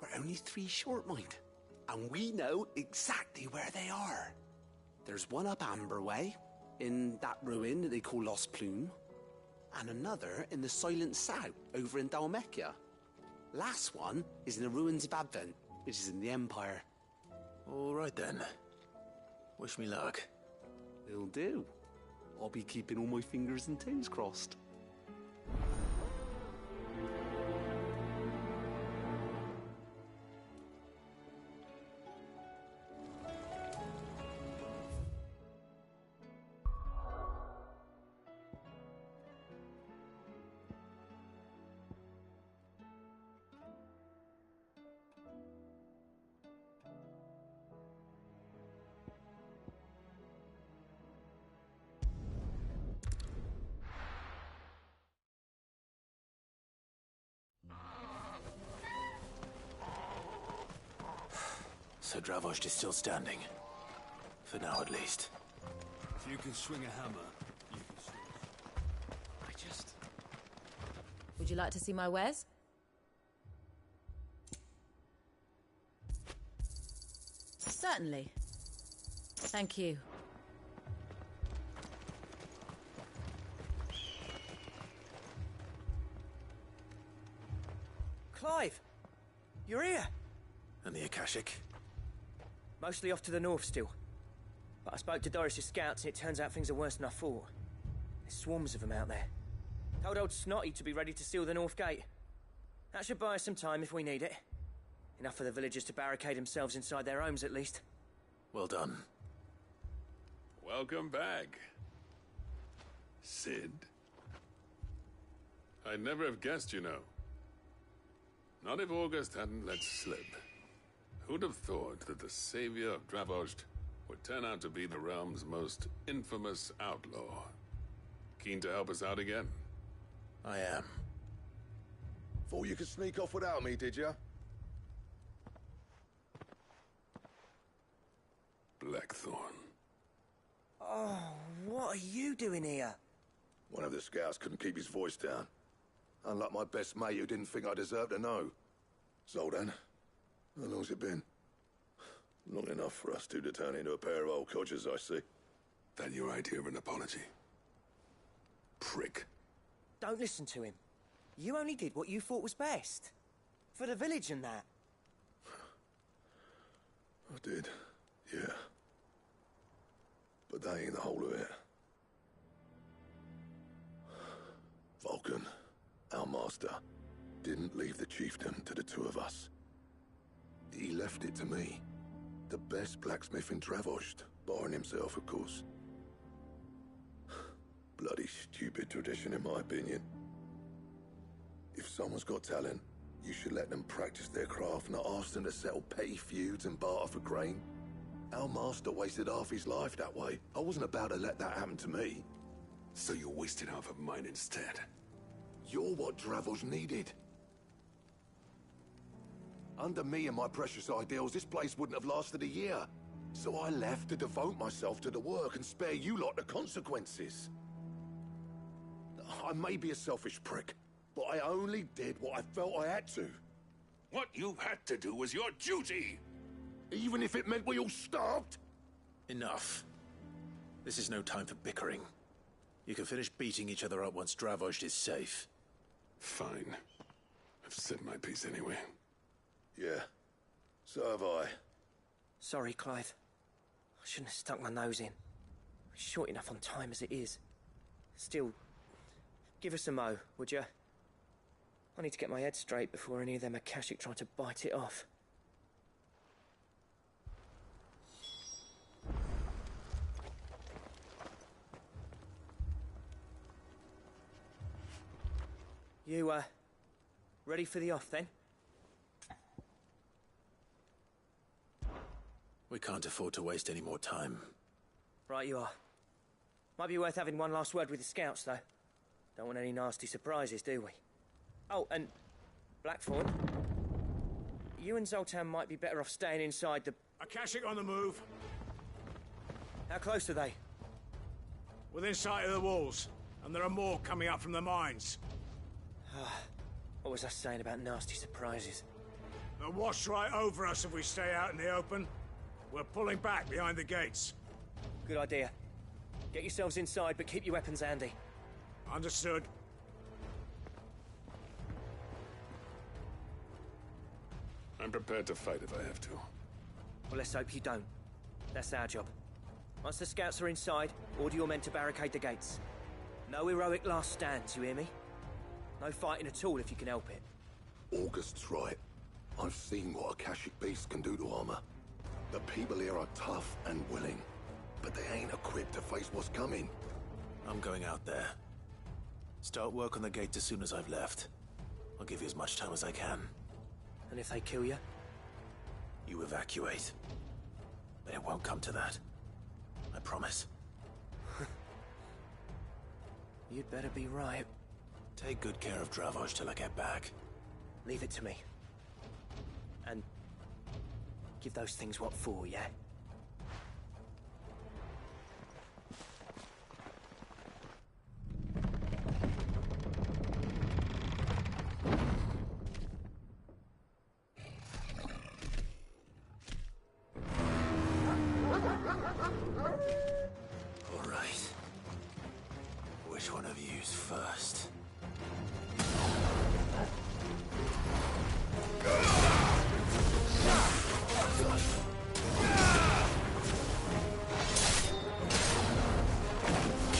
N: We're only 3 short, mind. And we know exactly where they are. There's one up Amber Way, in that ruin that they call Lost Plume, and another in the Silent South, over in Dalmekia. Last one is in the ruins of Advent, which is in the Empire.
J: All right then. Wish me luck.
N: Will do. I'll be keeping all my fingers and toes crossed.
J: So Dravost is still standing. For now, at least.
L: If you can swing a hammer, you can swing.
O: Would you like to see my wares? Certainly. Thank you.
M: Clive! You're here!
J: And the Akashic?
M: Mostly off to the north still. But I spoke to Doris's scouts and it turns out things are worse than I thought. There's swarms of them out there. Told old Snotty to be ready to seal the north gate. That should buy us some time if we need it. Enough for the villagers to barricade themselves inside their homes at least.
J: Well done.
P: Welcome back, Sid. I'd never have guessed, you know. Not if August hadn't let slip. Who'd have thought that the savior of Dravost would turn out to be the realm's most infamous outlaw? Keen to help us out again?
J: I am.
D: Thought you could sneak off without me, did you?
P: Blackthorn.
M: Oh, what are you doing here?
D: One of the scouts couldn't keep his voice down. Unlike my best mate who didn't think I deserved to know. So then, how long's it been? Long enough for us two to turn into a pair of old codgers, I see.
P: That your idea of an apology? Prick.
M: Don't listen to him. You only did what you thought was best. For the village and that.
D: I did, yeah. But that ain't the whole of it. Vulcan, our master, didn't leave the chiefdom to the two of us. He left it to me. The best blacksmith in Dravost, barring himself, of course. Bloody stupid tradition, in my opinion. If someone's got talent, you should let them practice their craft, not ask them to settle petty feuds and barter for grain. Our master wasted half his life that way. I wasn't about to let that happen to me.
P: So you wasted half of mine instead?
D: You're what Dravost needed. Under me and my precious ideals, this place wouldn't have lasted a year. So I left to devote myself to the work and spare you lot the consequences. I may be a selfish prick, but I only did what I felt I had to.
P: What you had to do was your duty!
D: Even if it meant we all starved?
J: Enough. This is no time for bickering. You can finish beating each other up once Dravost is safe.
P: Fine. I've said my piece anyway.
D: Yeah. So have I.
M: Sorry, Clive. I shouldn't have stuck my nose in. We're short enough on time as it is. Still, give us a mo, would you? I need to get my head straight before any of them Akashic try to bite it off. You, ready for the off, then?
J: We can't afford to waste any more time.
M: Right you are. Might be worth having one last word with the scouts, though. Don't want any nasty surprises, do we? Oh, and Blackthorn, you and Zoltan might be better off staying inside the...
A: Akashic on the move.
M: How close are they?
A: Within sight of the walls, and there are more coming up from the mines.
M: What was I saying about nasty surprises?
U: They'll wash right over us if we stay out in the open. We're pulling back behind the gates.
M: Good idea. Get yourselves inside, but keep your weapons handy.
U: Understood.
P: I'm prepared to fight if I have to.
M: Well, let's hope you don't. That's our job. Once the scouts are inside, order your men to barricade the gates. No heroic last stands, you hear me? No fighting at all if you can help it.
D: August's right. I've seen what Akashic beasts can do to armor. The people here are tough and willing, but they ain't equipped to face what's coming.
J: I'm going out there. Start work on the gate as soon as I've left. I'll give you as much time as I can.
M: And if they kill you?
J: You evacuate. But it won't come to that. I promise.
M: You'd better be right.
J: Take good care of Dravoj till I get back.
M: Leave it to me. And give those things what for, yeah?
J: All right. Which one of you's first?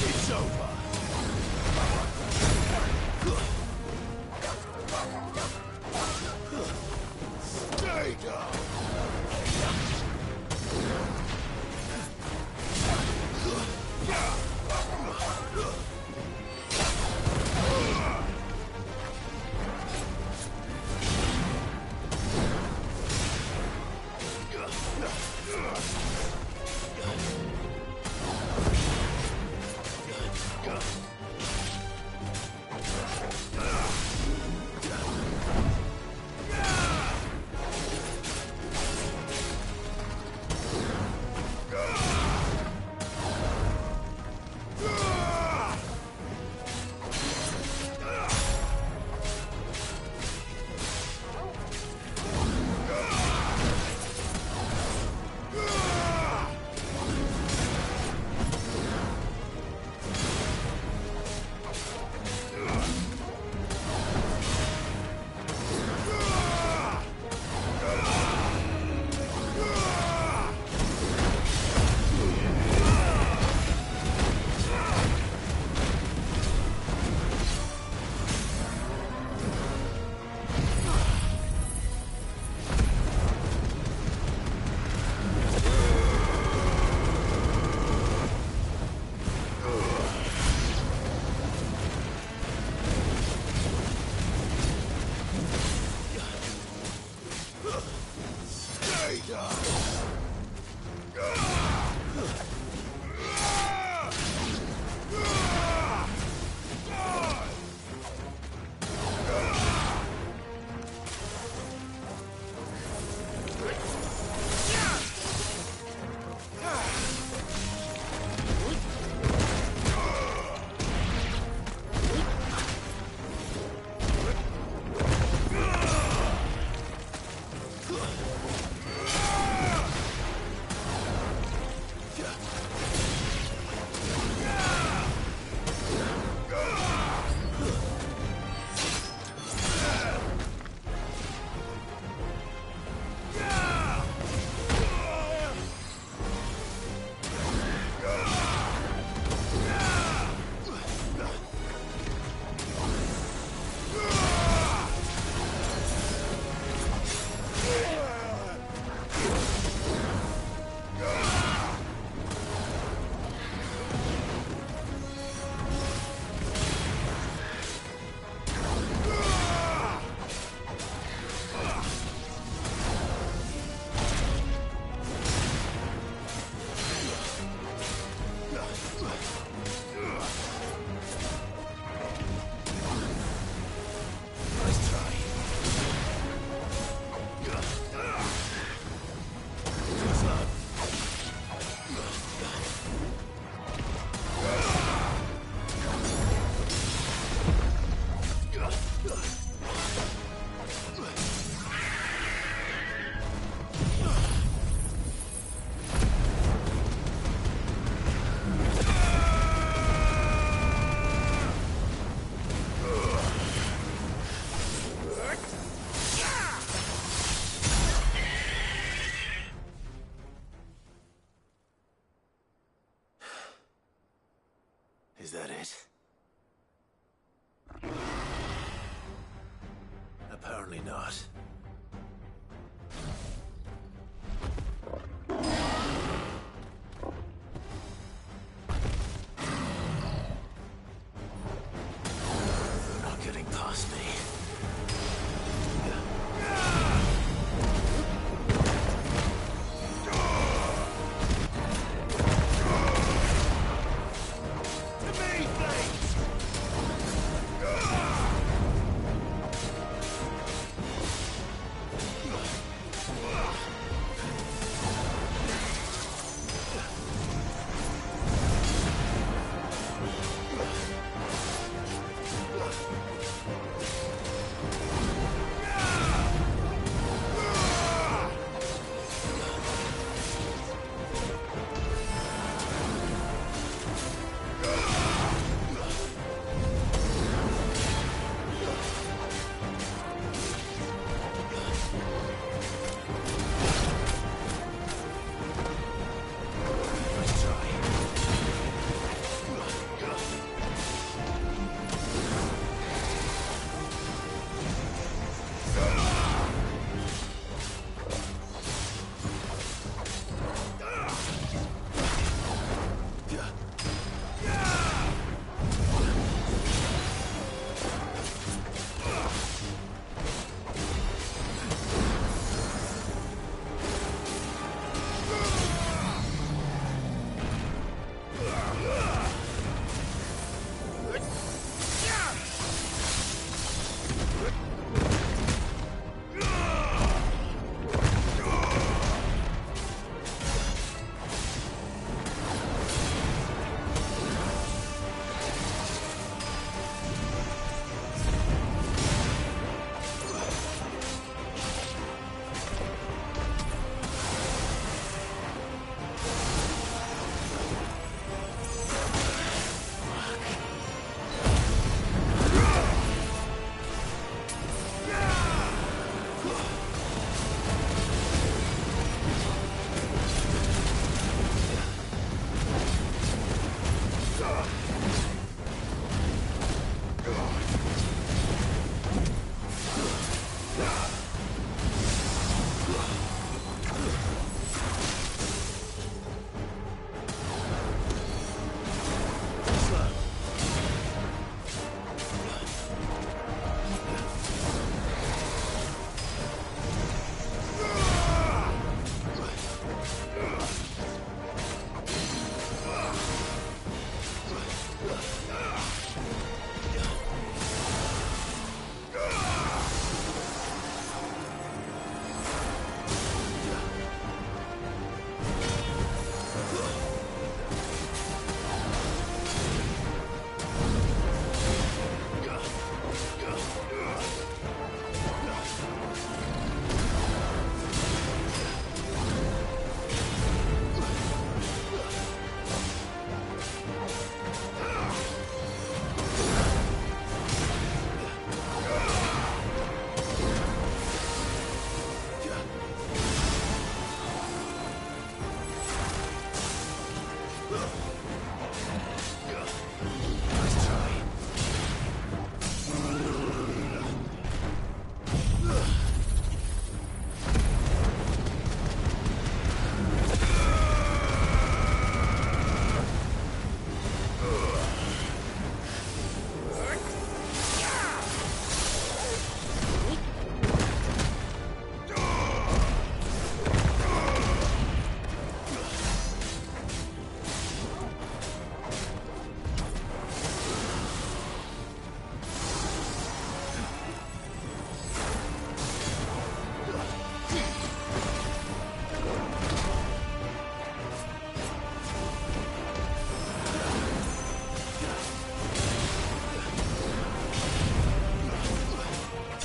J: It's over. Stay down.
A: it? Apparently not. They're not getting past me.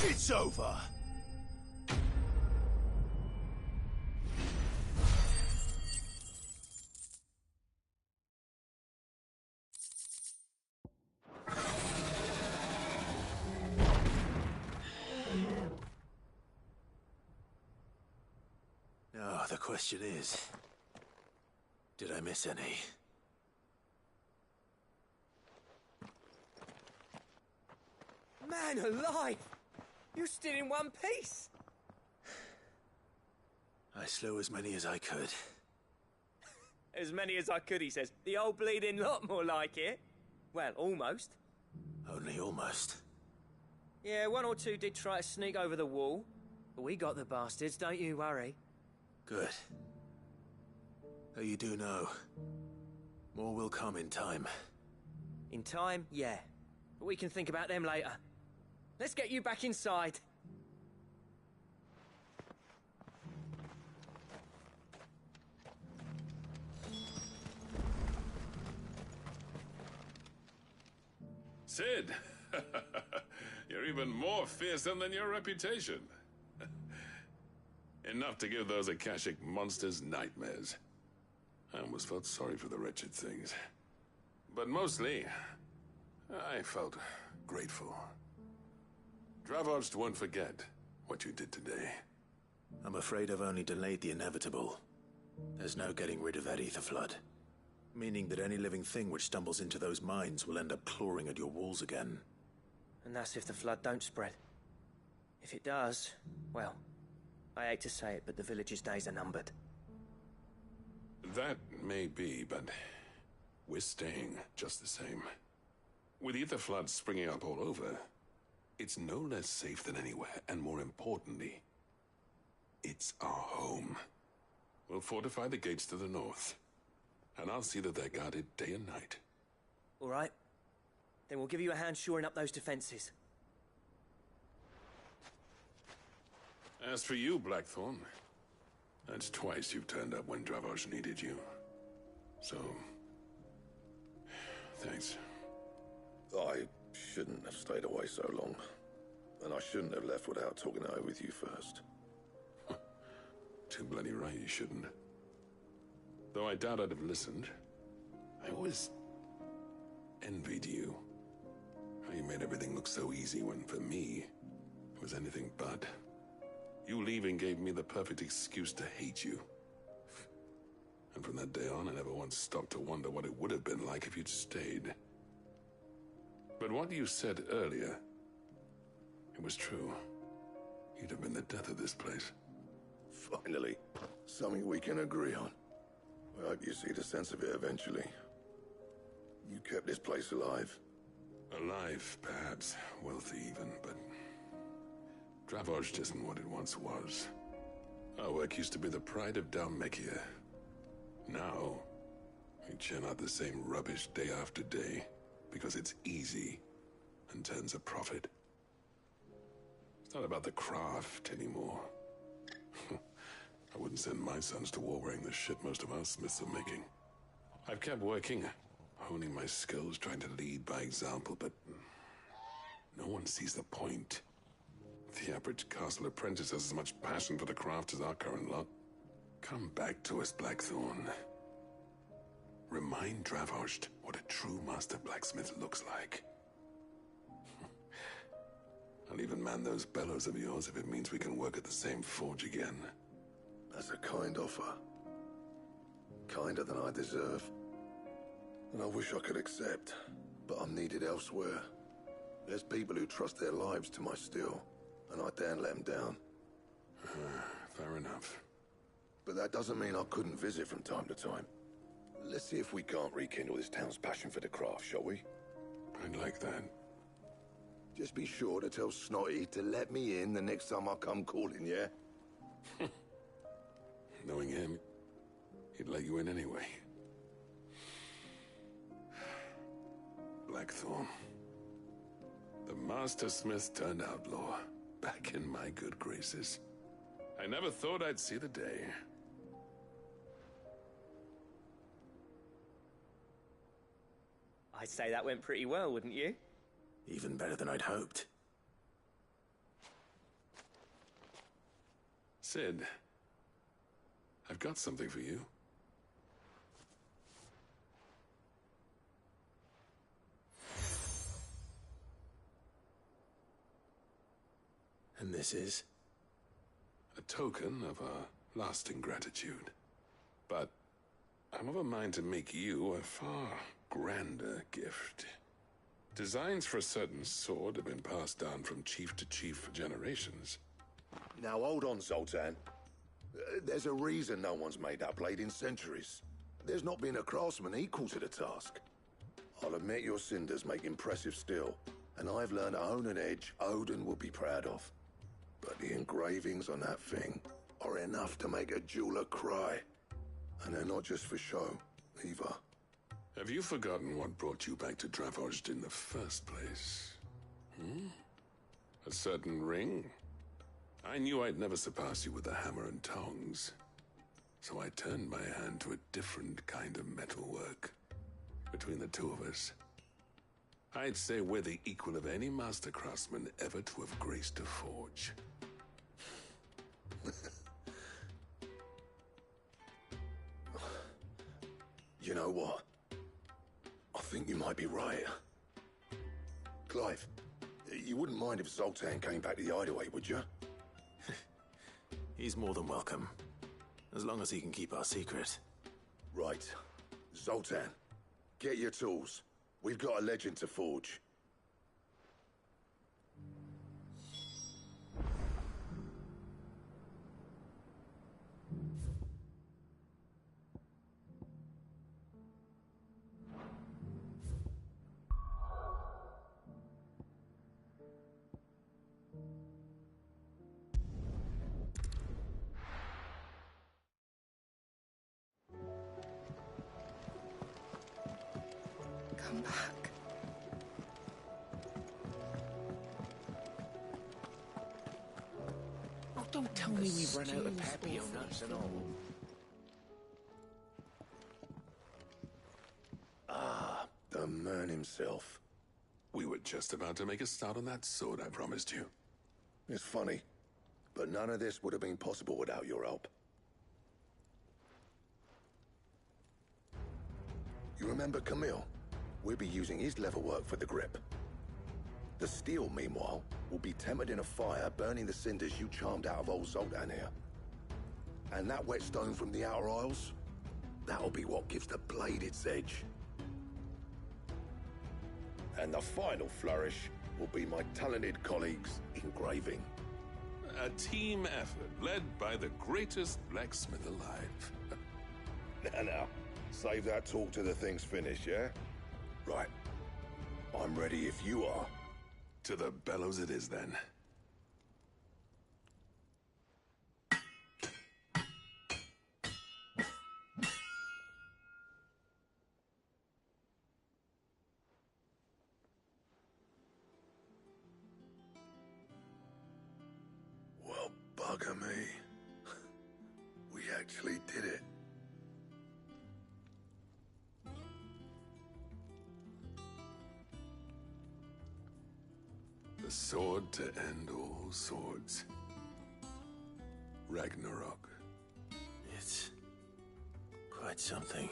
A: It's over!
J: Now, the question is, did I miss any?
M: Man alive! You still in one piece!
J: I slew as many as I could.
M: As many as I could, he says. The old bleeding lot, more like it. Well, almost.
J: Only almost.
M: Yeah, one or two did try to sneak over the wall. But we got the bastards, don't you worry.
J: Good. Though you do know, more will come in time.
M: In time, yeah. But we can think about them later. Let's get you back inside.
P: Sid! You're even more fearsome than your reputation. Enough to give those Akashic monsters nightmares. I almost felt sorry for the wretched things. But mostly, I felt grateful. Dravoged won't forget what you did today.
J: I'm afraid I've only delayed the inevitable. There's no getting rid of that ether flood. Meaning that any living thing which stumbles into those mines will end up clawing at your walls again.
M: And that's if the flood don't spread. If it does, well, I hate to say it, but the village's days are numbered.
P: That may be, but we're staying just the same. With ether floods springing up all over, it's no less safe than anywhere, and more importantly, it's our home. We'll fortify the gates to the north, and I'll see that they're guarded day and night.
M: All right. Then we'll give you a hand shoring up those defenses.
P: As for you, Blackthorn, that's twice you've turned up when Dravos needed you. So, thanks.
D: I shouldn't have stayed away so long. And I shouldn't have left without talking it over with you first.
P: Too bloody right you shouldn't. Though I doubt I'd have listened. I always envied you. How you made everything look so easy when, for me, it was anything but. You leaving gave me the perfect excuse to hate you. And from that day on, I never once stopped to wonder what it would have been like if you'd stayed. But what you said earlier, it was true. You'd have been the death of this place.
D: Finally, something we can agree on. I hope you see the sense of it eventually. You kept this place alive.
P: Alive, perhaps. Wealthy even, but Dravoged isn't what it once was. Our work used to be the pride of Dalmekia. Now, we churn out the same rubbish day after day because it's easy and turns a profit. It's not about the craft anymore. I wouldn't send my sons to war wearing the shit most of our smiths are making. I've kept working, honing my skills, trying to lead by example, but no one sees the point. The average castle apprentice has as much passion for the craft as our current lot. Come back to us, Blackthorn. Remind Dravoged what a true master blacksmith looks like. I'll even man those bellows of yours if it means we can work at the same forge again.
D: That's a kind offer. Kinder than I deserve. And I wish I could accept, but I'm needed elsewhere. There's people who trust their lives to my steel, and I daren't let them down.
P: Fair enough.
D: But that doesn't mean I couldn't visit from time to time. Let's see if we can't rekindle this town's passion for the craft, shall we?
P: I'd like that.
D: Just be sure to tell Snotty to let me in the next time I come calling, yeah?
P: Knowing him, he'd let you in anyway. Blackthorn. The Master Smith turned outlaw, back in my good graces. I never thought I'd see the day.
M: I'd say that went pretty well, wouldn't you?
J: Even better than I'd hoped.
P: Sid, I've got something for you.
J: And this is?
P: A token of our lasting gratitude. But I'm of a mind to make you a far grander gift. Designs for a certain sword have been passed down from chief to chief for generations.
D: Now hold on, Zoltan. There's a reason no one's made that blade in centuries. There's not been a craftsman equal to the task. I'll admit your cinders make impressive steel, and I've learned to own an edge Odin will be proud of. But the engravings on that thing are enough to make a jeweler cry. And they're not just for show, either.
P: Have you forgotten what brought you back to Dravost in the first place? Hmm? A certain ring? I knew I'd never surpass you with a hammer and tongs. So I turned my hand to a different kind of metalwork. Between the two of us, I'd say we're the equal of any master craftsman ever to have graced a forge.
D: You know what? I think you might be right. Clive, you wouldn't mind if Zoltan came back to the Hideaway, would you?
J: He's more than welcome. As long as he can keep our secret.
D: Right. Zoltan, get your tools. We've got a legend to forge.
S: Come back.
H: Oh, don't tell me we've run out of papio nuts and all.
D: Ah, the man himself.
P: We were just about to make a start on that sword I promised you.
D: It's funny, but none of this would have been possible without your help. You remember Camille? We'll be using his leatherwork for the grip. The steel, meanwhile, will be tempered in a fire, burning the cinders you charmed out of old Zoltan here. And that whetstone from the Outer Isles, that'll be what gives the blade its edge. And the final flourish will be my talented colleagues' engraving.
P: A team effort led by the greatest blacksmith alive.
D: Now, save that talk till the thing's finished, yeah? Right. I'm ready if you are.
P: To the bellows it is, then.
D: Well, bugger me. We actually did it.
P: The sword to end all swords. Ragnarok.
J: It's quite something.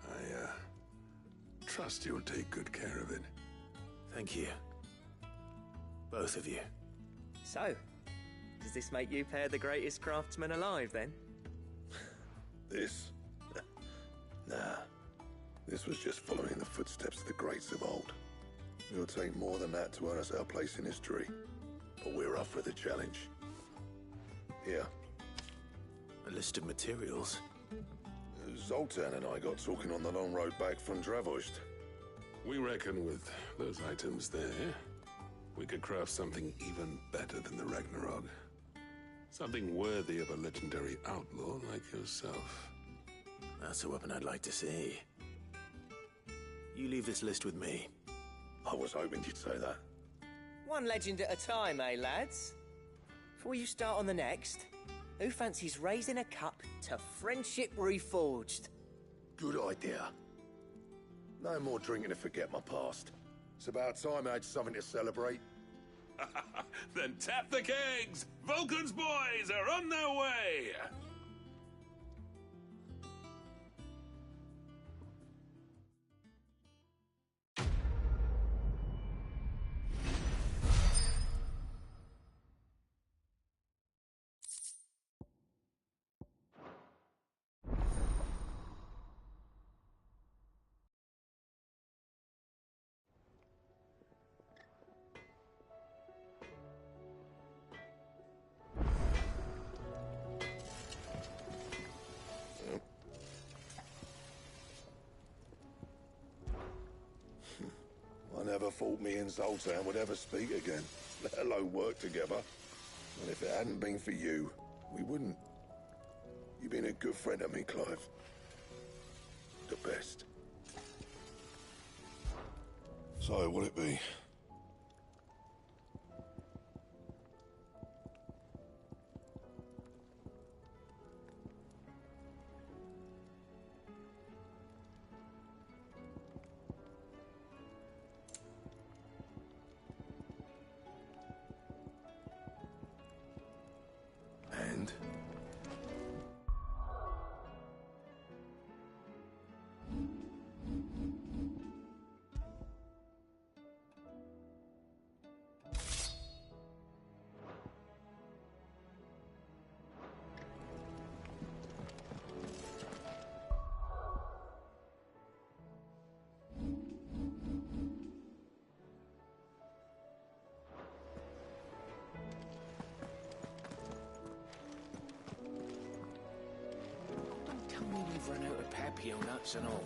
P: I, trust you'll take good care of it.
J: Thank you. Both of you.
M: So, does this make you pair the greatest craftsman alive, then?
D: This? Nah. This was just following the footsteps of the greats of old. It'll take more than that to earn us our place in history. But we're up for the challenge. Here.
J: A list of materials.
D: Zoltan and I got talking on the long road back from Dravost.
P: We reckon with those items there, we could craft something even better than the Ragnarok. Something worthy of a legendary outlaw like yourself.
J: That's a weapon I'd like to see. You leave this list with me.
D: I was hoping you'd say that.
M: One legend at a time, eh, lads? Before you start on the next, who fancies raising a cup to Friendship Reforged?
D: Good idea. No more drinking to forget my past. It's about time I had something to celebrate.
P: Then tap the kegs! Vulcan's boys are on their way!
D: never thought me and Zoltan would ever speak again, let alone work together. And if it hadn't been for you, we wouldn't. You've been a good friend to me, Clive. The best. So, what'll it be? And?
R: Don't tell me we've run out of Papio nuts and all.